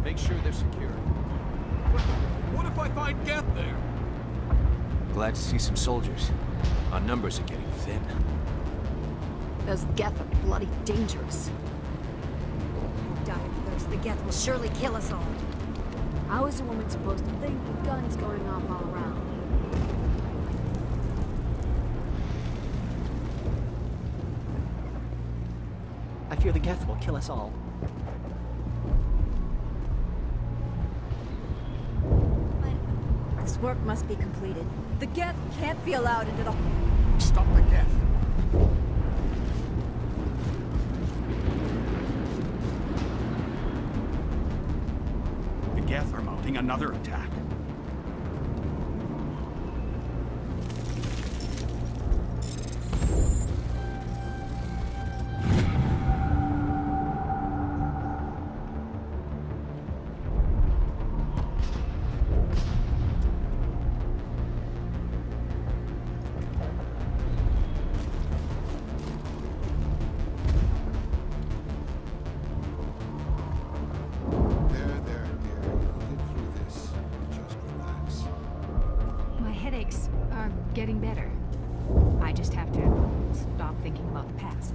Make sure they're secure. What if I find Geth there? Glad to see some soldiers. Our numbers are getting thin. Those Geth are bloody dangerous. We'll die of thirst. The Geth will surely kill us all. How is a woman supposed to think with guns going off all around? I fear the Geth will kill us all. This work must be completed. The Geth can't be allowed into the... Stop the Geth. The Geth are mounting another attack. I just have to stop thinking about the past.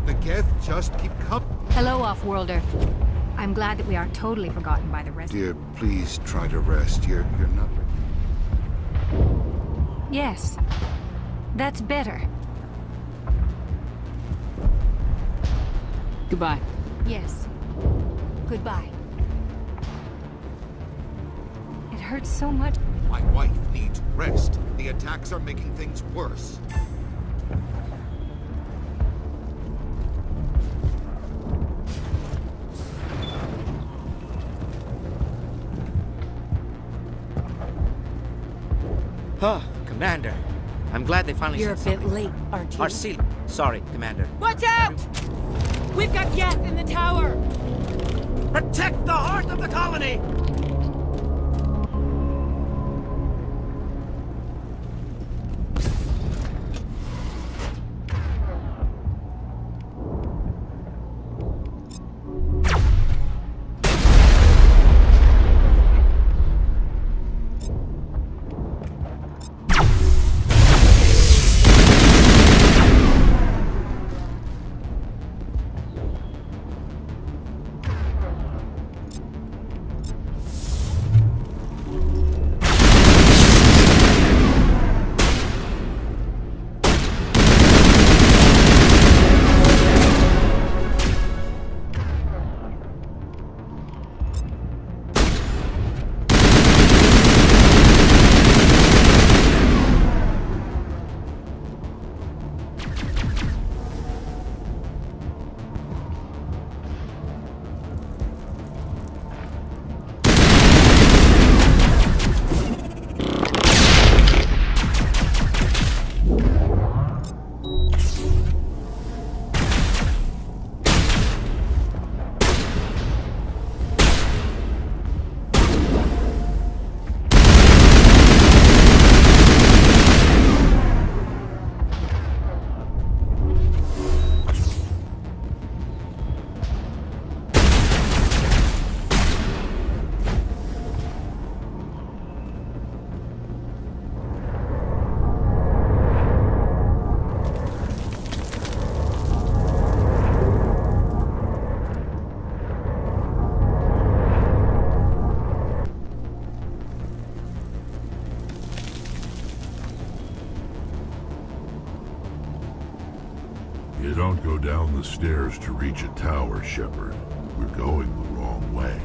The Geth just keep coming. Hello, Off-Worlder. I'm glad that we aren't totally forgotten by the rest. Dear, please try to rest. You're not ready. Yes. That's better. Goodbye. Yes. Goodbye. It hurts so much. My wife needs rest. The attacks are making things worse. Oh, Commander. I'm glad they finally You're a said bit something. late, aren't you? Arcel. Sorry, Commander. Watch out! We've got Geth in the tower! Protect the heart of the colony! You don't go down the stairs to reach a tower, Shepard. We're going the wrong way.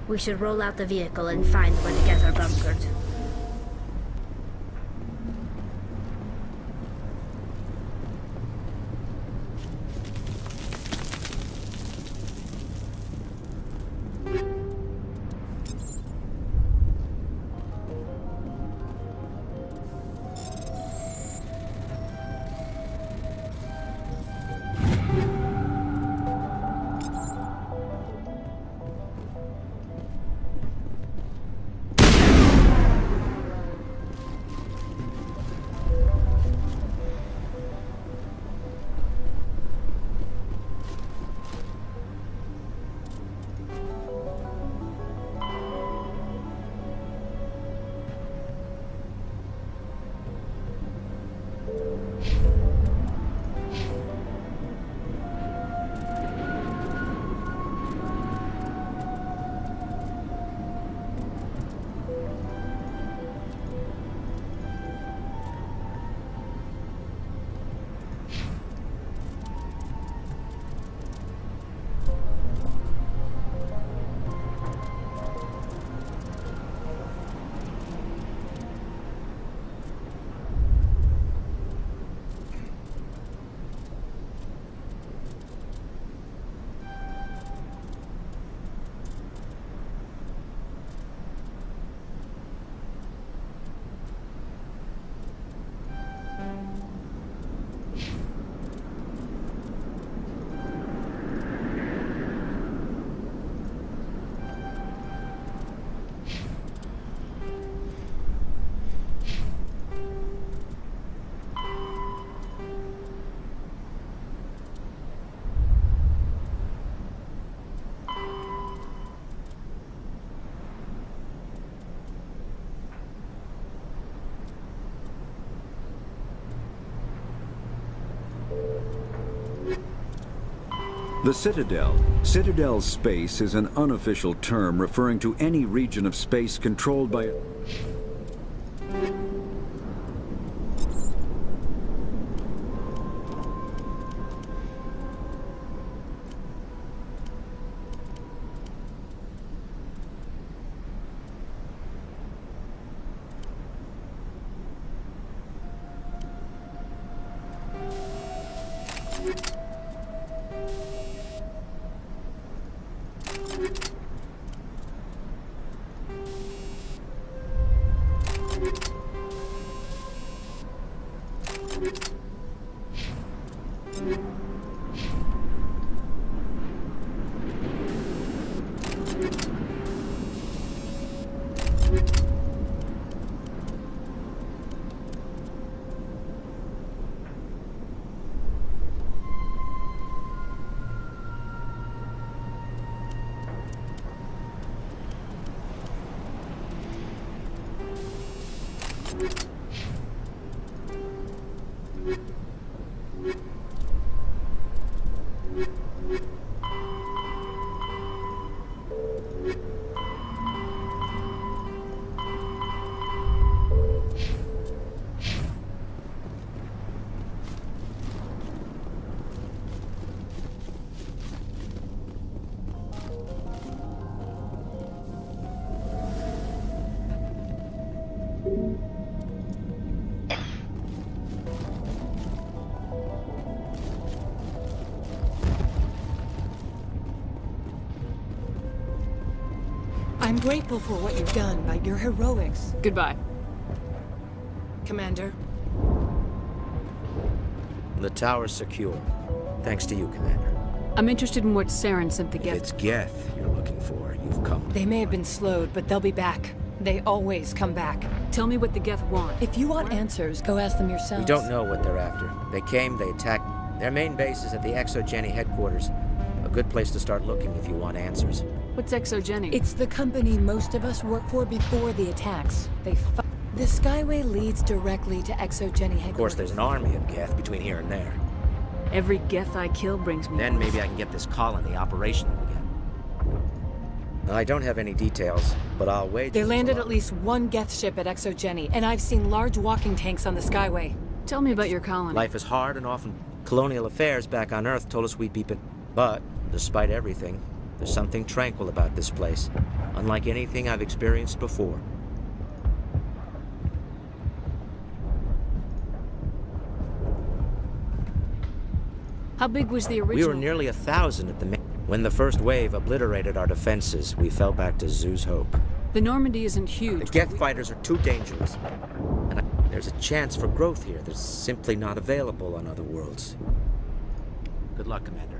We should roll out the vehicle and find where the Geth are bunkered. The Citadel. Citadel space is an unofficial term referring to any region of space controlled by... I'm grateful for what you've done, but your heroics... Goodbye. Commander. The tower's secure. Thanks to you, Commander. I'm interested in what Saren sent the Geth. If it's Geth you're looking for, you've come. They may have been slowed, but they'll be back. They always come back. Tell me what the Geth want. If you want answers, go ask them yourselves. We don't know what they're after. They came, they attacked. Their main base is at the Exogeny headquarters. A good place to start looking if you want answers. What's Exogeny? It's the company most of us work for before the attacks. The Skyway leads directly to Exogeny headquarters. Of course, there's an army of Geth between here and there. Every Geth I kill brings me... Then maybe I can get this colony operational again. I don't have any details, but I'll wager... They landed at least one Geth ship at Exogeny, and I've seen large walking tanks on the Skyway. Tell me about your colony. Life is hard and often colonial affairs back on Earth told us we'd be... But, despite everything, There's something tranquil about this place, unlike anything I've experienced before. How big was the original? We were nearly 1,000 at the when the first wave obliterated our defenses, we fell back to Zoo's Hope. The Normandy isn't huge. The Geth fighters are too dangerous. And there's a chance for growth here that's simply not available on other worlds. Good luck, Commander.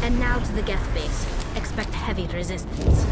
And now to the Geth base. Expect heavy resistance.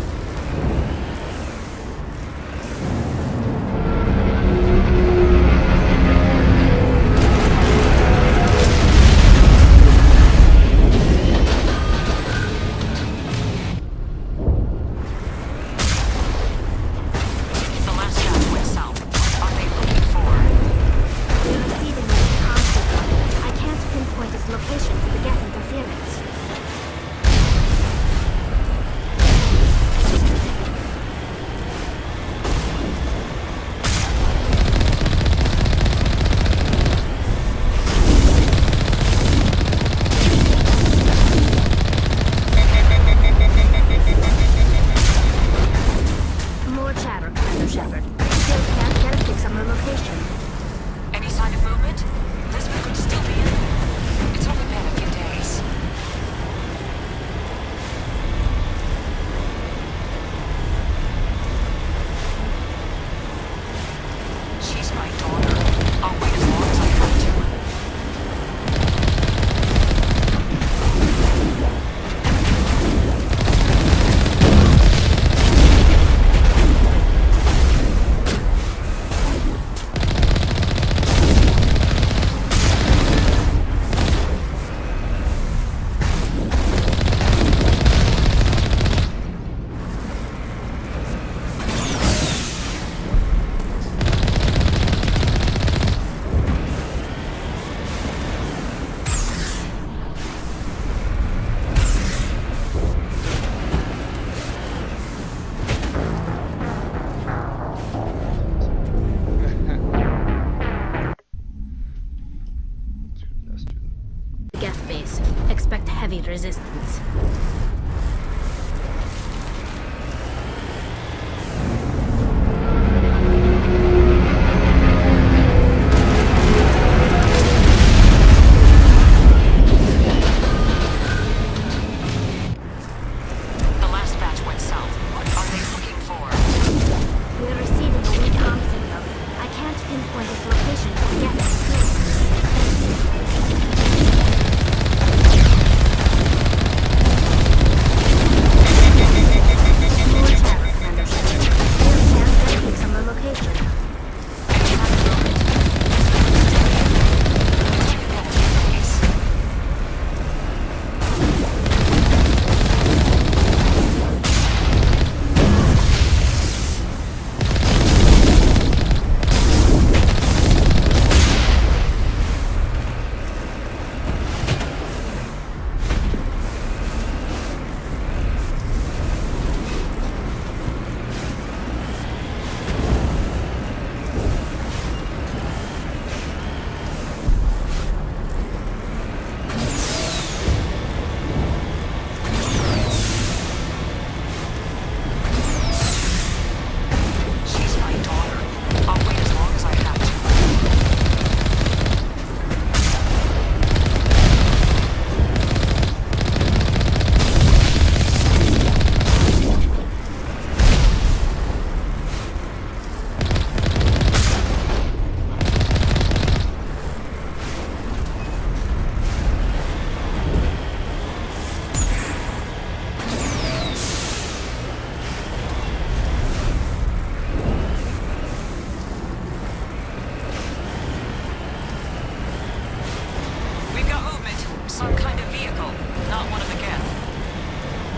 Resistance. not one of the Geth.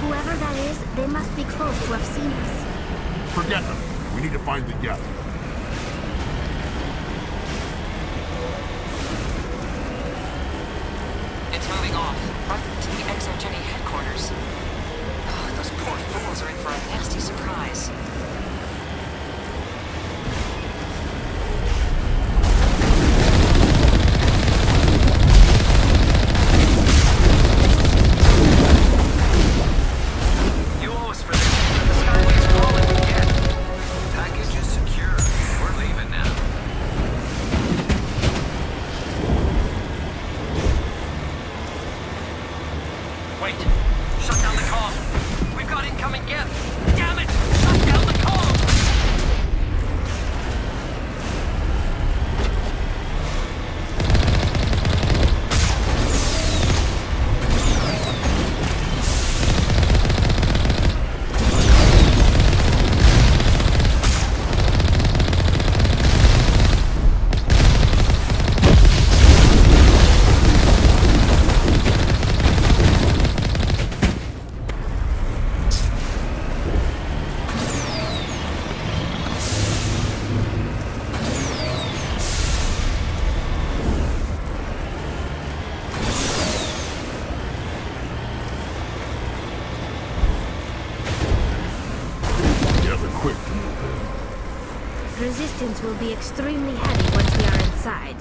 Whoever that is, they must be close to have seen us. Forget them. We need to find the Geth. It's moving off, right to the Exogeny headquarters. Oh, those poor fools are in for a nasty surprise. You owe us for this. The Skyway's calling again. Package is secure. We're leaving now. Wait. Shut down the comm. We've got incoming Geth. Damn it! Shut down the comm! Resistance will be extremely heavy once we are inside.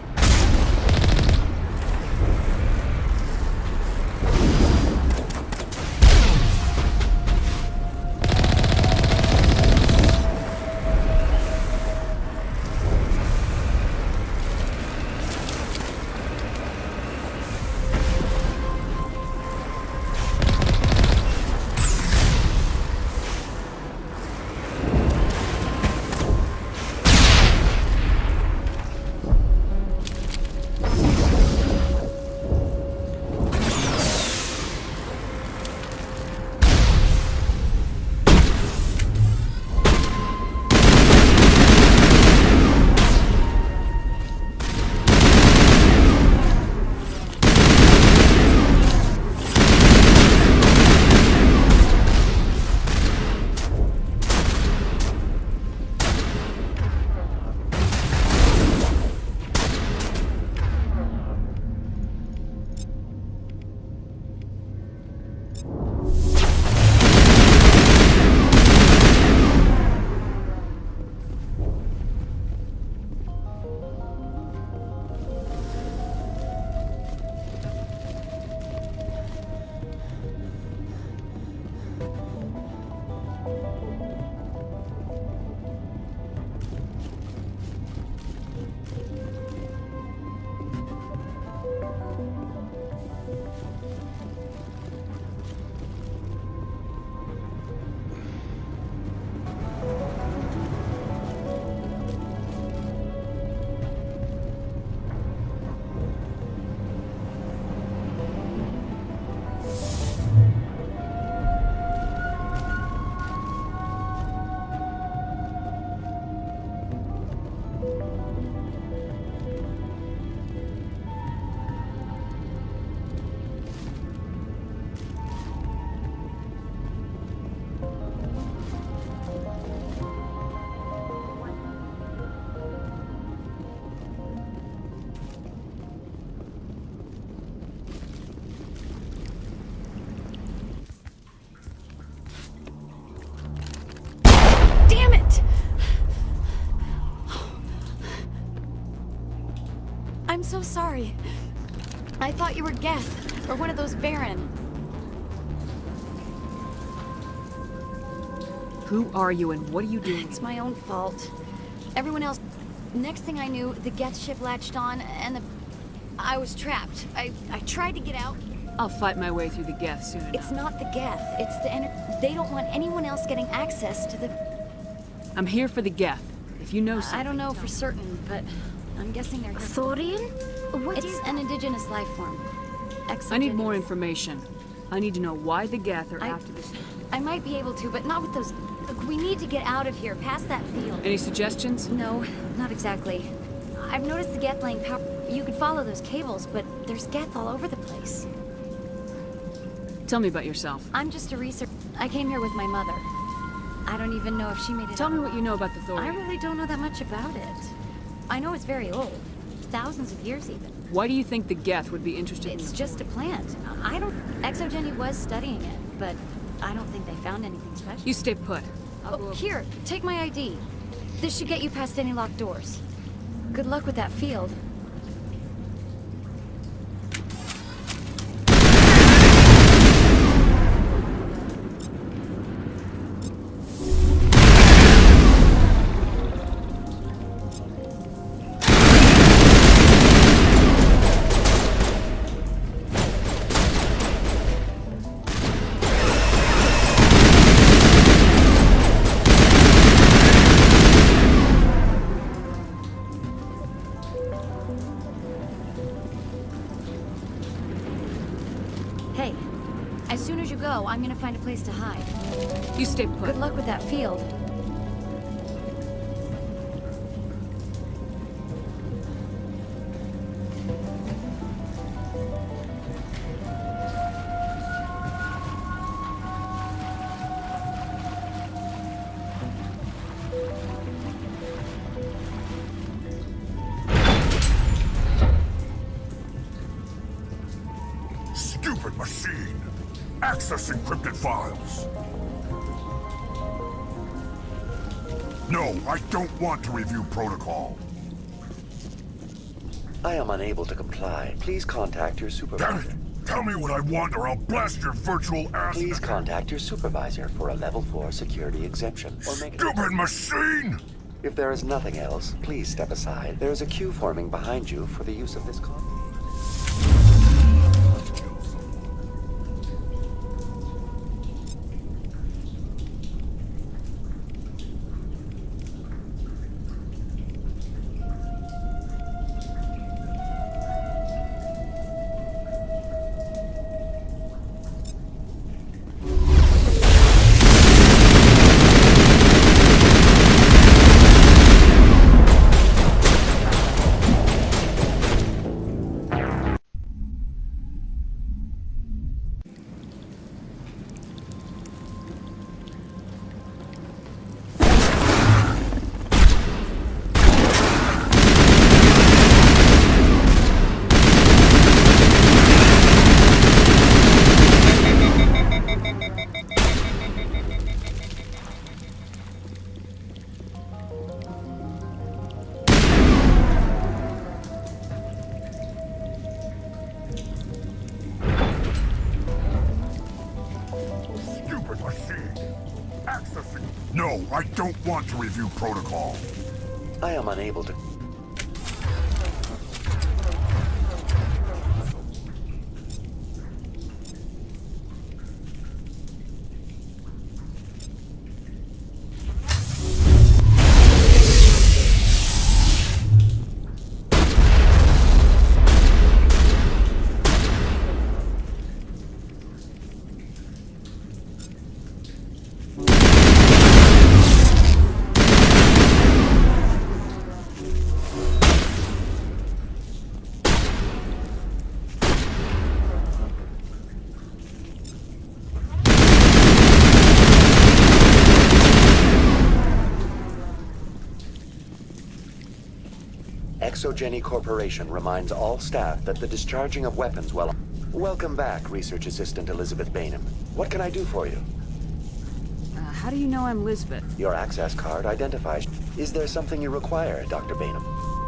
I'm so sorry. I thought you were Geth, or one of those Baron. Who are you and what are you doing? It's my own fault. Everyone else... Next thing I knew, the Geth ship latched on, and I was trapped. I tried to get out. I'll fight my way through the Geth soon enough. It's not the Geth. It's the They don't want anyone else getting access to the... I'm here for the Geth. If you know something... I don't know for certain, but I'm guessing they're... Thorian? What It's an indigenous life form. I need more information. I need to know why the Geth are after this thing. I might be able to, but not with those... Look, we need to get out of here, past that field. Any suggestions? No, not exactly. I've noticed the Geth laying power... You could follow those cables, but there's Geth all over the place. Tell me about yourself. I'm just a researcher. I came here with my mother. I don't even know if she made it. Tell me what you know about the Thorium. I really don't know that much about it. I know it's very old. Thousands of years even. Why do you think the Geth would be interested in It's just a plant. I don't... Exogeny was studying it, but I don't think they found anything special. You stay put. Oh, here, take my ID. This should get you past any locked doors. Good luck with that field. Hey, as soon as you go, I'm gonna find a place to hide. You stay put. Good luck with that field. Stupid machine! Access encrypted files! No, I don't want to review protocol. I am unable to comply. Please contact your supervisor. Damn it! Tell me what I want or I'll blast your virtual ass. Please contact your supervisor for a level 4 security exemption. Or make it... Stupid machine! If there is nothing else, please step aside. There is a queue forming behind you for the use of this call. No, I don't want to review protocol. I am unable to... Exogeny Corporation reminds all staff that the discharging of weapons while... Welcome back, Research Assistant Elizabeth Bainham. What can I do for you? How do you know I'm Lisbeth? Your access card identifies... Is there something you require, Dr. Bainham?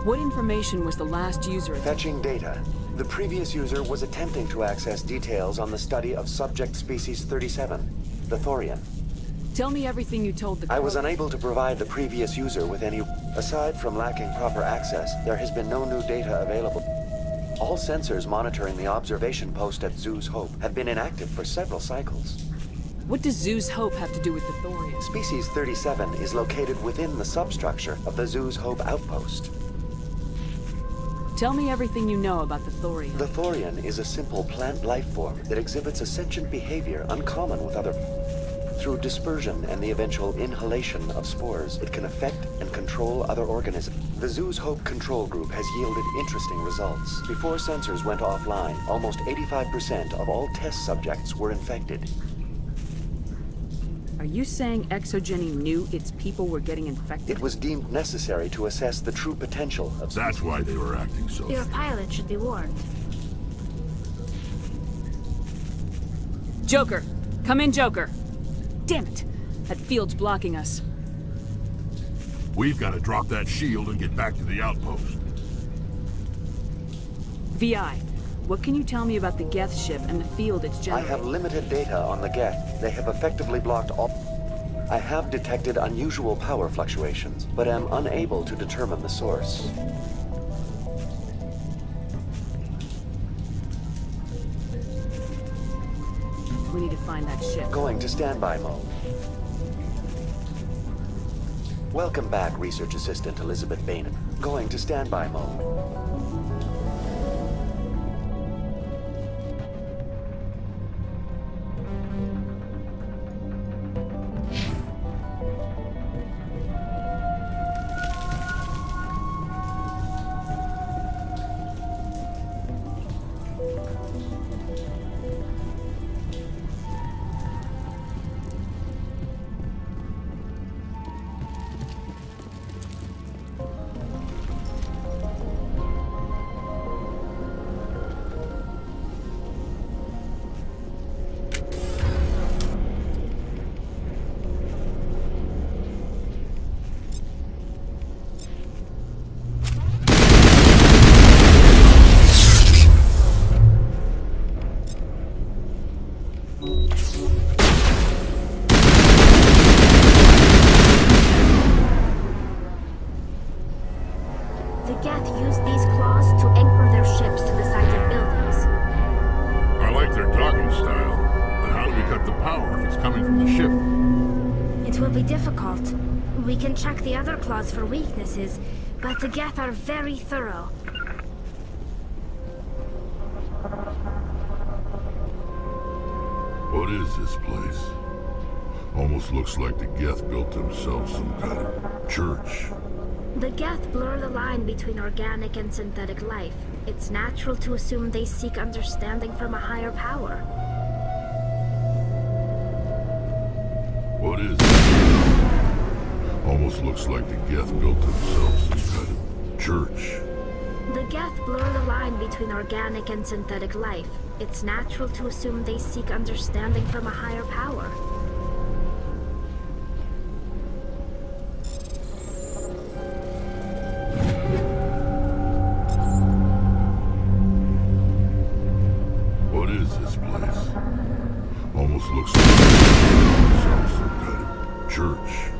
What information was the last user... Fetching data. The previous user was attempting to access details on the study of subject species 37, the Thorian. Tell me everything you told the... I was unable to provide the previous user with any... Aside from lacking proper access, there has been no new data available. All sensors monitoring the observation post at Zeus Hope have been inactive for several cycles. What does Zeus Hope have to do with the Thorian? Species 37 is located within the substructure of the Zeus Hope outpost. Tell me everything you know about the Thorian. The Thorian is a simple plant life form that exhibits a sentient behavior uncommon with other... Through dispersion and the eventual inhalation of spores, it can affect and control other organisms. The Zoo's Hope control group has yielded interesting results. Before sensors went offline, almost 85% of all test subjects were infected. Are you saying Exogeny knew its people were getting infected? It was deemed necessary to assess the true potential of... That's why they were acting so... Your pilot should be warned. Joker! Come in, Joker! Damn it! That field's blocking us. We've got to drop that shield and get back to the outpost. VI, what can you tell me about the Geth ship and the field it's I generating? have limited data on the Geth. They have effectively blocked all... I have detected unusual power fluctuations, but am unable to determine the source. We need to find that ship. Going to standby mode. Welcome back, Research Assistant Elizabeth Bainin. Going to standby mode. Check the other claws for weaknesses, but the Geth are very thorough. What is this place? Almost looks like the Geth built themselves some kind of church. The Geth blur the line between organic and synthetic life. It's natural to assume they seek understanding from a higher power. What is this? Almost looks like the Geth built themselves some kind of church. The Geth blur the line between organic and synthetic life. It's natural to assume they seek understanding from a higher power. What is this place? Almost looks like they built themselves some kind of church.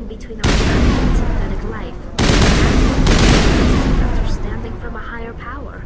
Between organic and synthetic life. Understanding from a higher power.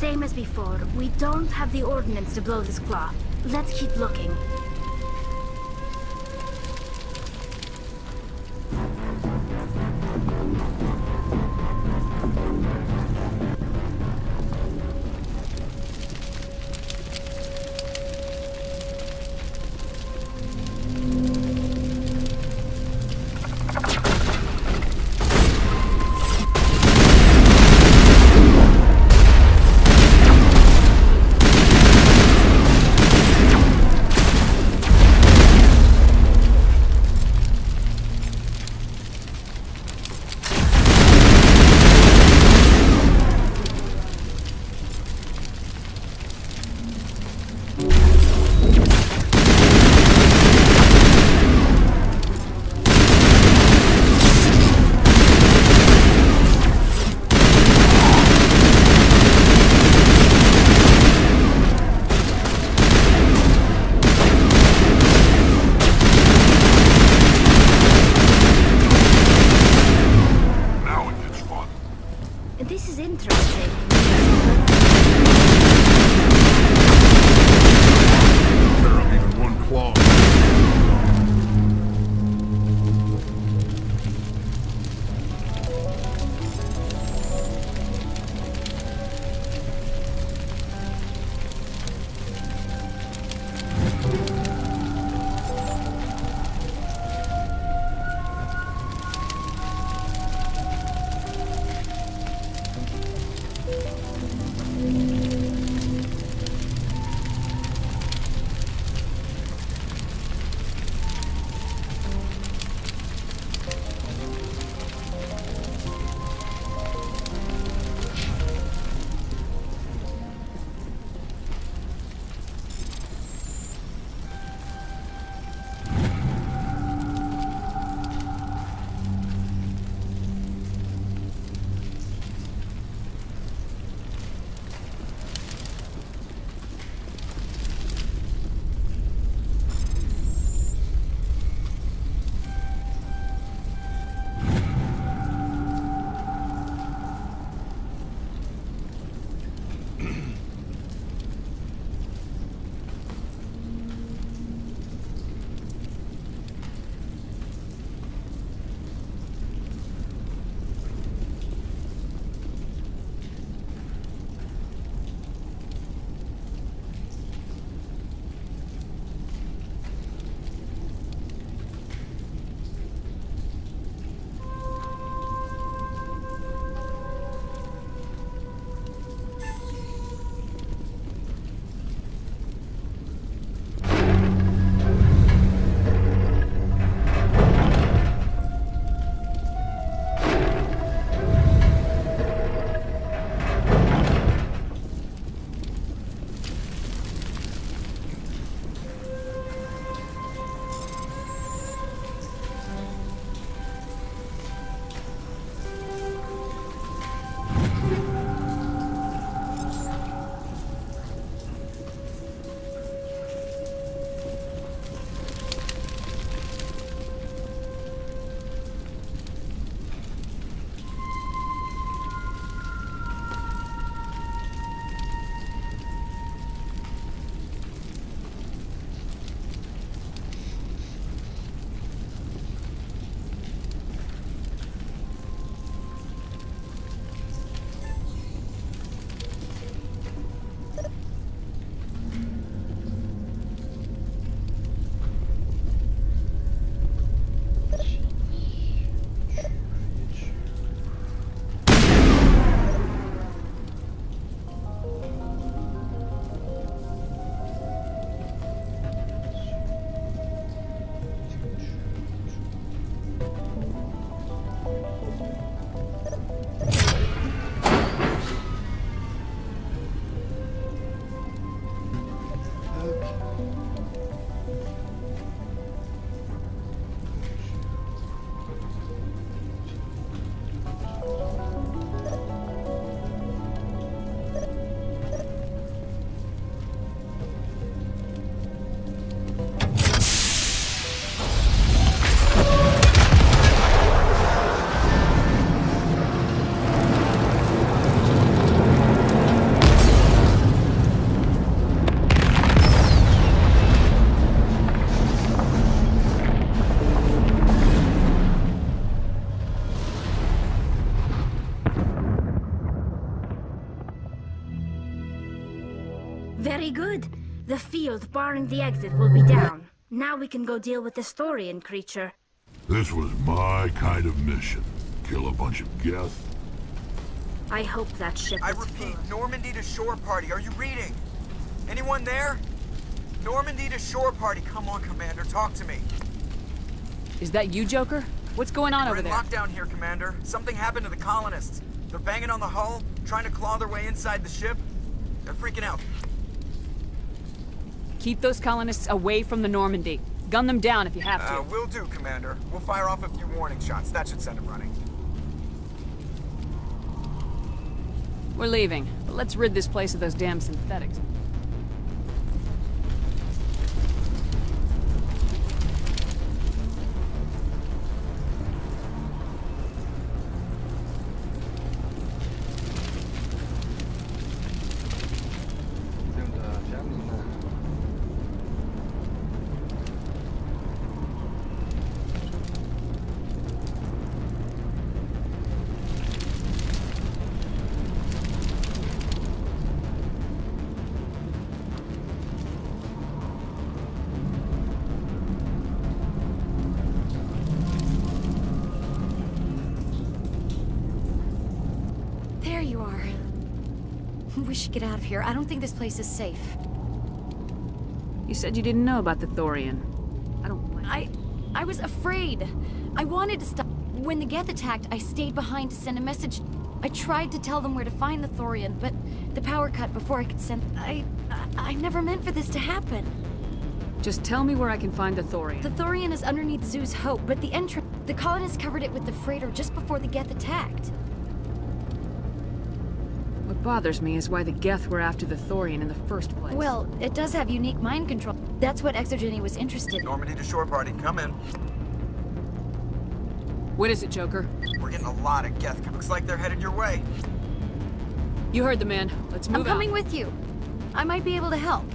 Same as before, we don't have the ordnance to blow this cloth. Let's keep looking. Very good. The field barring the exit will be down. Now we can go deal with this Thorian creature. This was my kind of mission. Kill a bunch of Geth. I hope that ship I is repeat, full. Normandy to shore party. Are you reading? Anyone there? Normandy to shore party. Come on, Commander. Talk to me. Is that you, Joker? What's going on We're over in there? lockdown here, Commander. Something happened to the colonists. They're banging on the hull, trying to claw their way inside the ship. They're freaking out. Keep those colonists away from the Normandy. Gun them down if you have to. Will do, Commander. We'll fire off a few warning shots. That should send them running. We're leaving, but let's rid this place of those damn synthetics. There you are. We should get out of here. I don't think this place is safe. You said you didn't know about the Thorian. I don't blame I was afraid. I wanted to stop. When the Geth attacked, I stayed behind to send a message. I tried to tell them where to find the Thorian, but the power cut before I could send... I never meant for this to happen. Just tell me where I can find the Thorian. The Thorian is underneath Zoo's Hope, but the entrance... The colonists covered it with the freighter just before the Geth attacked. What bothers me is why the Geth were after the Thorian in the first place. Well, it does have unique mind control. That's what Exogeny was interested in. Normandy to shore party. Come in. What is it, Joker? We're getting a lot of Geth. Looks like they're headed your way. You heard the man. Let's move I'm coming out. with you. I might be able to help.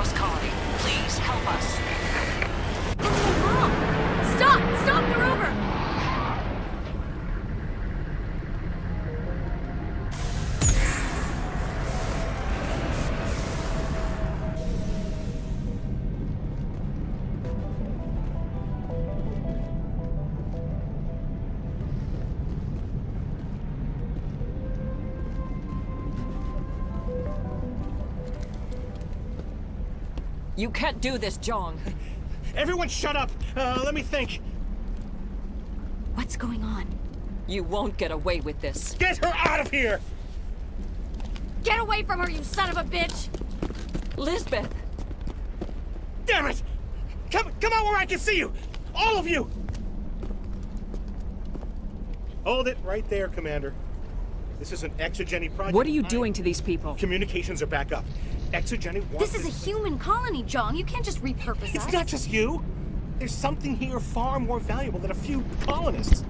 Cross Colony. Please, help us. What's wrong? Stop! Stop the rover! You can't do this, Jong. Everyone shut up! Let me think. What's going on? You won't get away with this. Get her out of here! Get away from her, you son of a bitch! Lisbeth! Damn it! Come out where I can see you! All of you! Hold it right there, Commander. This is an exogeny project. What are you doing to these people? Communications are back up. Exogeny wants This is a human colony, Jong. You can't just repurpose us. It's not just you. There's something here far more valuable than a few colonists.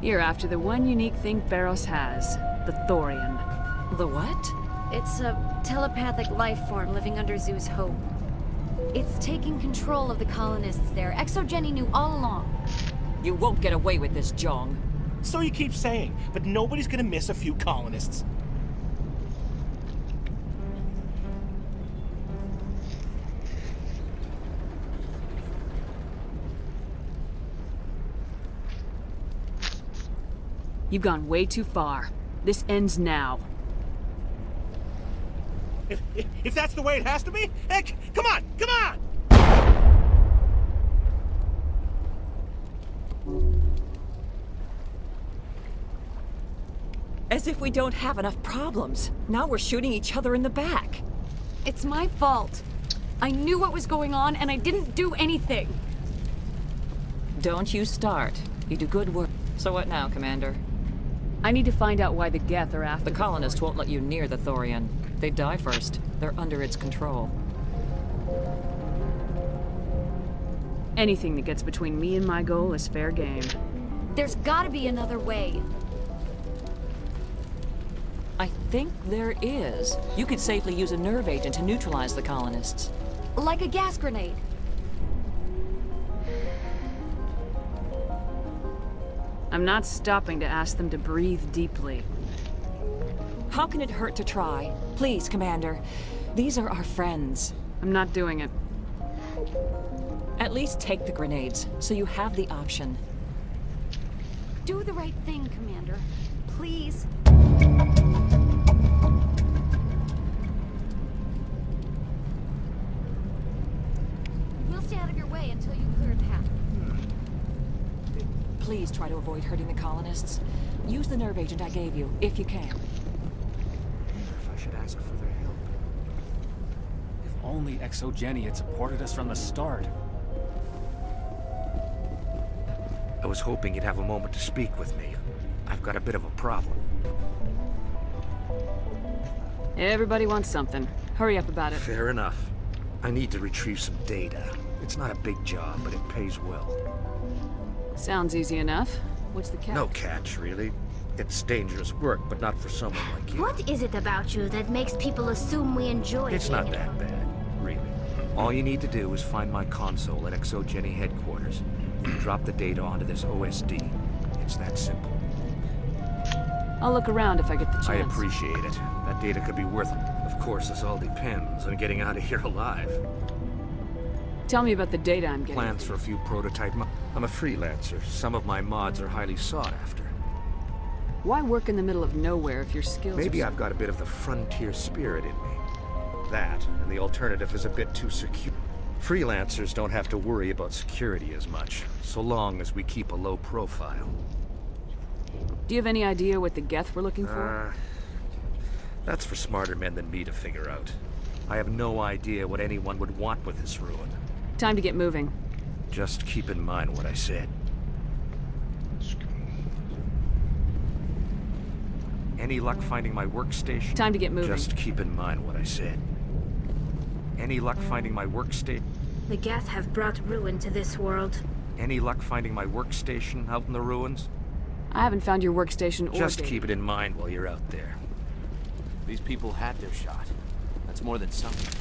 You're after the one unique thing Pharos has, the Thorian. The what? It's a telepathic life form living under Zoo's Hope. It's taking control of the colonists there. ExoGeni knew all along. You won't get away with this, Jong. So you keep saying, but nobody's gonna miss a few colonists. You've gone way too far. This ends now. If that's the way it has to be, heck, come on, come on! As if we don't have enough problems. Now we're shooting each other in the back. It's my fault. I knew what was going on, and I didn't do anything. Don't you start. You do good work. So what now, Commander? I need to find out why the Geth are after the colonists won't let you near the Thorian. They die first. They're under its control. Anything that gets between me and my goal is fair game. There's gotta be another way. I think there is. You could safely use a nerve agent to neutralize the colonists. Like a gas grenade. I'm not stopping to ask them to breathe deeply. How can it hurt to try? Please, Commander. These are our friends. I'm not doing it. At least take the grenades, so you have the option. Do the right thing, Commander. Please. We'll stay out of your way until you clear a path. Please try to avoid hurting the colonists. Use the nerve agent I gave you, if you can. I wonder if I should ask for their help. If only ExoGeni had supported us from the start. I was hoping you'd have a moment to speak with me. I've got a bit of a problem. Everybody wants something. Hurry up about it. Fair enough. I need to retrieve some data. It's not a big job, but it pays well. Sounds easy enough. What's the catch? No catch, really. It's dangerous work, but not for someone like you. What is it about you that makes people assume we enjoy It's being not that bad, really. All you need to do is find my console at ExoGeni headquarters and drop the data onto this OSD. It's that simple. I'll look around if I get the chance. I appreciate it. That data could be worth it. Of course, this all depends on getting out of here alive. Tell me about the data I'm getting. Plans for a few prototype I'm a freelancer. Some of my mods are highly sought after. Why work in the middle of nowhere if your skills Maybe are... I've got a bit of the frontier spirit in me. That, and the alternative is a bit too secure. Freelancers don't have to worry about security as much, so long as we keep a low profile. Do you have any idea what the Geth were looking for? That's for smarter men than me to figure out. I have no idea what anyone would want with this ruin. Time to get moving. Just keep in mind what I said. Any luck finding my workstation? Time to get moving. Just keep in mind what I said. Any luck finding my workstation? The Geth have brought ruin to this world. Any luck finding my workstation out in the ruins? I haven't found your workstation or Just data. keep it in mind while you're out there. These people had their shot. That's more than something.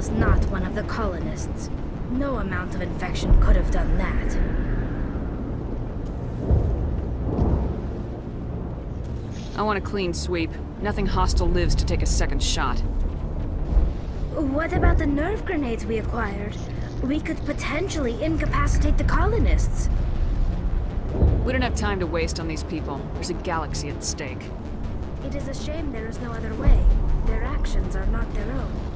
was not one of the colonists. No amount of infection could have done that. I want a clean sweep. Nothing hostile lives to take a second shot. What about the nerve grenades we acquired? We could potentially incapacitate the colonists. We don't have time to waste on these people. There's a galaxy at stake. It is a shame there is no other way. Their actions are not their own.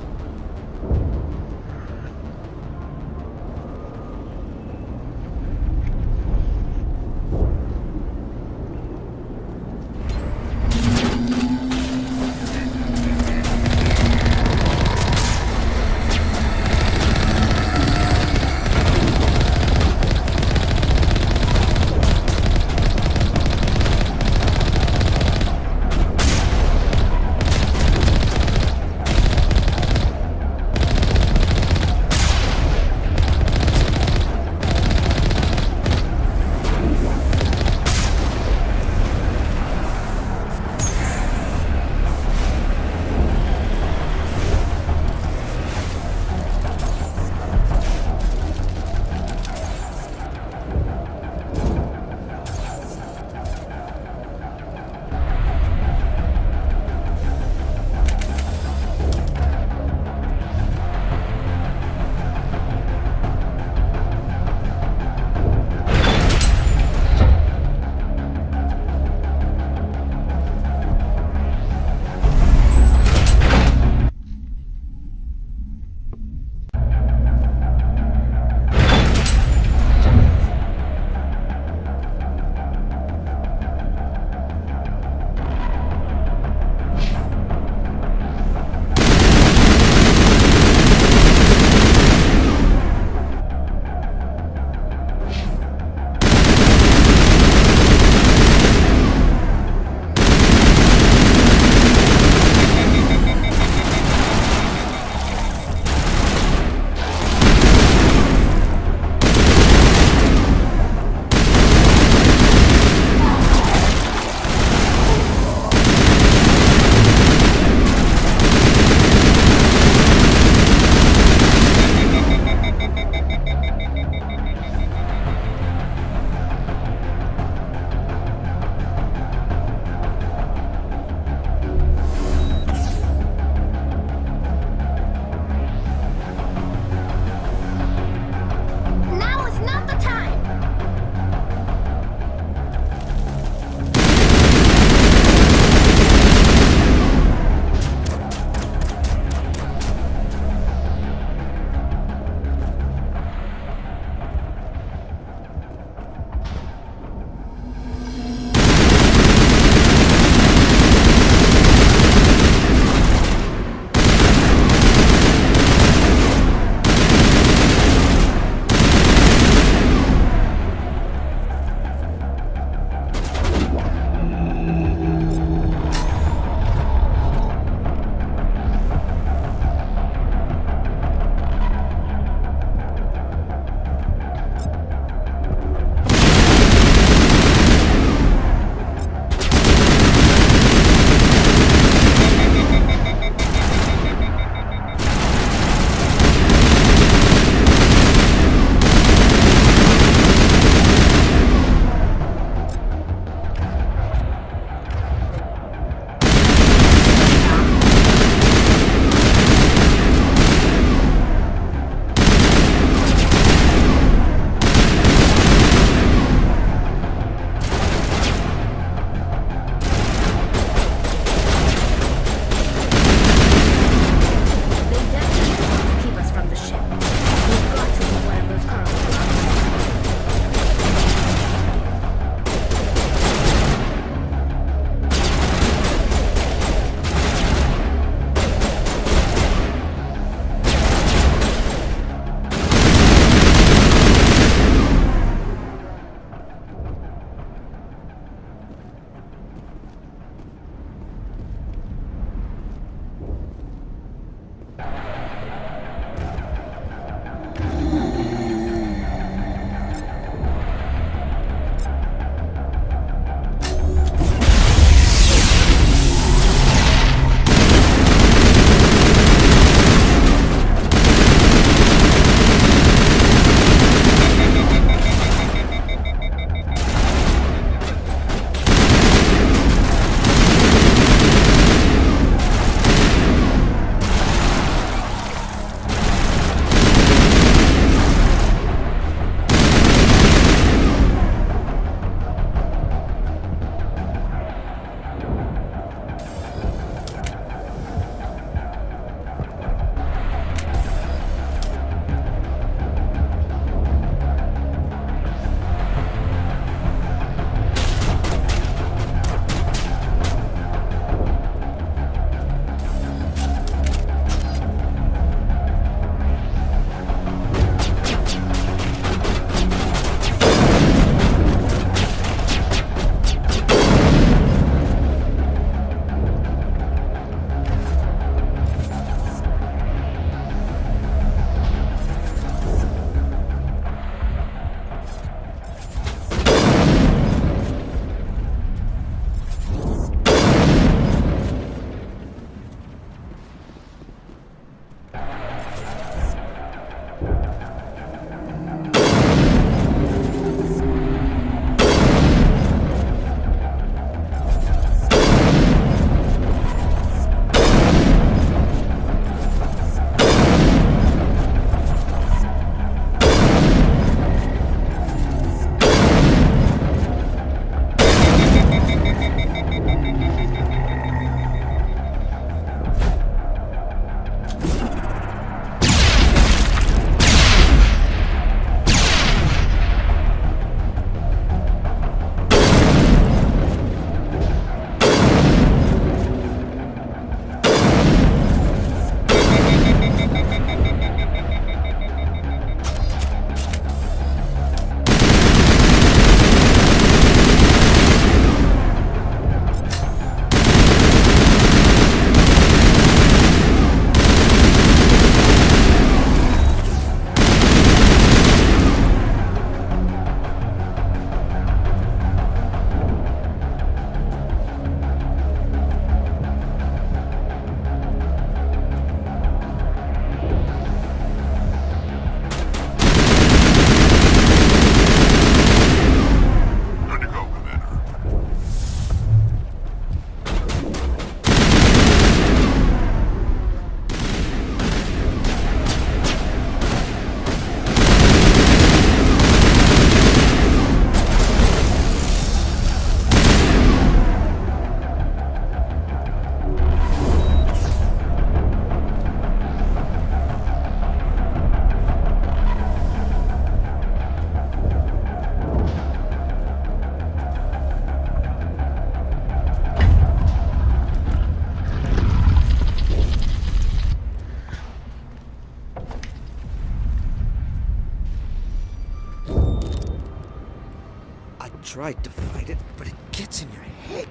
tried to fight it, but it gets in your head.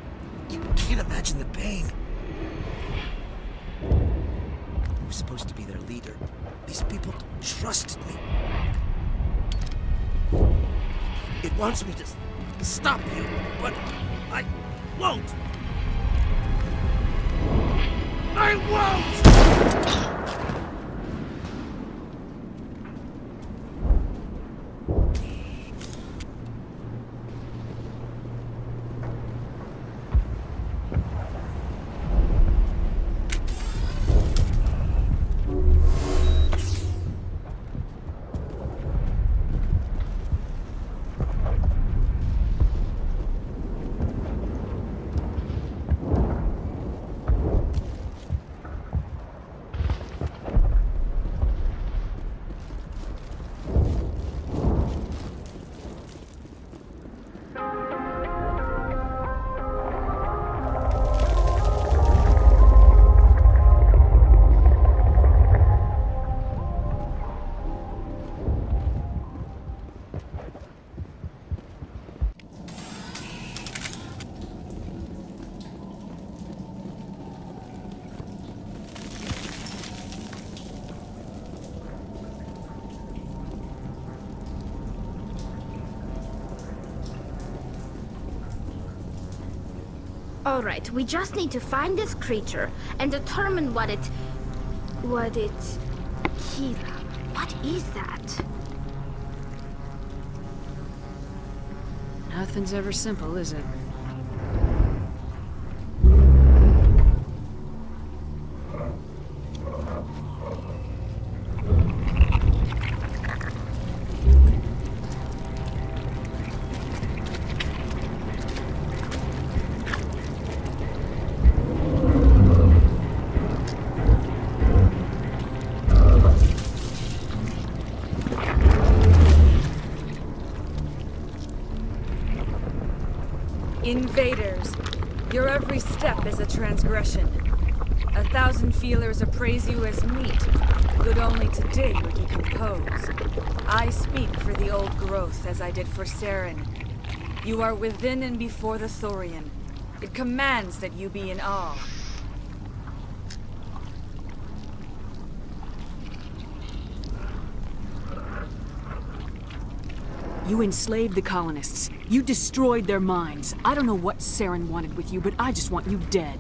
You can't imagine the pain. I was supposed to be their leader. These people trusted me. It wants me to stop you, but I won't. I won't! Alright, we just need to find this creature and determine what it... Kira, what is that? Nothing's ever simple, is it? Invaders, your every step is a transgression. 1,000 feelers appraise you as meat, good only to dig or decompose. I speak for the old growth as I did for Saren. You are within and before the Thorian. It commands that you be in awe. You enslaved the colonists. You destroyed their minds. I don't know what Saren wanted with you, but I just want you dead.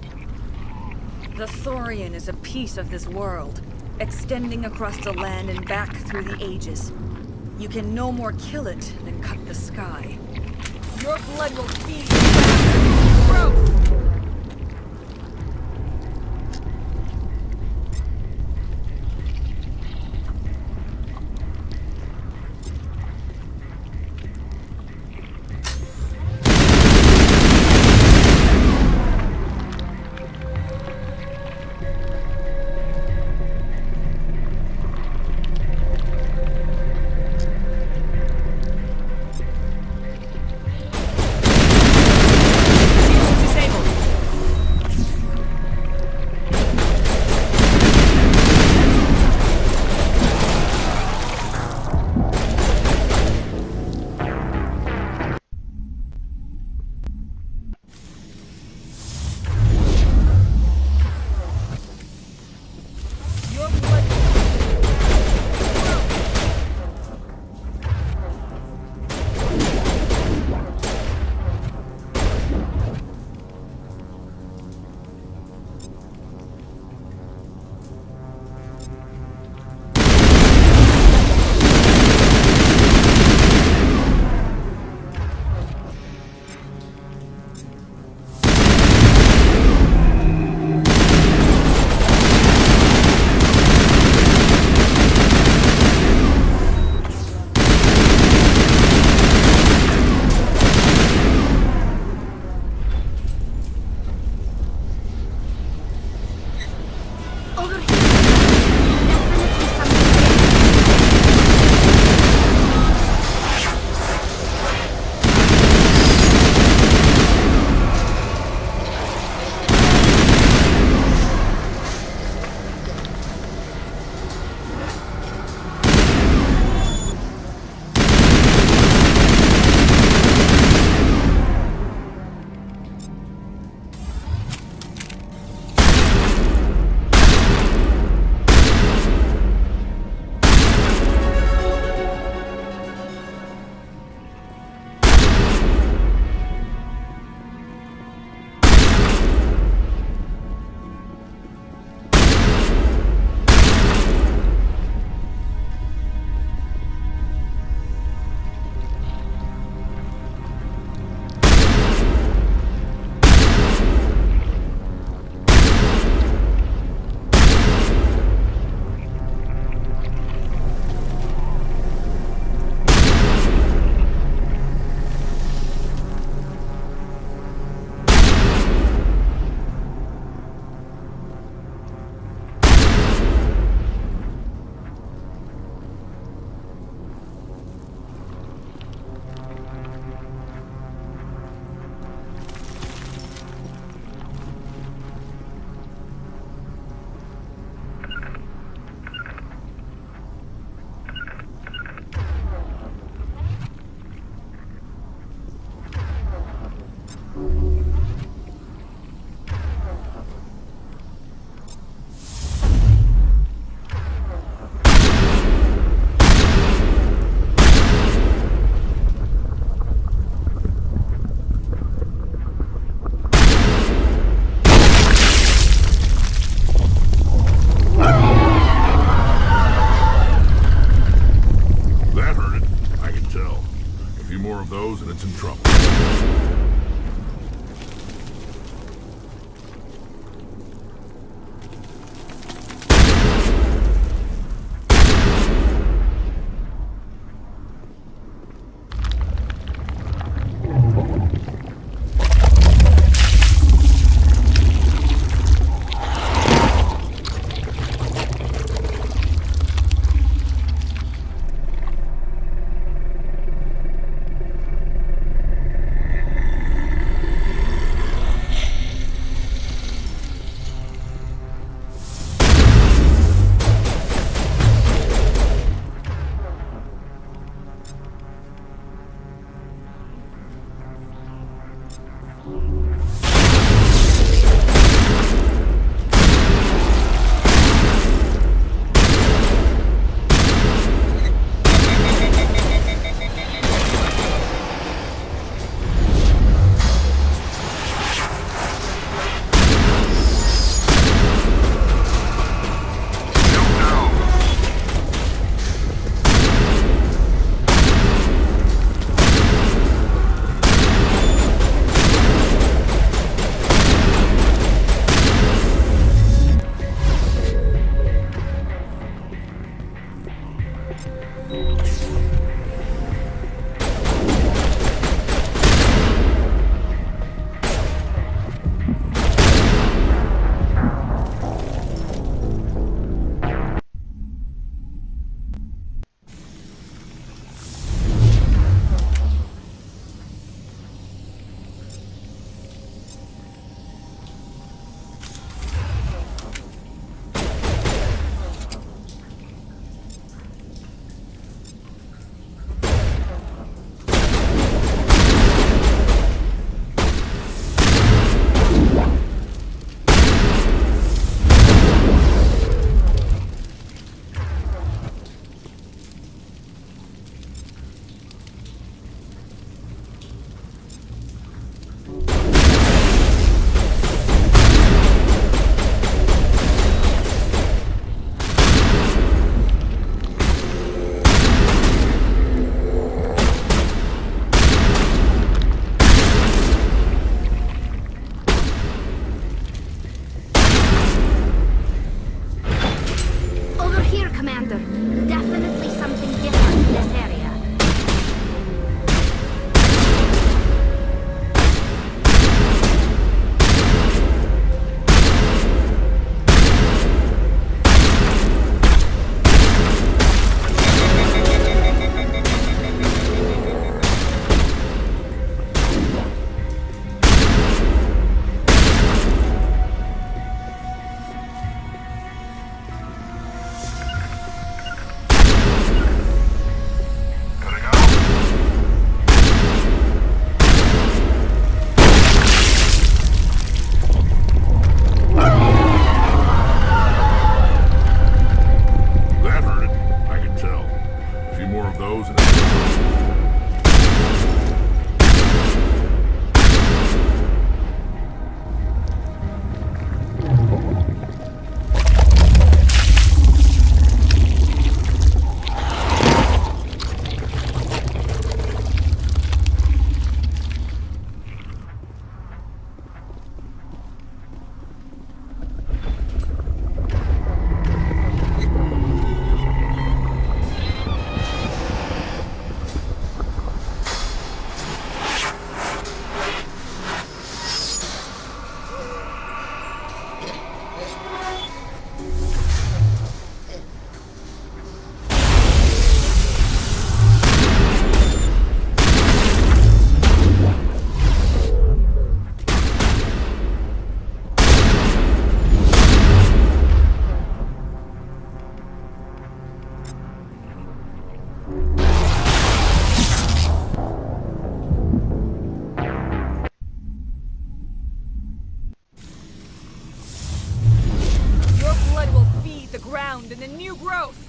The Thorian is a piece of this world, extending across the land and back through the ages. You can no more kill it than cut the sky. Your blood will feed the growth! Disabled. in some trouble. ground and the new growth.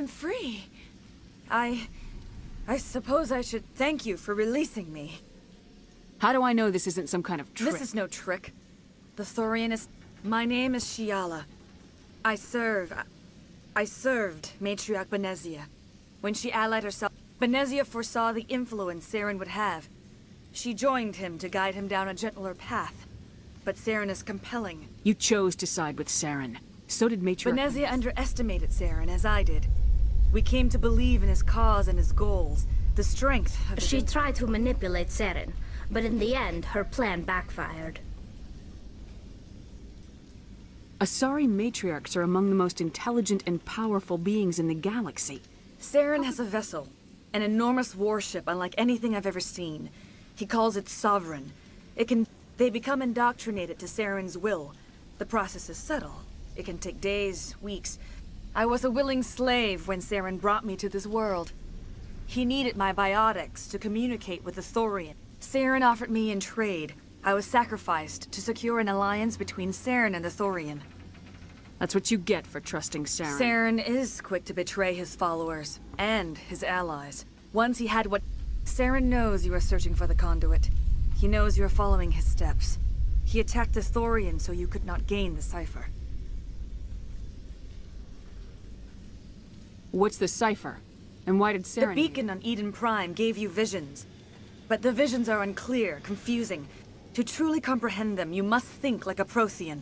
I'm free. I suppose I should thank you for releasing me. How do I know this isn't some kind of trick? This is no trick. The Thorian is... My name is Shiala. I served Matriarch Benezia. When she allied herself, Benezia foresaw the influence Saren would have. She joined him to guide him down a gentler path. But Saren is compelling. You chose to side with Saren. So did Matriarch. Benezia underestimated Saren, as I did. We came to believe in his cause and his goals. The strength of his... She tried to manipulate Saren, but in the end, her plan backfired. Asari matriarchs are among the most intelligent and powerful beings in the galaxy. Saren has a vessel, an enormous warship unlike anything I've ever seen. He calls it Sovereign. They become indoctrinated to Saren's will. The process is subtle. It can take days, weeks. I was a willing slave when Saren brought me to this world. He needed my biotics to communicate with the Thorian. Saren offered me in trade. I was sacrificed to secure an alliance between Saren and the Thorian. That's what you get for trusting Saren. Saren is quick to betray his followers and his allies. Once he had what... Saren knows you are searching for the conduit. He knows you are following his steps. He attacked the Thorian so you could not gain the cipher. What's the cipher? And why did Saren... The beacon on Eden Prime gave you visions. But the visions are unclear, confusing. To truly comprehend them, you must think like a Prothean.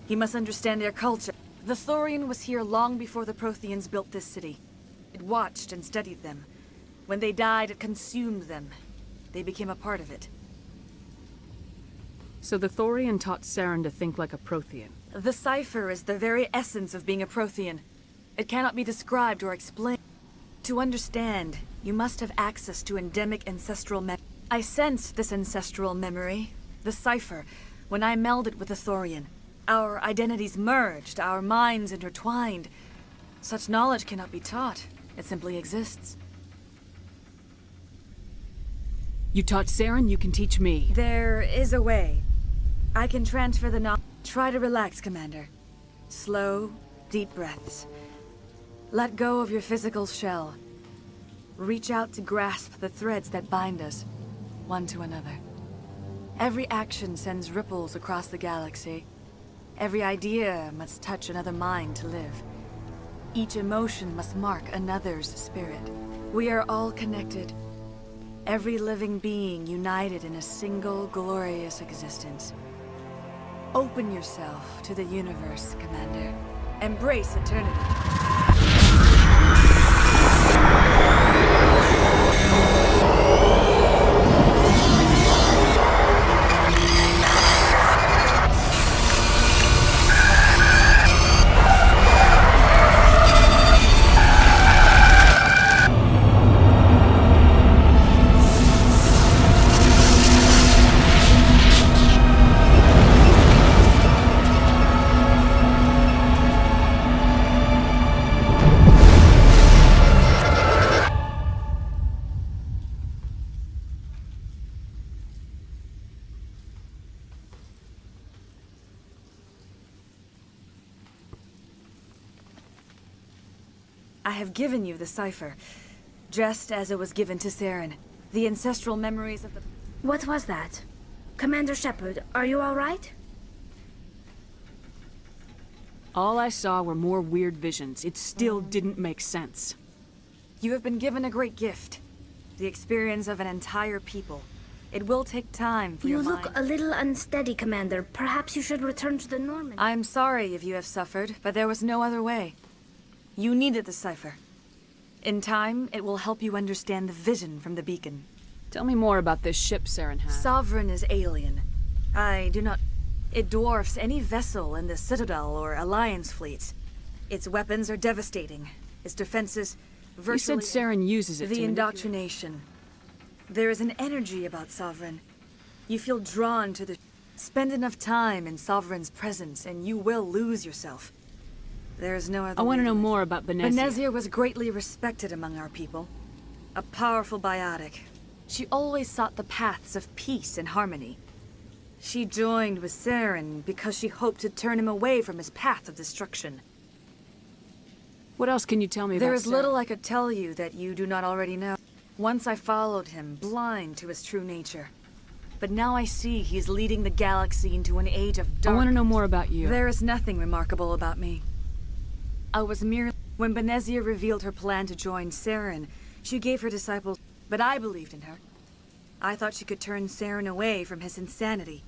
You must understand their culture. The Thorian was here long before the Protheans built this city. It watched and studied them. When they died, it consumed them. They became a part of it. So the Thorian taught Saren to think like a Prothean. The cipher is the very essence of being a Prothean. It cannot be described or explained. To understand, you must have access to endemic ancestral memory. I sensed this ancestral memory, the cipher, when I melded with the Thorian. Our identities merged, our minds intertwined. Such knowledge cannot be taught. It simply exists. You taught Saren, you can teach me. There is a way. I can transfer the knowledge. Try to relax, Commander. Slow, deep breaths. Let go of your physical shell. Reach out to grasp the threads that bind us, one to another. Every action sends ripples across the galaxy. Every idea must touch another mind to live. Each emotion must mark another's spirit. We are all connected. Every living being united in a single glorious existence. Open yourself to the universe, Commander. Embrace eternity. I have given you the cipher, just as it was given to Saren. The ancestral memories of the... What was that? Commander Shepard, are you all right? All I saw were more weird visions. It still didn't make sense. You have been given a great gift. The experience of an entire people. It will take time for your mind. You look a little unsteady, Commander. Perhaps you should return to the Norman. I'm sorry if you have suffered, but there was no other way. You needed the cipher. In time, it will help you understand the vision from the beacon. Tell me more about this ship Saren has. Sovereign is alien. I do not... It dwarfs any vessel in the Citadel or Alliance fleets. Its weapons are devastating. Its defenses virtually... You said Saren uses it The indoctrination. There is an energy about Sovereign. You feel drawn to the... Spend enough time in Sovereign's presence and you will lose yourself. There is no other I want to way know more about Benezia. Benezia was greatly respected among our people. A powerful biotic. She always sought the paths of peace and harmony. She joined with Saren because she hoped to turn him away from his path of destruction. What else can you tell me about There is Sarah? little I could tell you that you do not already know. Once I followed him, blind to his true nature. But now I see he's leading the galaxy into an age of I dark. want to know more about you. There is nothing remarkable about me. I was merely... When Benezia revealed her plan to join Saren, she gave her disciples... But I believed in her. I thought she could turn Saren away from his insanity.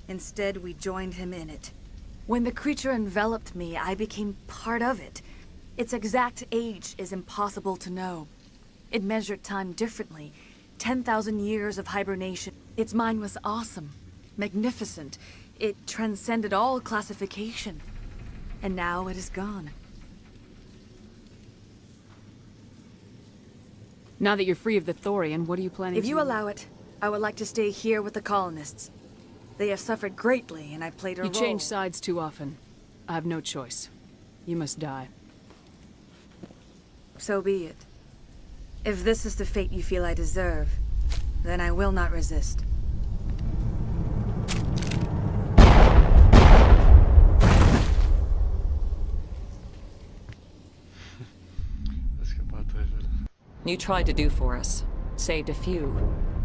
Instead, we joined him in it. When the creature enveloped me, I became part of it. Its exact age is impossible to know. It measured time differently. 10,000 years of hibernation. Its mind was awesome, magnificent. It transcended all classification. And now it is gone. Now that you're free of the Thorian, what are you planning If to you allow it, I would like to stay here with the colonists. They have suffered greatly, and I played a role. You change sides too often. I have no choice. You must die. So be it. If this is the fate you feel I deserve, then I will not resist. You tried to do for us. Saved a few.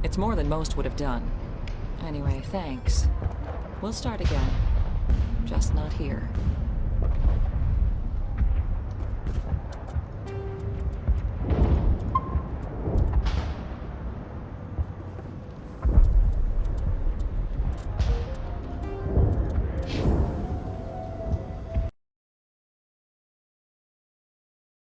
It's more than most would have done. Anyway, thanks. We'll start again. Just not here.